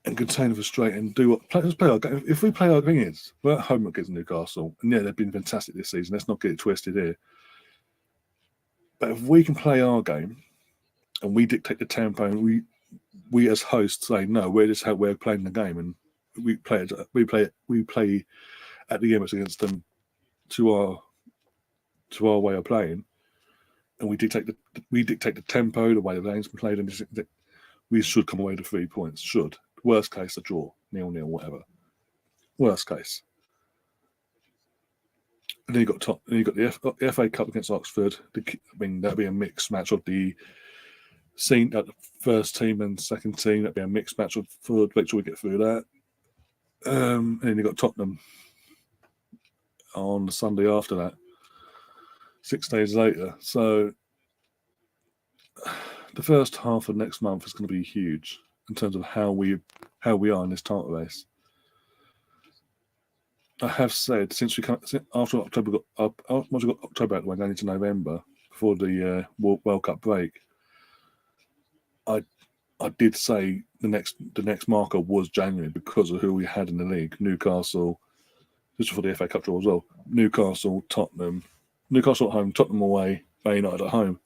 and contain the frustrating. And let's play our game. If we play our thing is, we're at home against Newcastle, and yeah, they've been fantastic this season. Let's not get it twisted here. But if we can play our game, and we dictate the tempo, and we as hosts say no, we're just how we're playing the game, and we play at the Emirates against them to our way of playing, and we dictate the tempo, the way the game's been played, and we should come away to 3 points. Should. Worst case, a draw, 0-0, whatever. Worst case. And then you got the FA Cup against Oxford. That'd be a mixed match of the first team and second team. That'd be a mixed match to make sure we get through that. And then you got Tottenham on the Sunday after that, 6 days later. So the first half of next month is going to be huge in terms of how we are in this title race. I have said since after October got up, once we got October out of the way, going into November before the World Cup break, I did say the next marker was January because of who we had in the league. Newcastle, just before the FA Cup draw as well. Newcastle, Tottenham, Newcastle at home, Tottenham away, Man United at home.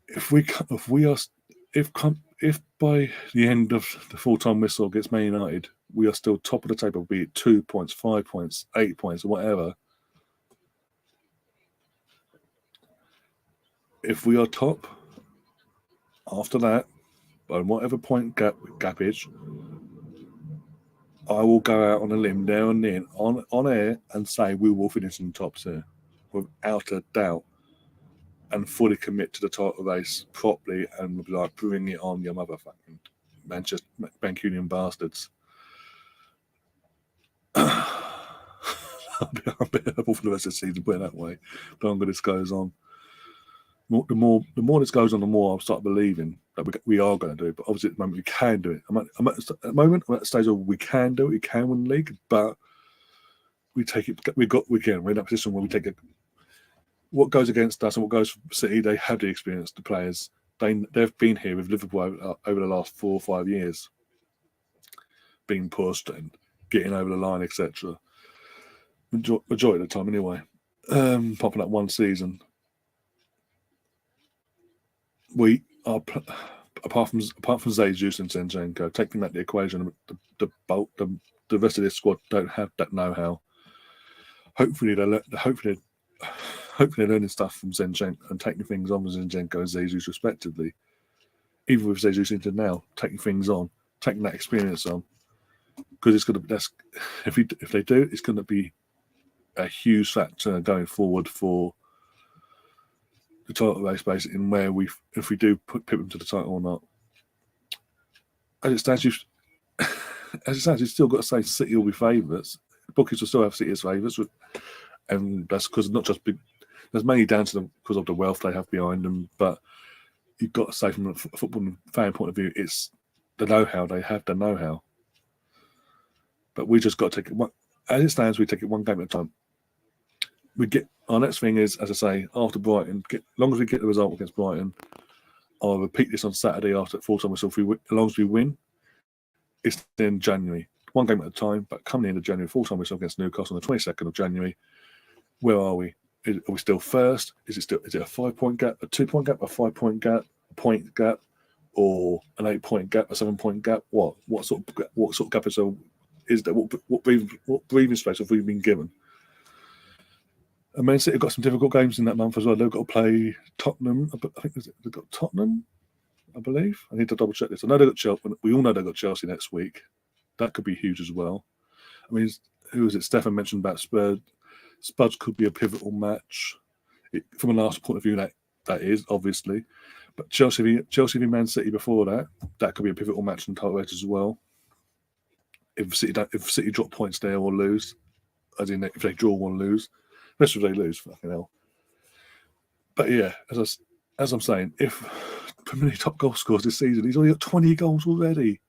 If by the end of the full-time whistle against Man United, we are still top of the table, be it 2 points, 5 points, 8 points, or whatever. If we are top, after that, by whatever point gapage, I will go out on a limb there and then on air and say we will finish in the top 2, without a doubt, and fully commit to the title race properly and be like, bring it on, your motherfucking Manchester Mancunian bastards. I'll be hopeful for the rest of the season, put it that way. The longer this goes on, the more this goes on, the more I'll start believing that we are going to do it. But obviously, at the moment, we can do it. I'm at the stage where we can do it. We can win the league, but we take it. We're in that position where we take it. what goes against us and what goes for City, they have the experience, the players. They've been here with Liverpool over the last 4 or 5 years, being pushed and getting over the line, etc. Majority of the time, anyway. Popping up one season, we are apart from Jesus and Zinchenko, taking that the equation, the rest of this squad don't have that know-how. Hopefully they're learning stuff from Zinchenko and taking things on with Zinchenko and Jesus respectively. Even with Jesus into now, taking things on, taking that experience on, because it's going to be if they do, it's going to be a huge factor going forward for the title race, basically, in where if we do put them to the title or not. As it stands, you've still got to say City will be favourites. Bookies will still have City as favourites, and that's because not just there's mainly down to them because of the wealth they have behind them, but you've got to say from a football fan point of view, it's the know-how. They have the know-how. But we just got to take it one, as it stands, we take it one game at a time. Our next thing is, as I say, after Brighton, as long as we get the result against Brighton, I'll repeat this on Saturday after full-time whistle. As long as we win, it's in January. One game at a time, but coming into January, full-time whistle against Newcastle on the 22nd of January. Where are we? Are we still first? Is it a 5-point gap, a 2-point gap, a 5-point gap, a point gap, or an 8-point gap, a 7-point gap? What sort of gap is that? What breathing space have we been given? And Man City have got some difficult games in that month as well. They've got to play Tottenham. I think they've got Tottenham, I believe. I need to double check this. I know they've got Chelsea. We all know they've got Chelsea next week. That could be huge as well. I mean, who was it? Stefan mentioned about Spurs. Spurs could be a pivotal match. From an Arsenal point of view, that is, obviously. But Chelsea v Man City before that could be a pivotal match in the title race as well. If City drop points there or lose, as in if they draw or lose, especially if they lose, fucking hell. But yeah, as I'm saying, if Premier League top goal scores this season, he's already got 20 goals already.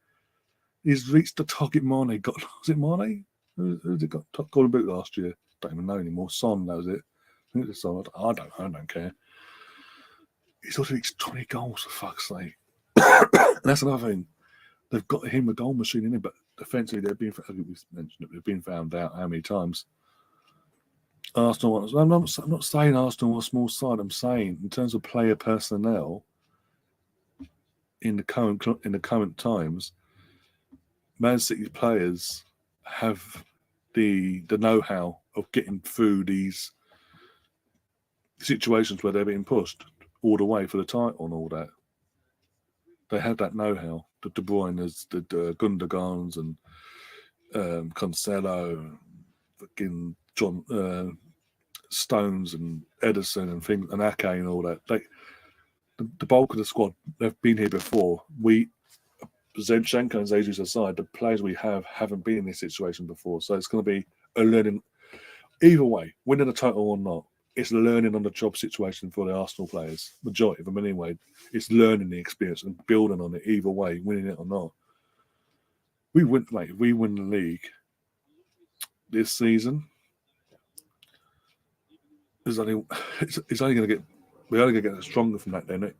He's reached the target Mane got. Was it Mane? Who's it got top golden boot last year? Don't even know anymore. Son, that was it. I think it's Son. I don't care. He's already reached 20 goals, for fuck's sake. And that's another thing. They've got him a goal machine in it, but defensively they've been found out how many times. Arsenal. I'm not saying Arsenal are a small side. I'm saying in terms of player personnel in the current times, Man City players have the know-how of getting through these situations where they're being pushed all the way for the title and all that. They have that know-how. The De Bruyne's, the Gundogans and Cancelo, fucking John Stones and Ederson and things and Ake and all that. The bulk of the squad, they've been here before. Zinchenko and Jesus aside, the players we haven't been in this situation before. So it's going to be a learning. Either way, winning the title or not, it's learning on the job situation for the Arsenal players. Majority of them anyway. It's learning the experience and building on it either way, winning it or not. We win the league this season, we're only going to get stronger from that then.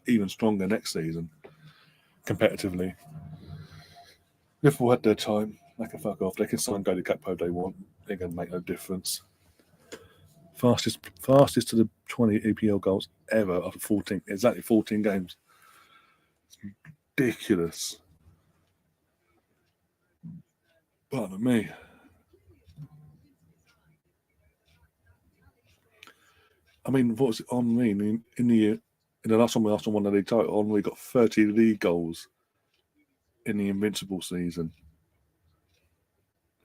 Even stronger next season, competitively. Liverpool had their time. They can fuck off. They can sign go to Gakpo they want. They're going to make no difference. Fastest to the 20 EPL goals ever after 14 games. It's ridiculous. Pardon me. I mean, what's it on me? In the last time Arsenal won the league title, Henry got 30 league goals in the Invincible season.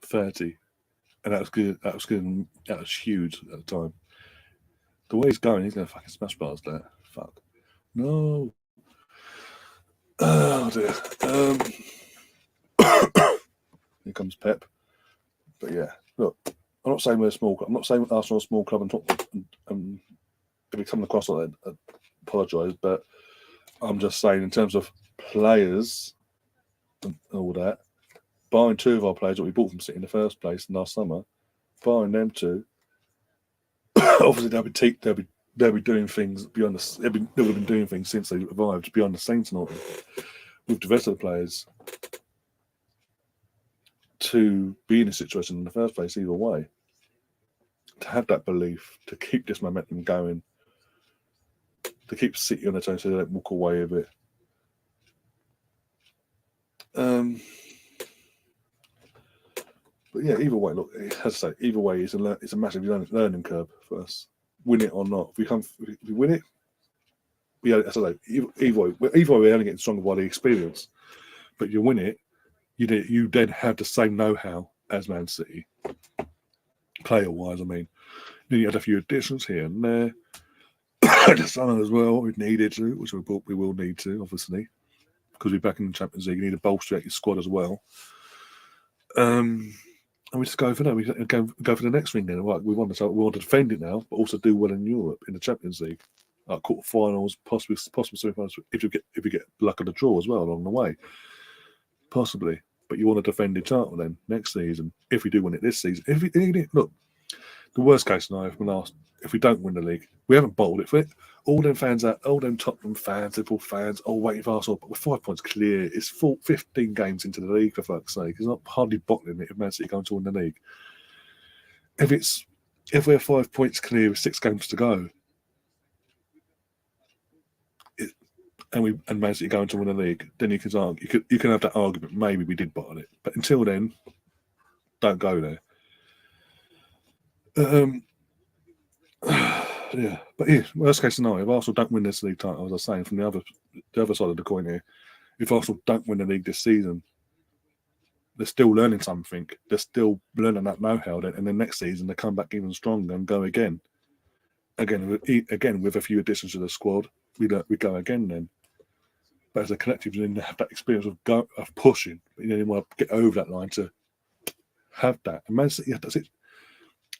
30. And that was good. That was huge at the time. The way he's going to fucking smash bars there. Fuck. No. Oh dear. Here comes Pep. But yeah, look, I'm not saying we're a small club. I'm not saying Arsenal are a small club and if it comes across like that, I apologise. But I'm just saying in terms of players and all that, buying two of our players that we bought from City in the first place last summer, buying them two, obviously they'll be doing things beyond the. They've been doing things since they arrived beyond the Saints and all with the rest of the players to be in a situation in the first place. Either way, to have that belief, to keep this momentum going, to keep City on their toes so they don't walk away with it. But yeah, either way, look, as I say, either way, it's a massive learning curve for us. Win it or not, if we win it, as I say, either way, we're only getting stronger by the experience. But you win it, you then have the same know-how as Man City, player-wise. I mean, then you had a few additions here and there. The summer as well, we needed to, which we will need to, obviously, because we're back in the Champions League. You need to bolster out your squad as well. And we just go for that. We go for the next thing then. Right, we want to defend it now, but also do well in Europe in the Champions League, like quarterfinals, possibly semi-finals. If we get luck of the draw as well along the way, possibly. But you want to defend the title then next season. If we do win it this season, look, the worst case scenario, if we don't win the league, we haven't bottled it for it. All them Tottenham fans, Liverpool fans, all waiting for Arsenal, but we're 5 points clear. It's 15 games into the league, for fuck's sake. It's not hardly bottling it if Man City going to win the league. If we're 5 points clear with 6 games to go, and Man City going to win the league, then you can have that argument. Maybe we did bottle it, but until then, don't go there. Yeah, but worst case scenario, if Arsenal don't win this league title, as I was saying, from the other side of the coin here, if Arsenal don't win the league this season, they're still learning something. They're still learning that know-how. And then next season, they come back even stronger and go again. Again, with a few additions to the squad, we go again then. But as a collective, you then have that experience of pushing. You want to get over that line to have that. And Man City, that's it.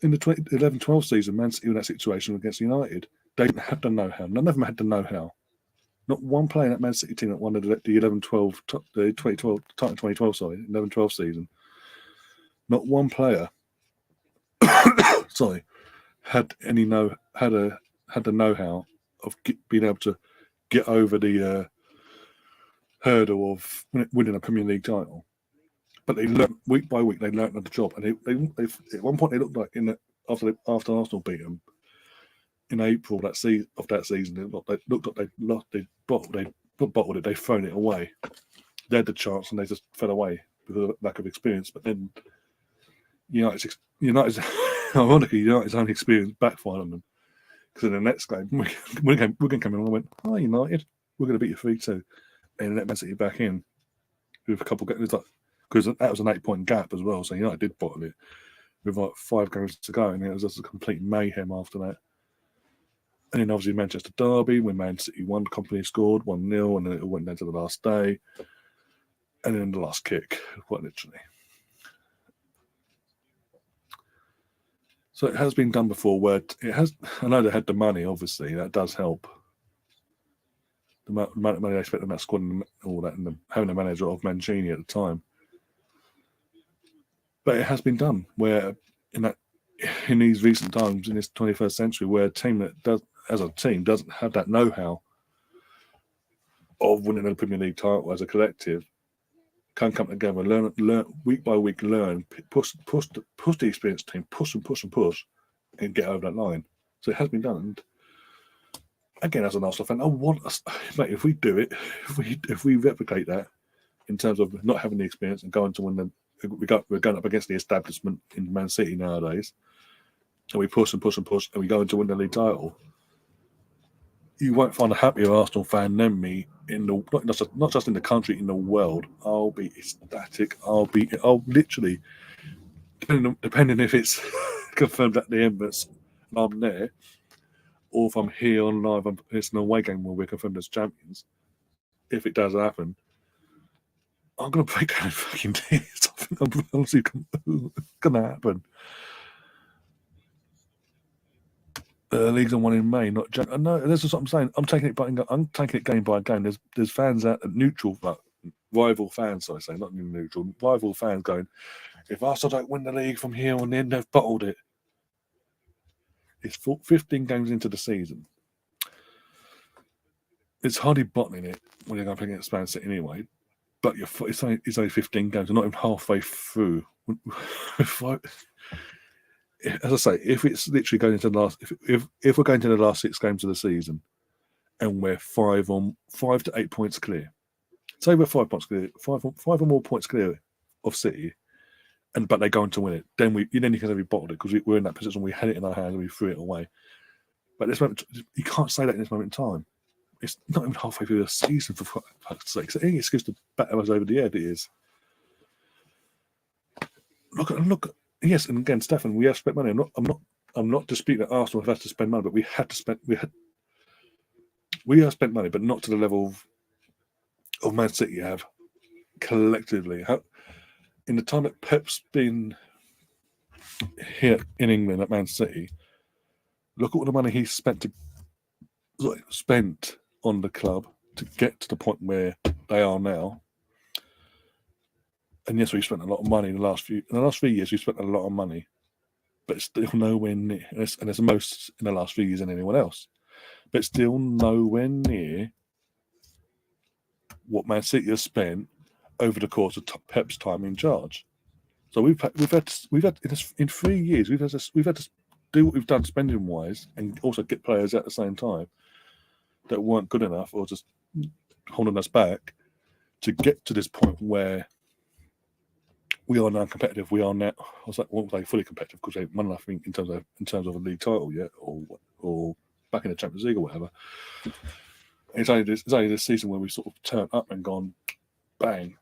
In the 2011-12 season, Man City in that situation against United, they didn't have the know-how. None of them had the know-how. Not one player in that Man City team that won the 11-12 season. Not one player, had the know-how of being able to get over the hurdle of winning a Premier League title. But they learned week by week. They learned on the job, and they at one point they looked like after Arsenal beat them in April that season. They looked like they bottled it. They thrown it away. They had the chance, and they just fell away because of lack of experience. But then United's ironically United's own experience backfired on them because in the next game, we're going to come in and I went, "Hi United, we're going to beat you 3-2," and let Man City back in with a couple of games. Because that was an 8-point gap as well, so United did bottle it with like 5 games to go, and it was just a complete mayhem after that. And then obviously Manchester Derby, when Man City won, Company scored 1-0, and then it went down to the last day, and then the last kick, quite literally. So it has been done before. Where it has, I know they had the money. Obviously, that does help. The amount of money they spent on that squad and all that, and having a manager of Mancini at the time. But it has been done where in these recent times in this 21st century, where a team doesn't have that know-how of winning a Premier League title as a collective, can come together, learn week by week, push the experienced team, push, and get over that line. So it has been done. And again, as an Arsenal fan, I want us, mate. If we do it, if we replicate that in terms of not having the experience and going to win them. We're going up against the establishment in Man City nowadays, and we push, and we go into win the league title. You won't find a happier Arsenal fan than me not just in the country, in the world. I'll be ecstatic. I'll literally, depending if it's confirmed at the Emirates and I'm there, or if I'm here on live, it's an away game where we're confirmed as champions. If it does happen, I'm going to break down in fucking tears. I think I'm honestly going to happen. Leagues on 1 in May, not January. No, this is what I'm saying. I'm taking it game by game. There's fans out neutral, but rival fans. I say not neutral, rival fans going. If Arsenal don't win the league from here on in, they've bottled it. It's 15 games into the season. It's hardly bottoming it when you're going to play against Man City anyway. But it's only 15 games. We're not even halfway through. As I say, if it's literally going into the last, if we're going to the last 6 games of the season, and we're 5 to 8 points clear, say we're 5 points clear, five or more points clear of City, but they go on to win it, then you can say we bottled it because we're in that position. We had it in our hands and we threw it away. But at this moment, you can't say that in this moment in time. It's not even halfway through the season, for fuck's sake. So any excuse to batter us over the head, it is. Look. Yes, and again, Stefan, we have spent money. I'm not disputing that Arsenal have had to spend money, but we have spent money, but not to the level of Man City have collectively. In the time that Pep's been here in England at Man City, look at all the money he's spent on the club to get to the point where they are now. And yes, we've spent a lot of money in the last 3 years. We've spent a lot of money, but it's still nowhere near. And it's the most in the last 3 years than anyone else. But it's still nowhere near what Man City has spent over the course of Pep's time in charge. So we've had in 3 years we've had to do what we've done spending wise, and also get players at the same time that weren't good enough or just holding us back to get to this point where we are now competitive. We are now, fully competitive because they haven't won nothing in terms of a league title yet, or back in the Champions League or whatever. It's only this season where we sort of turned up and gone, bang.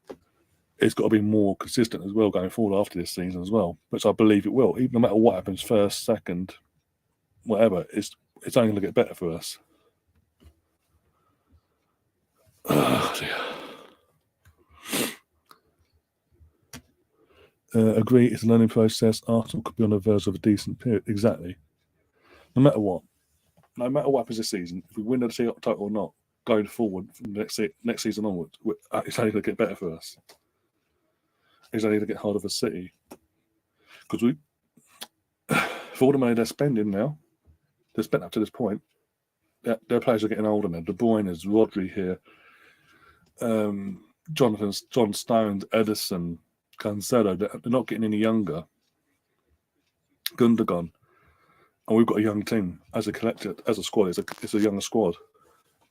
It's got to be more consistent as well going forward after this season as well, which I believe it will. Even no matter what happens, first, second, whatever, it's only going to get better for us. Oh, dear. Agree, it's a learning process. Arsenal could be on the verge of a decent period. Exactly. No matter what happens this season, if we win the title or not, going forward from next season onwards, it's only going to get better for us. It's only going to get harder for City. Because for all the money they're spending now, they've spent up to this point, their players are getting older now. De Bruyne is Rodri here. John Stones, Edison, Cancelo, they're not getting any younger. Gundogan, and we've got a young team as a collective, as a squad. It's a younger squad,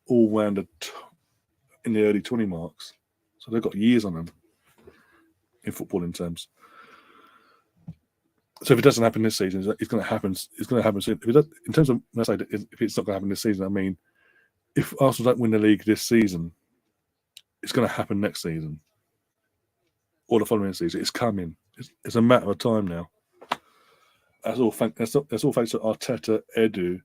all rounded in the early 20 marks. So they've got years on them in footballing terms. So if it doesn't happen this season, it's going to happen. It's going to happen soon. In terms of, let's say, if it's not going to happen this season, I mean, if Arsenal don't win the league this season, it's going to happen next season or the following season. It's coming. It's a matter of time now. That's all thanks to Arteta, Edu,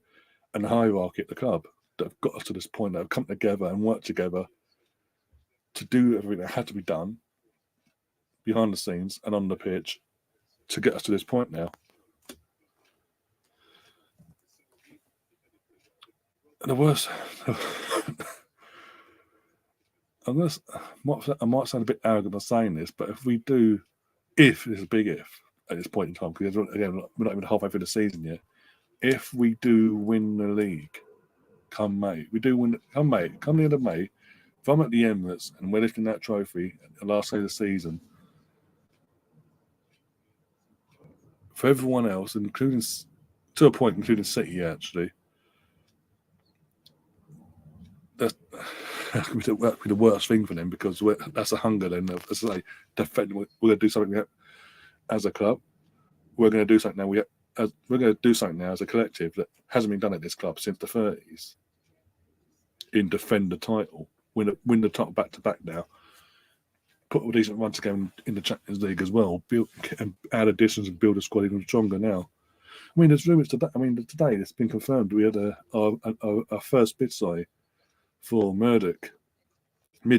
and the hierarchy at the club that have got us to this point, that have come together and worked together to do everything that had to be done behind the scenes and on the pitch to get us to this point now. And the worst, I might sound a bit arrogant by saying this, but if this is a big if at this point in time, because again, we're not even halfway through the season yet. If we do win the league, come the end of May, if I'm at the Emirates and we're lifting that trophy at the last day of the season, for everyone else, including City, actually, that's be the worst thing for them, because that's a hunger. Then, as I say, we're going to do something as a club. We're going to do something now. We're going to do something now as a collective that hasn't been done at this club since the 30s. In defend the title, win the title back to back now. Put a decent run together in the Champions League as well. Build and add additions and build a squad even stronger now. I mean, there's rumours today. Today it's been confirmed we had our first bid for Murdoch, how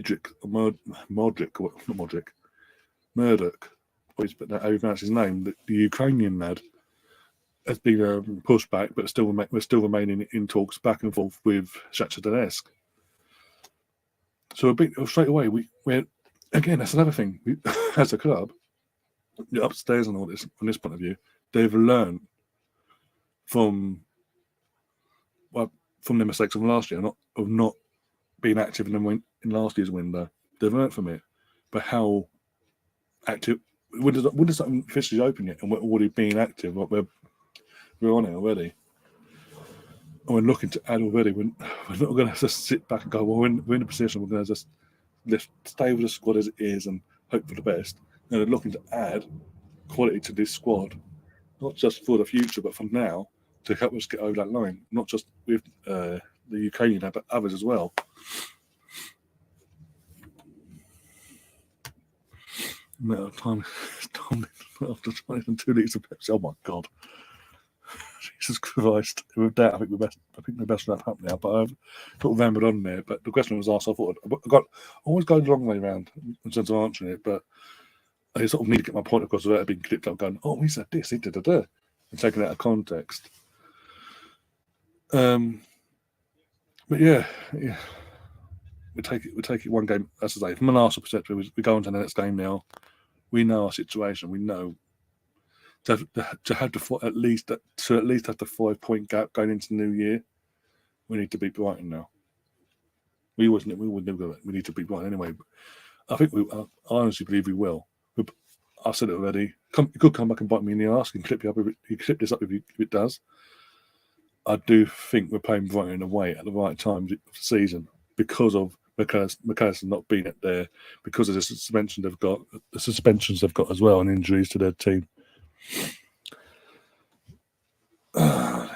you pronounce his name, the Ukrainian lad, has been pushed back, but we're still remaining in talks back and forth with Shakhtar Donetsk. So straight away, we're again, that's another thing. As a club, upstairs and all this, from this point of view, they've learned from from the mistakes of last year, of not being active in last year's window. They've learned from it, but how active? When does something officially open yet? And we're already being active. We're on it already. And we're looking to add already. We're not going to just sit back and go, well, we're in a position. We're going to just stay with the squad as it is and hope for the best. And they're looking to add quality to this squad, not just for the future, but for now, to help us get over that line. Not just with the Ukrainian, but others as well. No, time after 22 litres of Pepsi. Oh my God. Jesus Christ. With that, I think we're best wrap up now. But I've sort of rambled on there. But the question was asked, I thought I always go the wrong way around in terms of answering it, but I sort of need to get my point across without it being clipped up going, oh, he said this, he did and taking it out of context. But yeah. We take it one game, as I say, from an Arsenal perspective, we go on to the next game now. We know our situation. We know to have at least have the 5-point gap going into the new year. We need to beat Brighton now. We would never. We need to beat Brighton anyway. But I think I honestly believe we will. I've said it already. It could come back and bite me in the arse and clip you up. You clip this up if it does. I do think we're playing Brighton away at the right time of the season because of McAllister not being it there, because of the suspensions they've got as well, and injuries to their team. But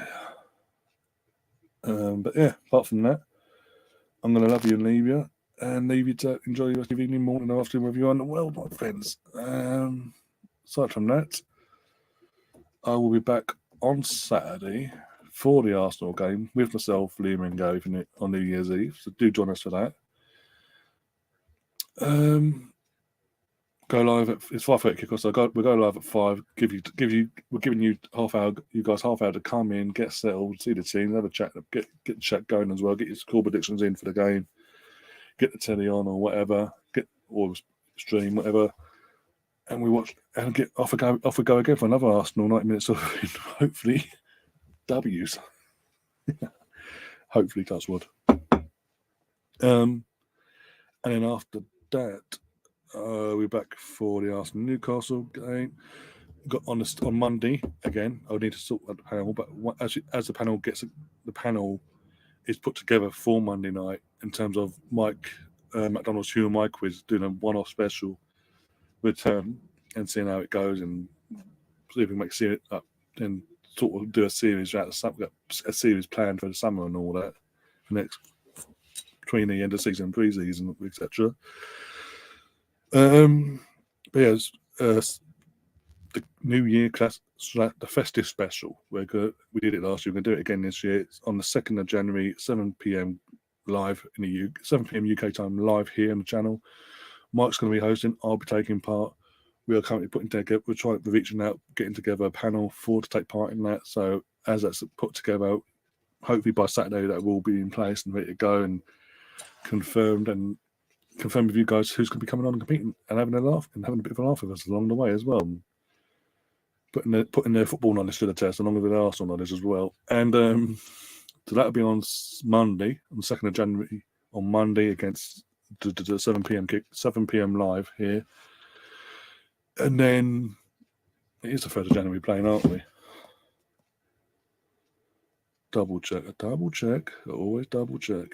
yeah, apart from that, I'm going to love you and leave you to enjoy your evening, morning, or afternoon, wherever you are in the world, my friends. Aside from that, I will be back on Saturday for the Arsenal game with myself, Liam, and Gave on New Year's Eve. So do join us for that. Go live it's 5:30 kickoff, so we'll go live at 5. We're giving you guys half hour to come in, get settled, see the team, have a chat, get the chat going as well, get your score predictions in for the game, get the telly on or whatever, or stream, whatever, and we watch and get off we go again for another Arsenal 90 minutes of hopefully W's. Hopefully, touch wood. And then after that, we're back for the Arsenal Newcastle game. Got on Monday again. I need to sort out the panel, but as the panel is put together for Monday night in terms of Mike McDonald's Human Mike Quiz doing a one-off special return and seeing how it goes and see if we can make it up and sort of do a series throughout the summer, a series planned for the summer and all that for next between the end of season and pre-season, etc. But yeah, the New Year class, the festive special. We did it last year. We're going to do it again this year. It's on the 2nd of January, 7 p.m. live in the UK, 7 p.m. UK time live here on the channel. Mike's going to be hosting. I'll be taking part. We are currently putting together. We're reaching out, getting together a panel to take part in that. So as that's put together, hopefully by Saturday that will be in place and ready to go and confirmed and confirm with you guys who's going to be coming on and competing and having a laugh and having a bit of a laugh with us along the way as well. Putting their football knowledge to the test along with their Arsenal knowledge as well. And so that'll be on Monday, on the 2nd of January, on Monday against the 7 p.m. live here. And then it is the 3rd of January playing, aren't we? Double check. Always double check.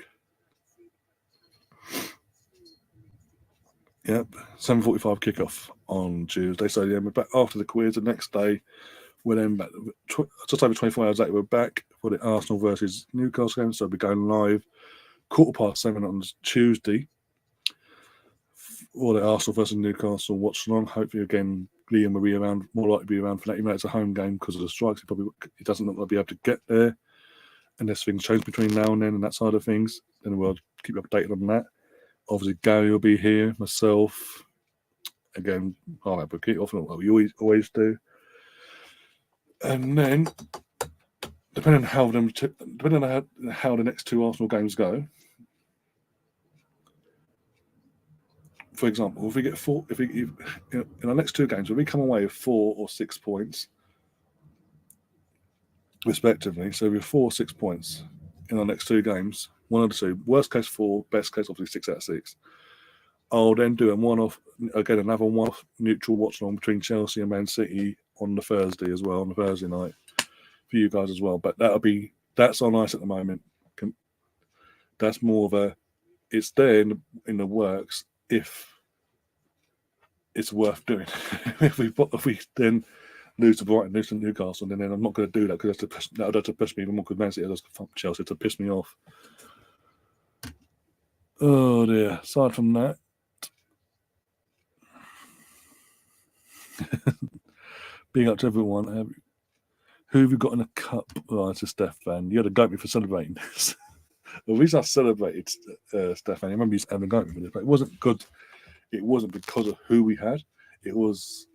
Yep, 7:45 kickoff on Tuesday. So yeah, we're back after the quiz. The next day, we're then back. Just over 24 hours later, we're back for the Arsenal versus Newcastle game. So we're going live 7:15 on Tuesday for the Arsenal versus Newcastle Watchalong. Hopefully, again, Liam will be around, more likely to be around for that. Even though it's a home game because of the strikes, he doesn't look like he'll be able to get there unless things change between now and then and that side of things. Then we'll keep you updated on that. Obviously, Gary will be here, myself. Again, I'll have a kick off, like we always do. And then, depending on how the next two Arsenal games go, for example, if we get in our next two games, if we come away with 4 or 6 points, respectively, so with 4 or 6 points, in our next 2 games, one of the two, worst case 4, best case obviously 6 out of 6. I'll then do another one-off neutral watch along between Chelsea and Man City on the Thursday as well, on the Thursday night for you guys as well. But that's on ice at the moment. That's more of a, it's there in the works if it's worth doing. if we then lose to Brighton, lose to Newcastle, then I'm not going to do that because that would have to push me even more because Man City does Chelsea to piss me off. Oh dear. Aside from that, being up to everyone, who have you got in a cup? Oh, it's a Stefan. You had to goat me for celebrating this. The reason I celebrated Stefan, I remember you having a goat me for this, but it wasn't good. It wasn't because of who we had. It was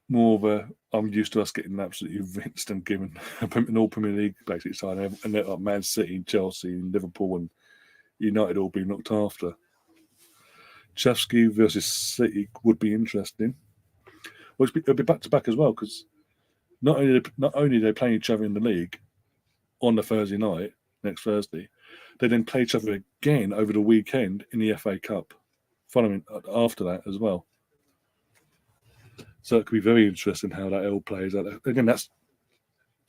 more of a, I'm used to us getting absolutely rinsed and given in all Premier League basically side, and like Man City, Chelsea, Liverpool, and United all being looked after. Chelsea versus City would be interesting. Well, it'll be back to back as well because not only are they playing each other in the league on the Thursday night, next Thursday, they then play each other again over the weekend in the FA Cup, following after that as well. So it could be very interesting how that all plays out. Again, that's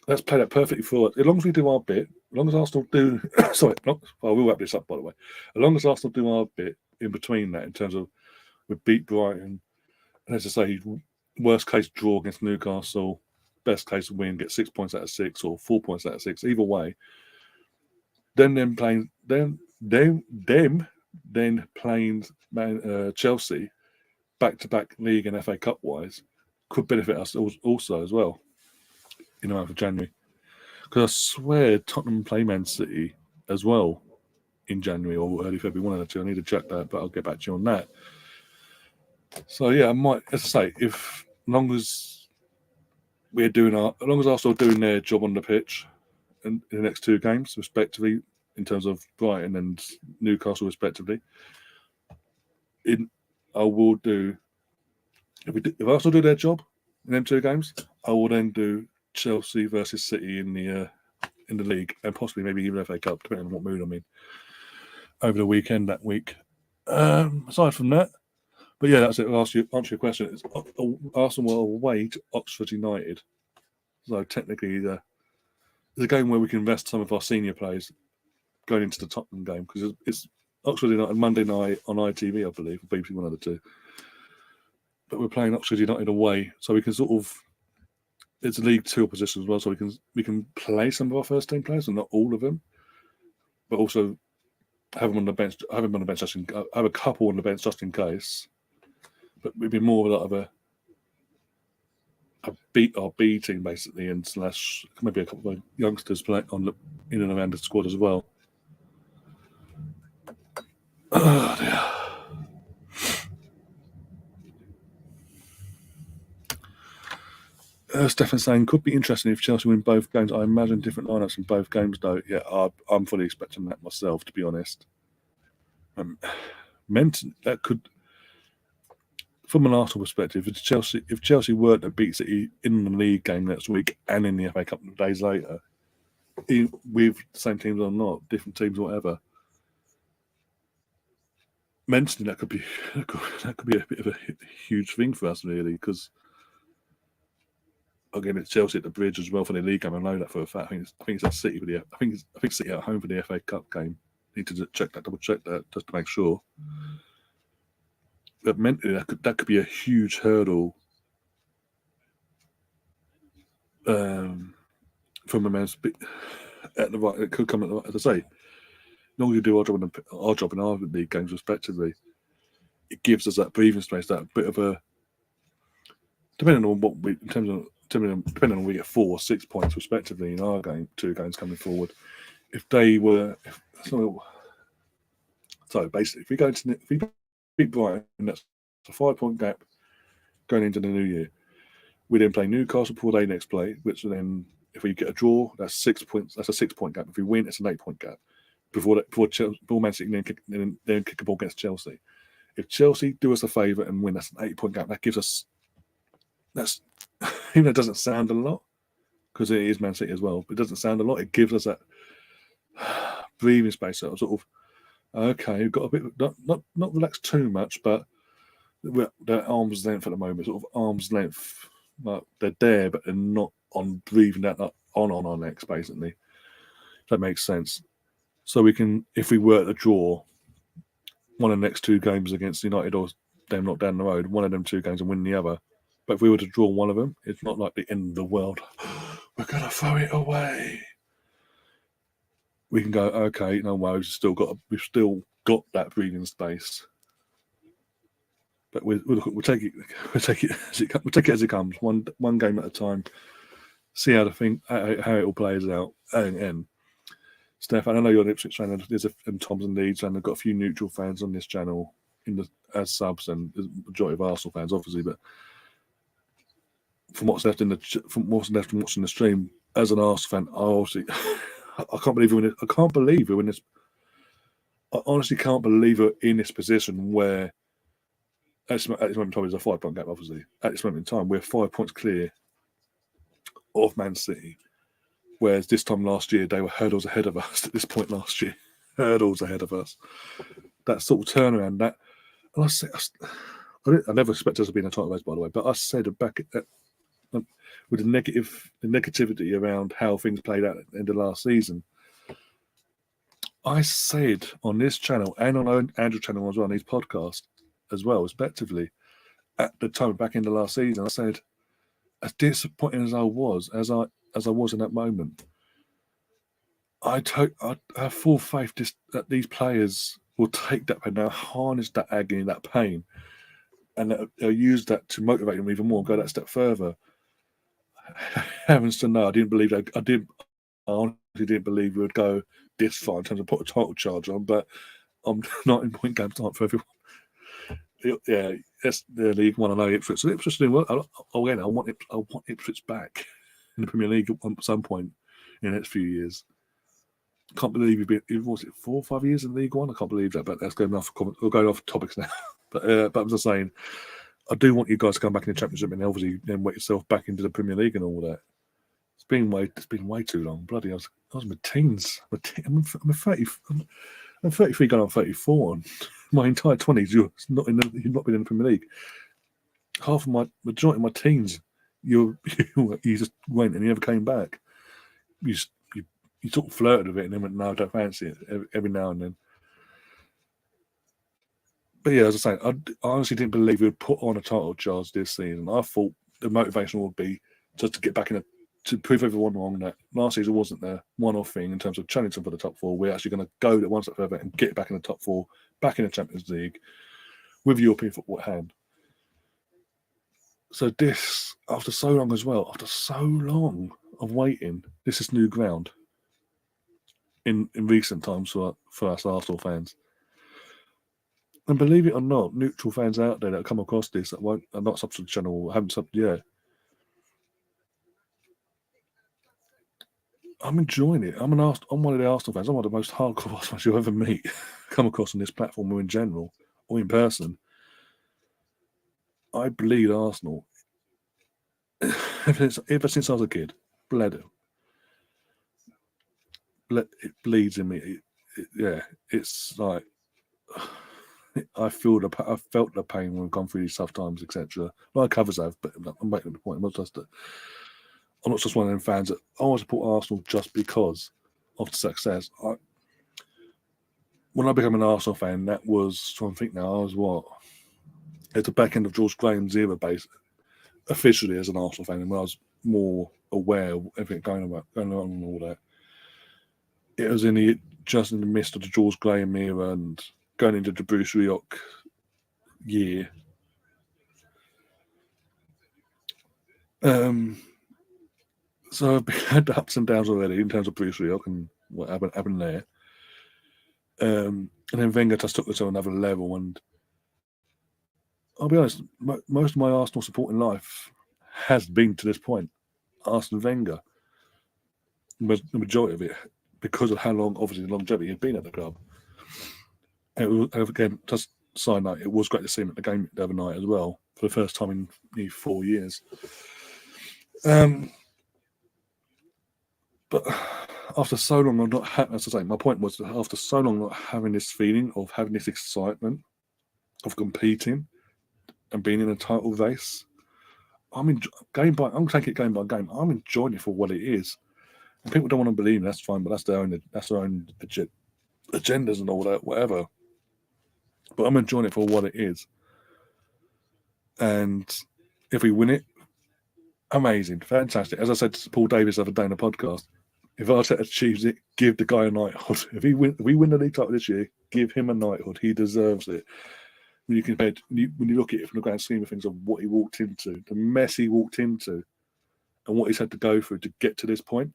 played out perfectly for us. As long as we do our bit, as long as Arsenal do, we'll wrap this up by the way. As long as Arsenal do our bit in between that, in terms of we beat Brighton, and as I say, worst case draw against Newcastle, best case win, get 6 points out of 6 or 4 points out of 6, either way. Then playing Chelsea back-to-back league and FA Cup wise could benefit us also as well in the month of January. Because I swear Tottenham play Man City as well in January or early February, one of the two. I need to check that, but I'll get back to you on that. So yeah, I might, as I say, as long as Arsenal are doing their job on the pitch in the next 2 games, respectively, in terms of Brighton and Newcastle, respectively, I will do. If Arsenal do their job in them 2 games, I will then do Chelsea versus City in the league and possibly maybe even FA Cup, depending on what mood I'm in over the weekend that week. Aside from that, but yeah, that's it. I'll answer your question. It's Arsenal will away to Oxford United, so technically it's a game where we can rest some of our senior players going into the Tottenham game because it's Oxford United Monday night on ITV, I believe, or BBC, one of the two. But we're playing Oxford United away, so we can sort of. It's a League 2 position as well, so we can play some of our first team players, and not all of them, but also have them on the bench. Have a couple on the bench just in case. But we'd be more of a our B team basically, and slash maybe a couple of youngsters play in and around the squad as well. Oh dear. Stefan saying could be interesting if Chelsea win both games. I imagine different lineups in both games, though. Yeah, I'm fully expecting that myself, to be honest. That could, from an Arsenal perspective, if Chelsea were to beat City in the league game next week and in the FA Cup days later, with the same teams or not, different teams or whatever, mentally that could be a bit of a huge thing for us, really, because. Again, it's Chelsea at the bridge as well for the league game. I know that for a fact. I think it's at City for the. I think City at home for the FA Cup game. Need to double check that just to make sure. But mentally, that could be a huge hurdle. From a man's at the right. It could come at the right. As I say, as long as you do our job in our league games respectively, it gives us that breathing space, that bit of a. Depending on what we depending on we get 4 or 6 points respectively in our game, 2 games coming forward. So basically, if we beat Brighton, that's a 5-point gap going into the new year. We then play Newcastle before they next play, which then, if we get a draw, that's 6 points. That's a 6-point gap. If we win, it's an 8-point gap. Before Man City then kick a ball against Chelsea. If Chelsea do us a favour and win, that's an 8-point gap. That gives us. That's even though it doesn't sound a lot, because it is Man City as well, but it doesn't sound a lot. It gives us that breathing space. So I was sort of, okay, we've got a bit, not relaxed too much, but they're arm's length at the moment, sort of arm's length. Like they're there, but they're not on breathing that on our necks, basically. If that makes sense. So we can, if we were to draw one of the next two games against United or them not down the road, one of them two games and win the other. But if we were to draw one of them, it's not like the end of the world. We're gonna throw it away. We can go, okay, no worries. We've still got that breathing space. But we'll take it. We'll take it as it comes. One game at a time. See how how it all plays out. And Stefan, I know you're an Ipswich fan, and Tom's and Leeds, and I've got a few neutral fans on this channel as subs, and the majority of Arsenal fans, obviously. But from what's left from watching the stream, as an Arsenal fan, I can't believe we're in I can't believe we're in this. I honestly can't believe we're in this position where. At this moment in time, it's a 5-point gap, obviously. At this moment in time, we're 5 points clear of Man City. Whereas this time last year, they were hurdles ahead of us at this point last year. Hurdles ahead of us. That sort of turnaround. I never expected us to be in a title race, by the way, but I said back with the negativity around how things played out at the end of last season, I said on this channel and on Andrew's channel as well, on his podcast, as well, respectively, at the time back in the last season, I said, as disappointing as I was, as I was in that moment, I have full faith that these players will take that pain, they'll harness that agony, that pain, and they'll use that to motivate them even more, go that step further. Heavens to know, I honestly didn't believe we would go this far in terms of put a title charge on, but I'm 19-point game time for everyone. Yeah, it's the League One. I know Ipswich. So Ipswich doing well. I want Ipswich back in the Premier League at some point in the next few years. Can't believe you've been. Was it 4 or 5 years in League One? I can't believe that. But that's going off. We're going off topics now. But I'm just saying, I do want you guys to come back in the Championship and obviously then work yourself back into the Premier League and all that. It's been way too long. Bloody, I was in my teens. I'm 30. I'm 33 going on 34. And my entire 20s, you've not been in the Premier League. Half of majority of my teens, you just went and you never came back. You sort of flirted with it and then went, no, I don't fancy it every now and then. But yeah, as I say, I honestly didn't believe we would put on a title charge this season. I thought the motivation would be just to get back to prove everyone wrong that last season wasn't the one-off thing in terms of challenging for the top four. We're actually going to go one step further and get back in the top four, back in the Champions League, with European football at hand. So this, after so long of waiting, this is new ground in recent times for us Arsenal fans. And believe it or not, neutral fans out there that come across this that are not subbed to the channel or haven't subbed yet, I'm enjoying it. I'm one of the Arsenal fans. I'm one of the most hardcore Arsenal fans you'll ever meet, come across on this platform or in general, or in person. I bleed Arsenal. Ever since I was a kid, bled it. It bleeds in me. It's like I felt the pain when we've gone through these tough times, etc. Like others have, but I'm making the point. I'm not just one of them fans that I want to support Arsenal just because of the success. When I became an Arsenal fan, that was, trying to think now, I was what? At the back end of George Graham's era, basically, officially as an Arsenal fan, and when I was more aware of everything going on and all that. It was just in the midst of the George Graham era and going into the Bruce Rioch year. So I've had the ups and downs already in terms of Bruce Rioch and what happened there. And then Wenger just took it to another level. And I'll be honest, most of my Arsenal support in life has been to this point Arsene Wenger. The majority of it because of how long, obviously, the longevity he'd been at the club. And again, just side note, it was great to see him at the game the other night as well for the first time in nearly 4 years. But after so long of not having, as I say, my point was after so long not having this feeling of having this excitement of competing and being in a title race, I'm taking it game by game. I'm enjoying it for what it is. And people don't want to believe me, that's fine, but that's their own agendas and all that, whatever. But I'm enjoying it for what it is. And if we win it, amazing, fantastic. As I said to Paul Davis the other day in the podcast, if Arteta achieves it, give the guy a knighthood. If we win the league title this year, give him a knighthood. He deserves it. When you compare, when you look at it from the grand scheme of things of what he walked into, the mess he walked into, and what he's had to go through to get to this point,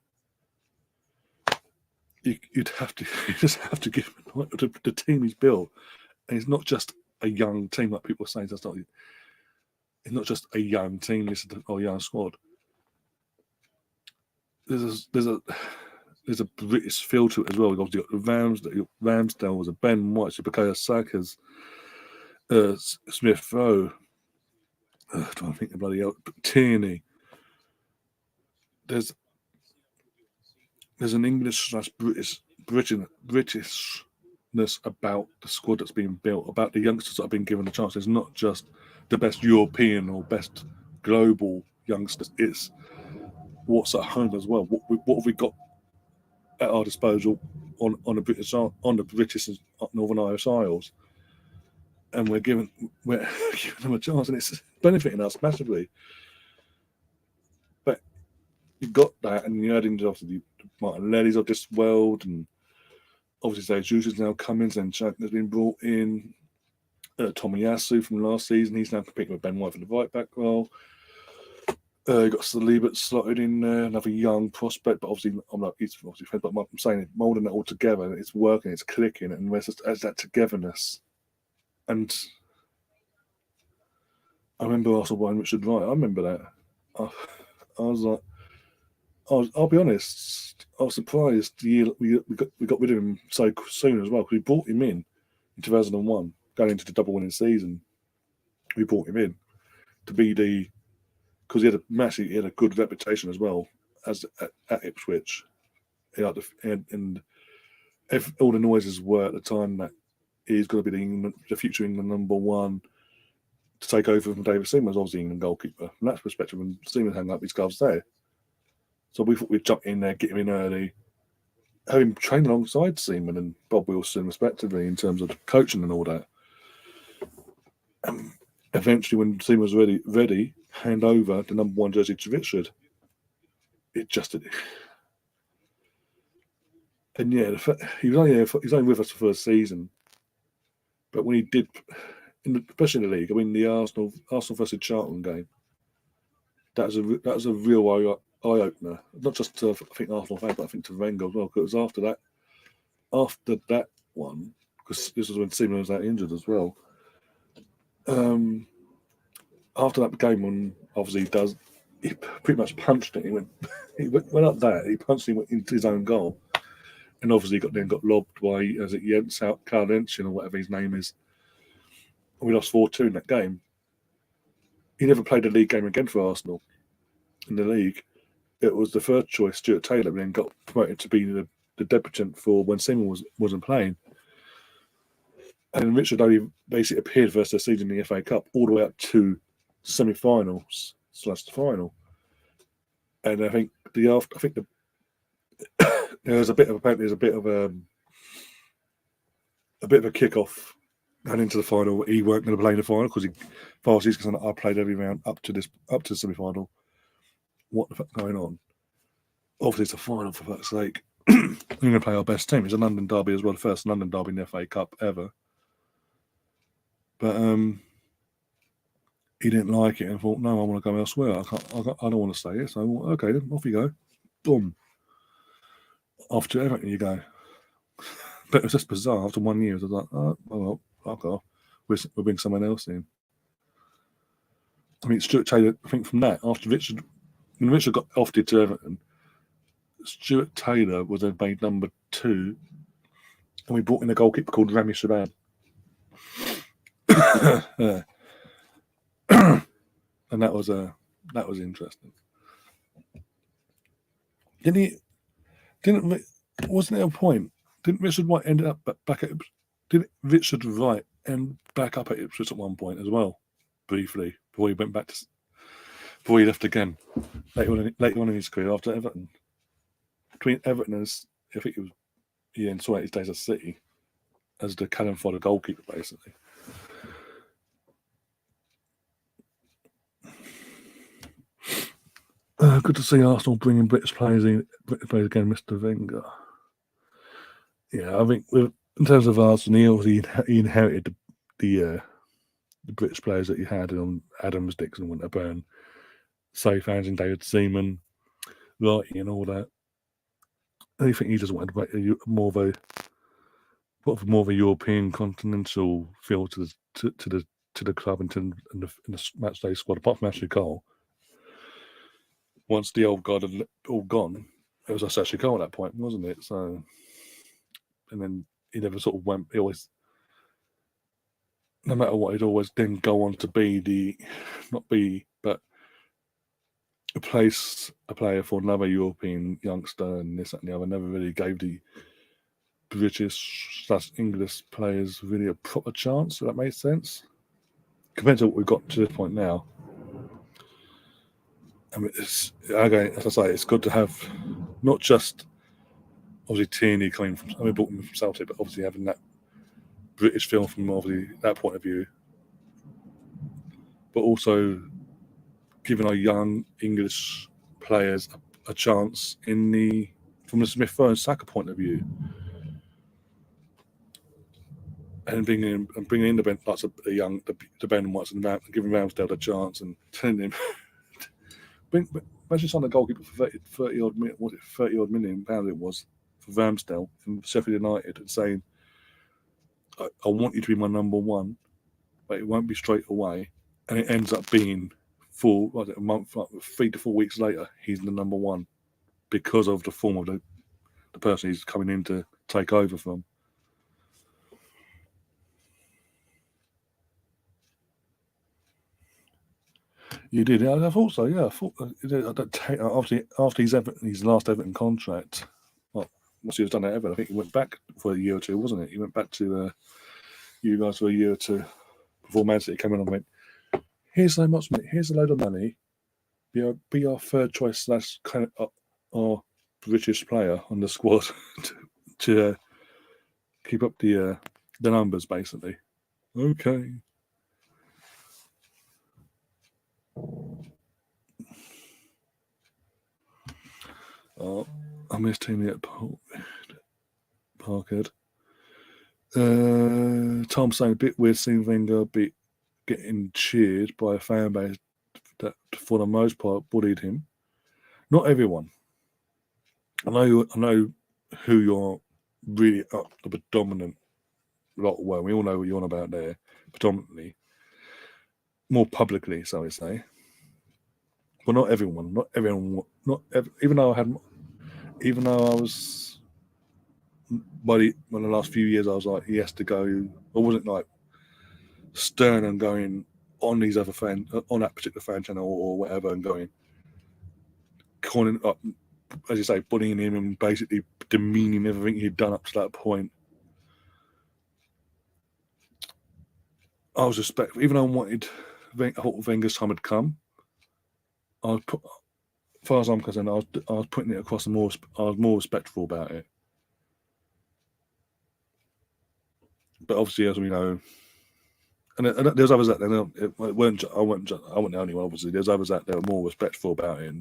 you just have to give him a knighthood. The team he's built, and it's not just a young team like people are saying. It's not just a young team. It's a young squad. There's a British feel to it as well. We've obviously got Ramsdale was a Ben White, Bukayo Saka's, Smith Rowe. Trying to think of bloody hell, Tierney. There's an Britishness about the squad that's being built, about the youngsters that have been given a chance. It's not just the best European or best global youngsters. It's what's at home as well. What have we got at our disposal on the British Northern Irish Isles, and we're giving them a chance, and it's benefiting us massively. But you got that, and you add into obviously Martinelli's of this world, and obviously Jesus now Cummins, and Chad has been brought in. Tomiyasu from last season, he's now competing with Ben White for the right back role. You got Saliba slotted in there, another young prospect, but obviously he's obviously, but I'm saying it, moulding it all together, it's working, it's clicking, and there's that togetherness. And I remember Arsenal buying Richard Wright. I remember that. I was like, I'll be honest, I was surprised the year we got rid of him so soon as well, because we brought him in 2001, going into the double winning season. We brought him in to be because he had a good reputation as well as at Ipswich. And if all the noises were at the time that he's going to be the future England number one to take over from David Seaman, was obviously England goalkeeper. From that perspective, when Seaman hung up his gloves there, so we thought we'd jump in there, get him in early, have him train alongside Seaman and Bob Wilson, respectively, in terms of coaching and all that. Eventually, when Seaman was ready, hand over the number one jersey to Richard. It just did. And yeah, he was only with us for a season. But when he did, especially in the league, I mean, the Arsenal versus Charlton game, that was a real eye opener. Not just to, I think, Arsenal fans, but I think to Wenger as well. Because it was after that one, because this was when Seaman was out injured as well. After that game, when obviously he pretty much punched it. He went up there. He punched him into his own goal, and obviously got lobbed by Jens Karlenshin or whatever his name is. And we lost 4-2 in that game. He never played a league game again for Arsenal in the league. It was the third choice, Stuart Taylor, and then got promoted to be the debutant for when Seaman wasn't playing. And Richard only basically appeared for the season in the FA Cup all the way up to semi-finals / the final. And I think there's a bit of a kick-off going into the final. He weren't going to play in the final because far as he's concerned, I played every round up to the semi-final. What the fuck going on? Obviously, it's a final, for fuck's sake. We're going to play our best team. It's a London derby as well, the first London derby in the FA Cup ever. But he didn't like it and thought, no, I want to go elsewhere. I don't want to stay here. So, okay, then off you go. Boom. Off to Everton you go. But it was just bizarre. After 1 year, I was like, oh, well, fuck off. We'll bring someone else in. I mean, Stuart Taylor, I think from that, after when Richard got offered to Everton, Stuart Taylor was then made number 2, and we brought in a goalkeeper called Rami Shaban. And that was interesting. Wasn't there a point? Didn't Richard White end up back at? Didn't Richard Wright end back up at Ipswich at one point as well, briefly before he went back to before he left again later on in his career after Everton. Between Everton and I think it was in saw his days at City as the cannon fodder goalkeeper basically. Good to see Arsenal bringing British players again, Mr. Wenger. Yeah, I think in terms of Arsenal, he inherited the British players that he had on Adams, Dixon, Winterburn, Safe Hands, and David Seaman, Wrighty, and all that. I think he just wanted more of a European continental feel to the club and to the match day squad. Apart from Ashley Cole, once the old guard had all gone, it was just Ashley Cole at that point, wasn't it? So, and then he never sort of went. He always, no matter what, he'd always then go on to be but replace a player for another European youngster and this and the other. Never really gave the British/English players really a proper chance. If that makes sense. Compared to what we've got to this point now. I mean, as I say, it's good to have not just obviously Tierney coming from. I mean, brought him from Celtic, but obviously having that British feel from obviously that point of view, but also giving our young English players a chance from the Smith Rowe and Saka point of view, and bringing in the Ben, lots of the young the Ben Whites and giving Ramsdale a chance and telling him. Imagine signing a goalkeeper for 30 odd million pounds it was for Ramsdale from Sheffield United and saying, I want you to be my number one, but it won't be straight away. And it ends up being a month, 3 to 4 weeks later, he's the number one because of the form of the person he's coming in to take over from. You did, yeah. I thought so. Yeah, I thought obviously after his last Everton contract, once he was done at Everton, I think he went back for a year or two, wasn't it? He went back to you guys for a year or two before Man City came in and went, "Here's so much money. Here's a load of money. Be our third choice / kind of our British player on the squad to keep up the numbers, basically." Okay. Oh, I missed Tierney at Parkhead. Tom saying a bit weird seeing Wenger getting cheered by a fan base that, for the most part, bullied him. Not everyone. I know who you're really the predominant lot. Well, we all know what you're on about there. Predominantly, more publicly, so we say. But not everyone. Even though I was by the last few years, I was like, he has to go. I wasn't like stern and going on these other on that particular fan channel or whatever, and going calling up, as you say, bullying him and basically demeaning everything he'd done up to that point. I was respectful, even though I thought Wenger's time had come. As far as I'm concerned, I was putting it across I was more respectful about it. But obviously, as we know, and there's others out there. I wasn't the only one. Obviously, there's others out there were more respectful about it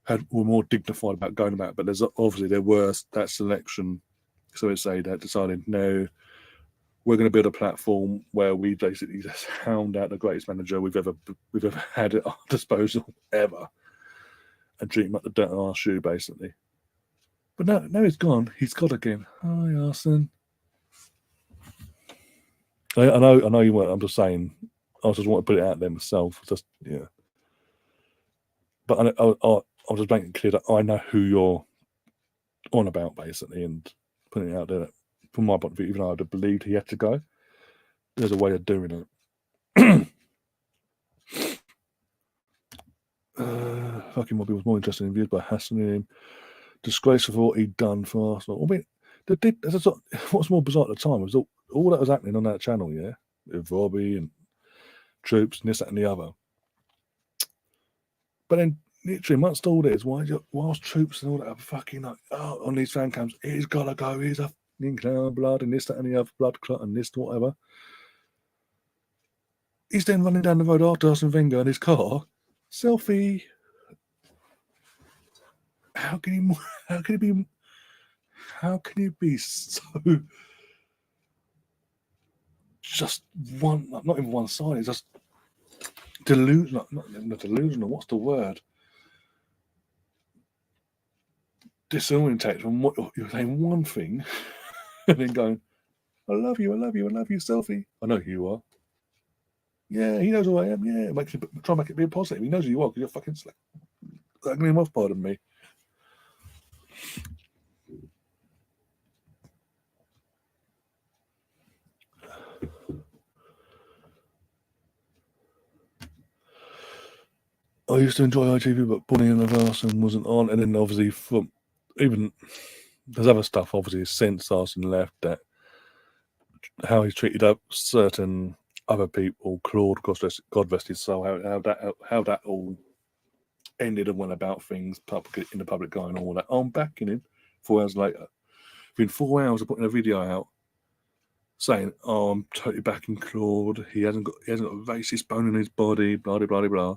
and were more dignified about going about it. But there was that selection, so to say, that decided no, we're going to build a platform where we basically just hound out the greatest manager we've ever had at our disposal ever, and treat him like the dirt on our shoe, basically. But now he's gone. He's got again. Hi, Arsene. I know you weren't. I'm just saying. I just want to put it out there myself. Just yeah. But I'll just make it clear that I know who you're on about, basically, and putting it out there. From my point of view, even though I'd have believed he had to go, there's a way of doing it. Fucking Bobby was more interested in views by hassling him. disgraceful for what he'd done for Arsenal. I mean, what's more bizarre at the time was all that was happening on that channel, yeah, with Robbie and Troops and this, that, and the other. But then, literally, amongst all this, whilst Troops and all that are fucking like, on these fan cams, he's gotta go, he's a fucking clown, blood, and this, that, and the other, blood clot, and this, whatever. He's then running down the road after Arsene Wenger in his car, selfie. How can he be so just one, not even one side, it's just delusional, not delusional, what's the word? Disorientated from what you're saying one thing and then going, I love you, selfie. I know who you are. Yeah, he knows who I am. Yeah, try and make it be positive. He knows who you are because you're fucking slagging him off, pardon me. I used to enjoy ITV, but Bunny and the Arsenal wasn't on. And then obviously, there's other stuff, obviously, since Arsenal left, that how he's treated up certain other people, Claude, God rest his soul, how that all ended and went about things in the public eye and all that. I'm backing him 4 hours later. Within 4 hours of putting a video out saying, I'm totally backing Claude. He hasn't got a racist bone in his body, blah, blah, blah, blah.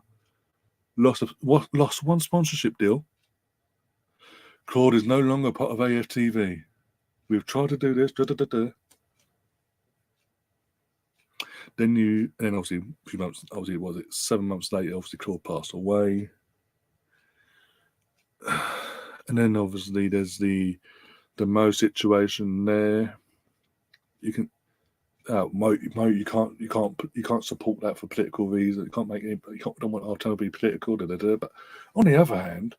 Lost one sponsorship deal. Claude is no longer part of AFTV. We've tried to do this. Then obviously a few months, 7 months later, obviously Claude passed away. And then obviously there's the Mo situation there. You can Mo, you can't support that for political reasons. You can't make it. Don't want our to be political. But on the other hand,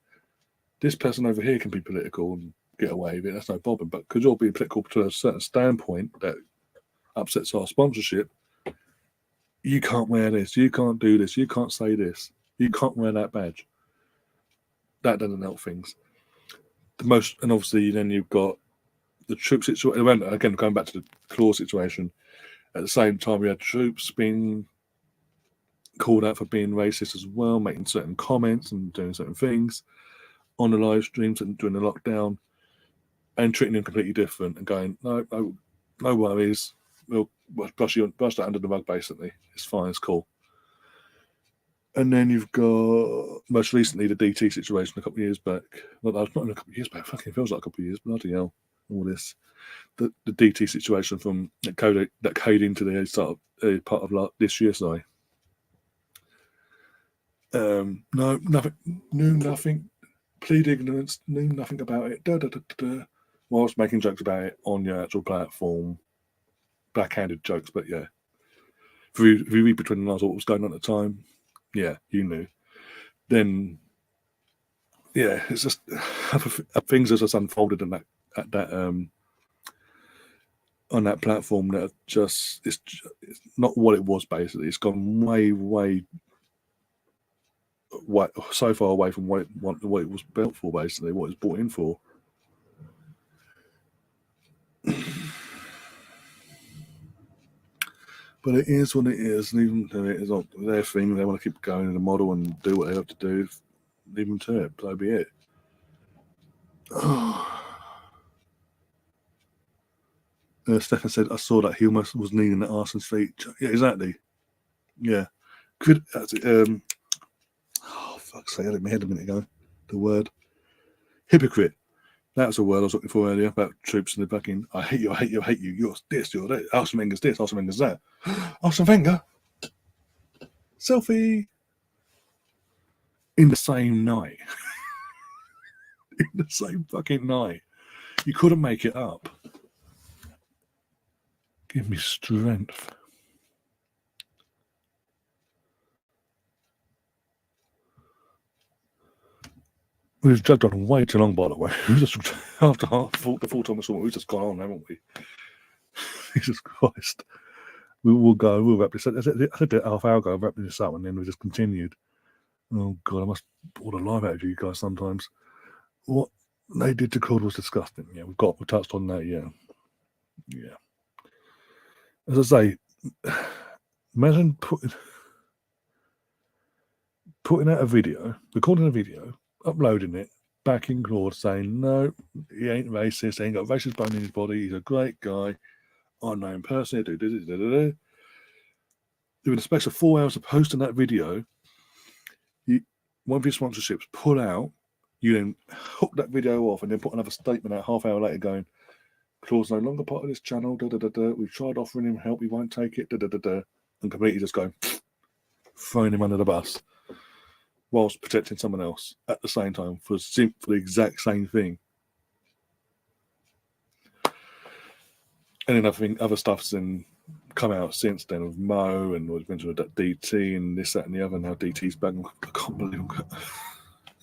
this person over here can be political and get away with it. That's no problem. But because you're being political to a certain standpoint that upsets our sponsorship, you can't wear this. You can't do this. You can't say this. You can't wear that badge. That doesn't help things. And obviously then you've got the Troop situation. Again, going back to the Claw situation. At the same time, we had Troops being called out for being racist as well, making certain comments and doing certain things on the live streams and during the lockdown, and treating them completely different and going, no worries, we'll brush that under the rug. Basically, it's fine, it's cool. And then you've got most recently the DT situation a couple of years back. Well, not in a couple of years back. Fucking feels like a couple of years. Bloody hell! All this. The DT situation from that code into the start of part of this year. Sorry. No, nothing. Knew nothing. Plead ignorance. Knew nothing about it. Whilst making jokes about it on your actual platform, backhanded jokes. But yeah, if you read between the lines what was going on at the time, yeah, you knew. Then, yeah, it's just things that just unfolded in that on that platform that it's not what it was. Basically, it's gone way so far away from what it was built for. Basically, what it was brought in for. But it is what it is, and even though it is not their thing, they want to keep going in the model and do what they have to do. Leave them to it. So be it. Stefan said, I saw that he almost was kneeling at Arsenal's feet. Yeah, exactly. Yeah. Fuck's sake, I had it in my head a minute ago. The word. Hypocrite. That's a word I was looking for earlier about Troops in the fucking, I hate you. You're this, you're that. Arsene Wenger's this, Arsene Wenger's that. Arsene Wenger. Selfie. In the same night. In the same fucking night. You couldn't make it up. Give me strength. We've dragged on way too long, by the way. We've just after the full time we've just gone on, haven't we? Jesus Christ. We'll wrap this up. I said a half hour ago, I'll wrap this up, and then we just continued. Oh God, I must pull the life out of you guys sometimes. What they did to Claude was disgusting. Yeah, we touched on that. Yeah. As I say, imagine putting out a video, recording a video, uploading it, backing Claude, saying no, he ain't racist. He ain't got racist bone in his body. He's a great guy. I know him personally. Doing a space of 4 hours of posting that video, one of your sponsorships pull out. You then hook that video off and then put another statement out half hour later going, Claude's no longer part of this channel. We've tried offering him help. He won't take it. And completely just going, throwing him under the bus whilst protecting someone else at the same time for the exact same thing. And then other stuff's then come out since then with Mo and was mentioned with that DT and this, that, and the other. Now DT's back. I can't believe him. For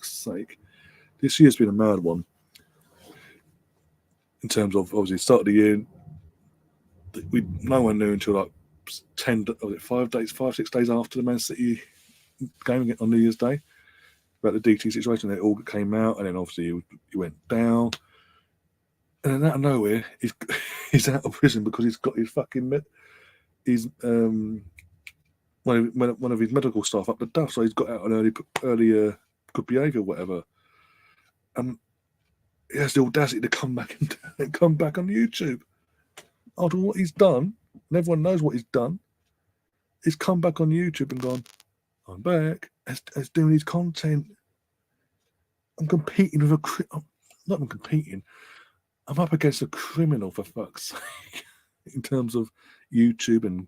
sake. This year's been a mad one. In terms of obviously start of the year, no one knew until like 5-6 days after the Man City game on New Year's Day about the DT situation. It all came out, and then obviously he went down, and then out of nowhere he's out of prison because he's got his fucking one of his medical staff up the duff, so he's got out on early good behaviour, whatever. He has the audacity to come back and come back on YouTube after what he's done, and everyone knows what he's done. He's come back on YouTube and gone, I'm back, as doing his content. I'm competing with I'm competing. I'm up against a criminal, for fuck's sake, in terms of YouTube and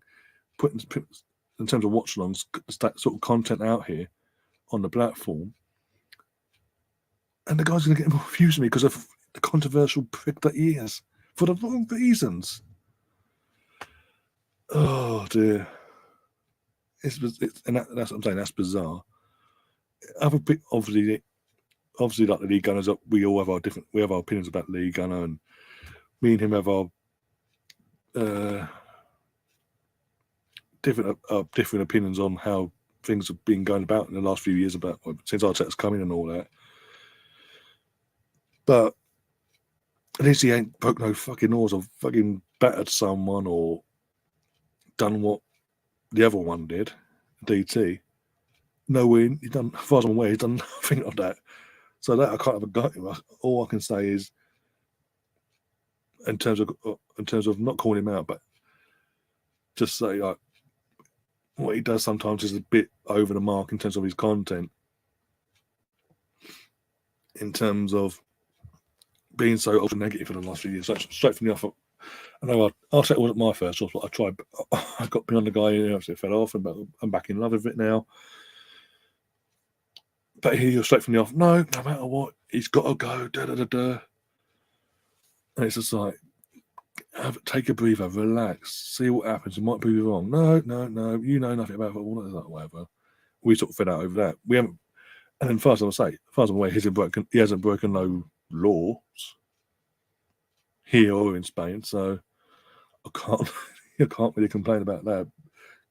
putting, in terms of watchalongs, that sort of content out here on the platform. And the guy's going to get more views than me because of the controversial prick that he is for the wrong reasons. Oh dear. That's what I'm saying. That's bizarre. Obviously, like the Lee Gunners, we all have our opinions about Lee Gunner, and me and him have our different opinions on how things have been going about in the last few years since Arteta's coming and all that. But at least he ain't broke no fucking laws or fucking battered someone or done what the other one did, DT. Nowhere, as far as I'm aware, he's done nothing of that. So that I can't have a gut. All I can say is, in terms of not calling him out, but just say like what he does sometimes is a bit over the mark in terms of his content. In terms of being so ultra negative for the last few years, straight from the off. I know Arteta wasn't my first choice, but I tried. I got beyond the guy, obviously it fell off, and I'm back in love with it now. But he was straight from the off. No matter what, he's got to go. And it's just like, take a breather, relax, see what happens. You might be wrong. No, you know nothing about football, whatever. We sort of fed out over that. We haven't. And then, as far as I'm aware, he hasn't broken no laws here or in Spain, so I can't really complain about that.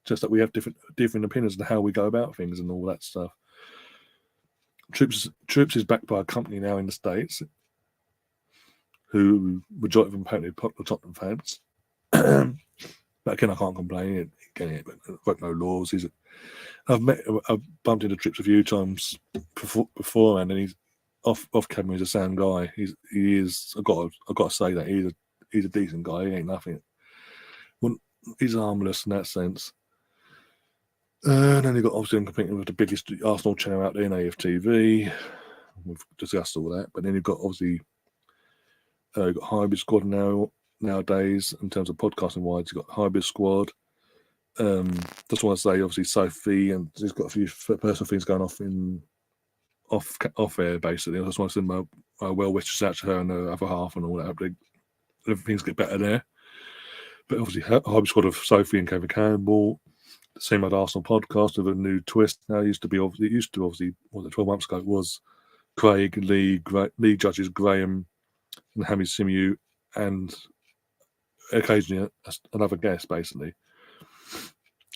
Just that we have different opinions on how we go about things and all that stuff. Troops is backed by a company now in the States, who majority of them apparently the Tottenham fans. But again, I can't complain. Again, broke no laws. I've bumped into Trips a few times before, and he's off camera. He's a sound guy. He is. I've got to say that he's a decent guy. He ain't nothing. Well, he's harmless in that sense. And then you've got, obviously, I'm competing with the biggest Arsenal channel out there in AFTV. We've discussed all that. But then you've got, obviously, you've got Hybrid Squad nowadays, in terms of podcasting wise. You've got Hybrid Squad. Just want to say, obviously, Sophie, and she's got a few personal things going off air, basically. I just want to send my well wishes out to her and the other half and all that. Everything's get better there. But obviously, Hybrid Squad of Sophie and Kevin Campbell. The same old Arsenal podcast with a new twist. Now it used to obviously 12 months ago, it was Craig, Lee Judges, Graham, and Hamid Simeou, and occasionally another guest, basically.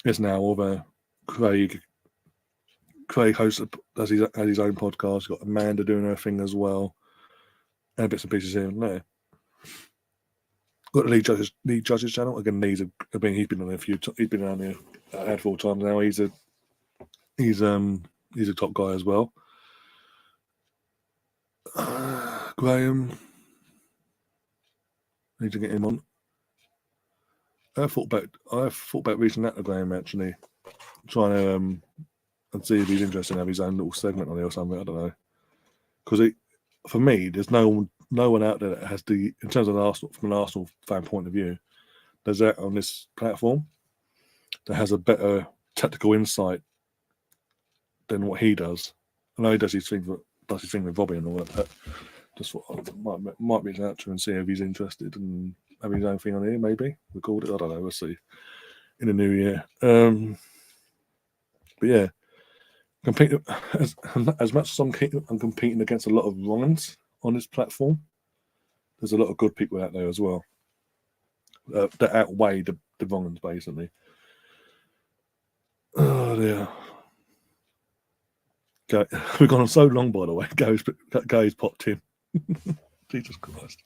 It's now over Craig hosts, has his own podcast. He's got Amanda doing her thing as well. and bits and pieces here and there. Got the Leeds Judges channel. Again, he's been on he's been on here a handful of times now. He's a top guy as well. Graham, need to get him on. I thought about reaching out to Graham, actually, trying to and see if he's interested in have his own little segment on it or something. I don't know, because for me, there's no one out there that has in terms of Arsenal, from an Arsenal fan point of view, there's that on this platform that has a better tactical insight than what he does. I know he does his thing with Robbie and all that. But just thought I might reach out to him and see if he's interested and having his own thing on here, maybe record it. I don't know. We'll see in the new year. But yeah, as much as I'm competing against a lot of wrong-uns on this platform, there's a lot of good people out there as well that outweigh the wrong-uns, basically. Oh dear. We've gone on so long, by the way. Gary's popped in. Jesus Christ.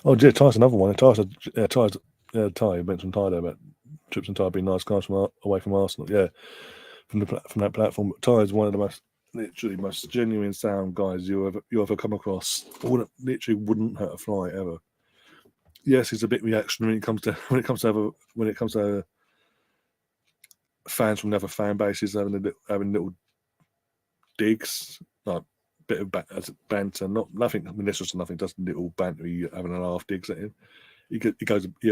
Oh, yeah, Ty's another one. Ty mentioned Ty there about Trips and Ty being nice guys away from Arsenal. Yeah, from that platform. But Ty is one of the most genuine sound guys you ever come across. Literally wouldn't hurt a fly ever. Yes, he's a bit reactionary when it comes to fans from the other fan bases having little digs, like bit of banter, nothing malicious or nothing, just little banter, having a laugh, digs at him. He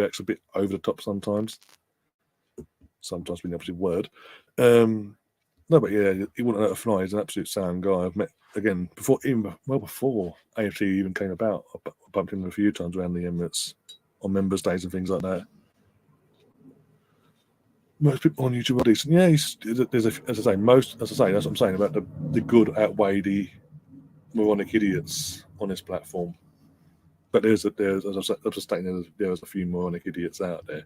acts a bit over the top sometimes being the opposite word. No, but yeah, he wouldn't hurt a fly. He's an absolute sound guy. I've met again before AFC even came about. I bumped into him a few times around the Emirates on members' days and things like that. Most people on YouTube are decent. Yeah, that's what I'm saying about the good outweigh the moronic idiots on this platform. But there's as I was stating, there's a few moronic idiots out there,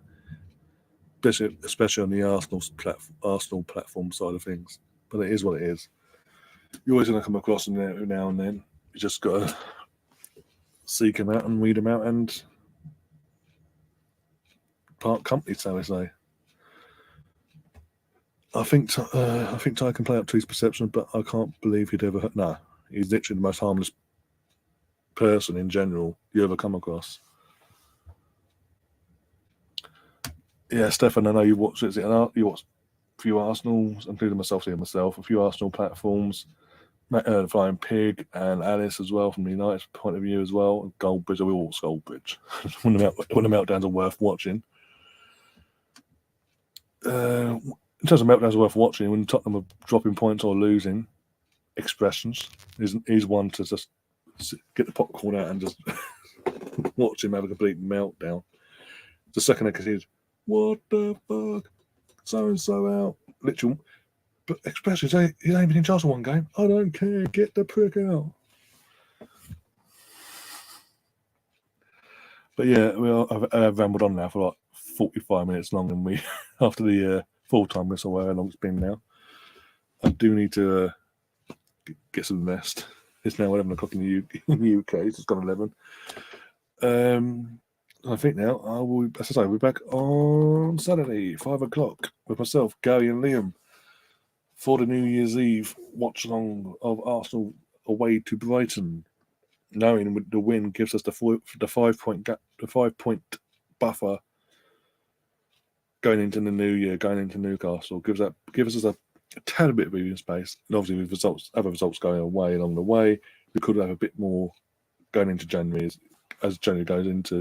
especially on the Arsenal platform side of things. But it is what it is. You're always going to come across them every now and then. You just got to seek them out and weed them out and part company, so we say. I think Ty can play up to his perception, but I can't believe he'd ever. No, he's literally the most harmless person in general you ever come across. Yeah, Stefan, I know you watch it. You watch a few Arsenals, including myself, a few Arsenal platforms. Flying Pig and Alice as well from the United point of view as well. Goldbridge, we all watch Goldbridge. One of the meltdowns are worth watching. In terms of meltdowns worth watching, when Tottenham are dropping points or losing, expressions he's one to just get the popcorn out and just watch him have a complete meltdown. The second I considered, what the fuck, so and so out, literal. But expressions, he's ain't been in charge of one game. I don't care. Get the prick out. But yeah, I've rambled on now for like 45 minutes long, and we after the full-time whistle, how long it's been now. I do need to get some rest. It's now 11 o'clock in the UK. It's gone 11. I think now we'll be back on Saturday, 5 o'clock, with myself, Gary, and Liam for the New Year's Eve watch-along of Arsenal away to Brighton. Knowing the win gives us the 5-point gap, the 5-point buffer going into the new year, going into Newcastle, gives us a tad bit of breathing space. And obviously, with other results going away along the way, we could have a bit more going into January as January goes into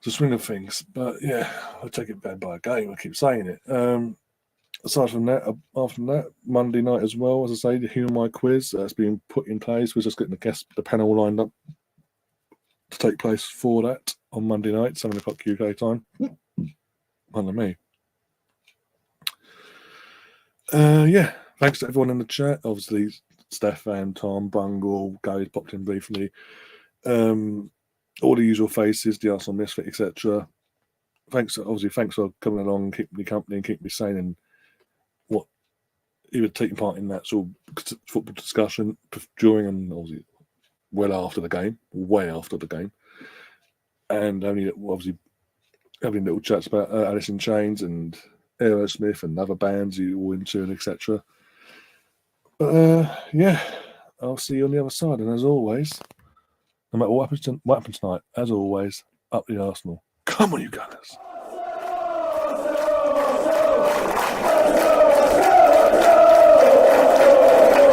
the swing of things. But yeah, I'll take it bad by a game. I keep saying it. Aside from that, after that, Monday night as well, as I say, the Who Am I quiz that's been put in place. We're just getting the panel lined up to take place for that on Monday night, 7 o'clock UK time. Under me. Yeah, thanks to everyone in the chat. Obviously, Stefan, Tom, Bungle, Gary's popped in briefly. All the usual faces, the Arsenal Misfit, etc. Thanks for coming along, keeping me company, and keeping me sane, and what even taking part in that sort of football discussion during and obviously way after the game, and only obviously having little chats about Alice in Chains and Aerosmith and other bands you're all into, and etc. But yeah, I'll see you on the other side, and as always, no matter what happens tonight, as always, up the Arsenal. Come on, you Gunners.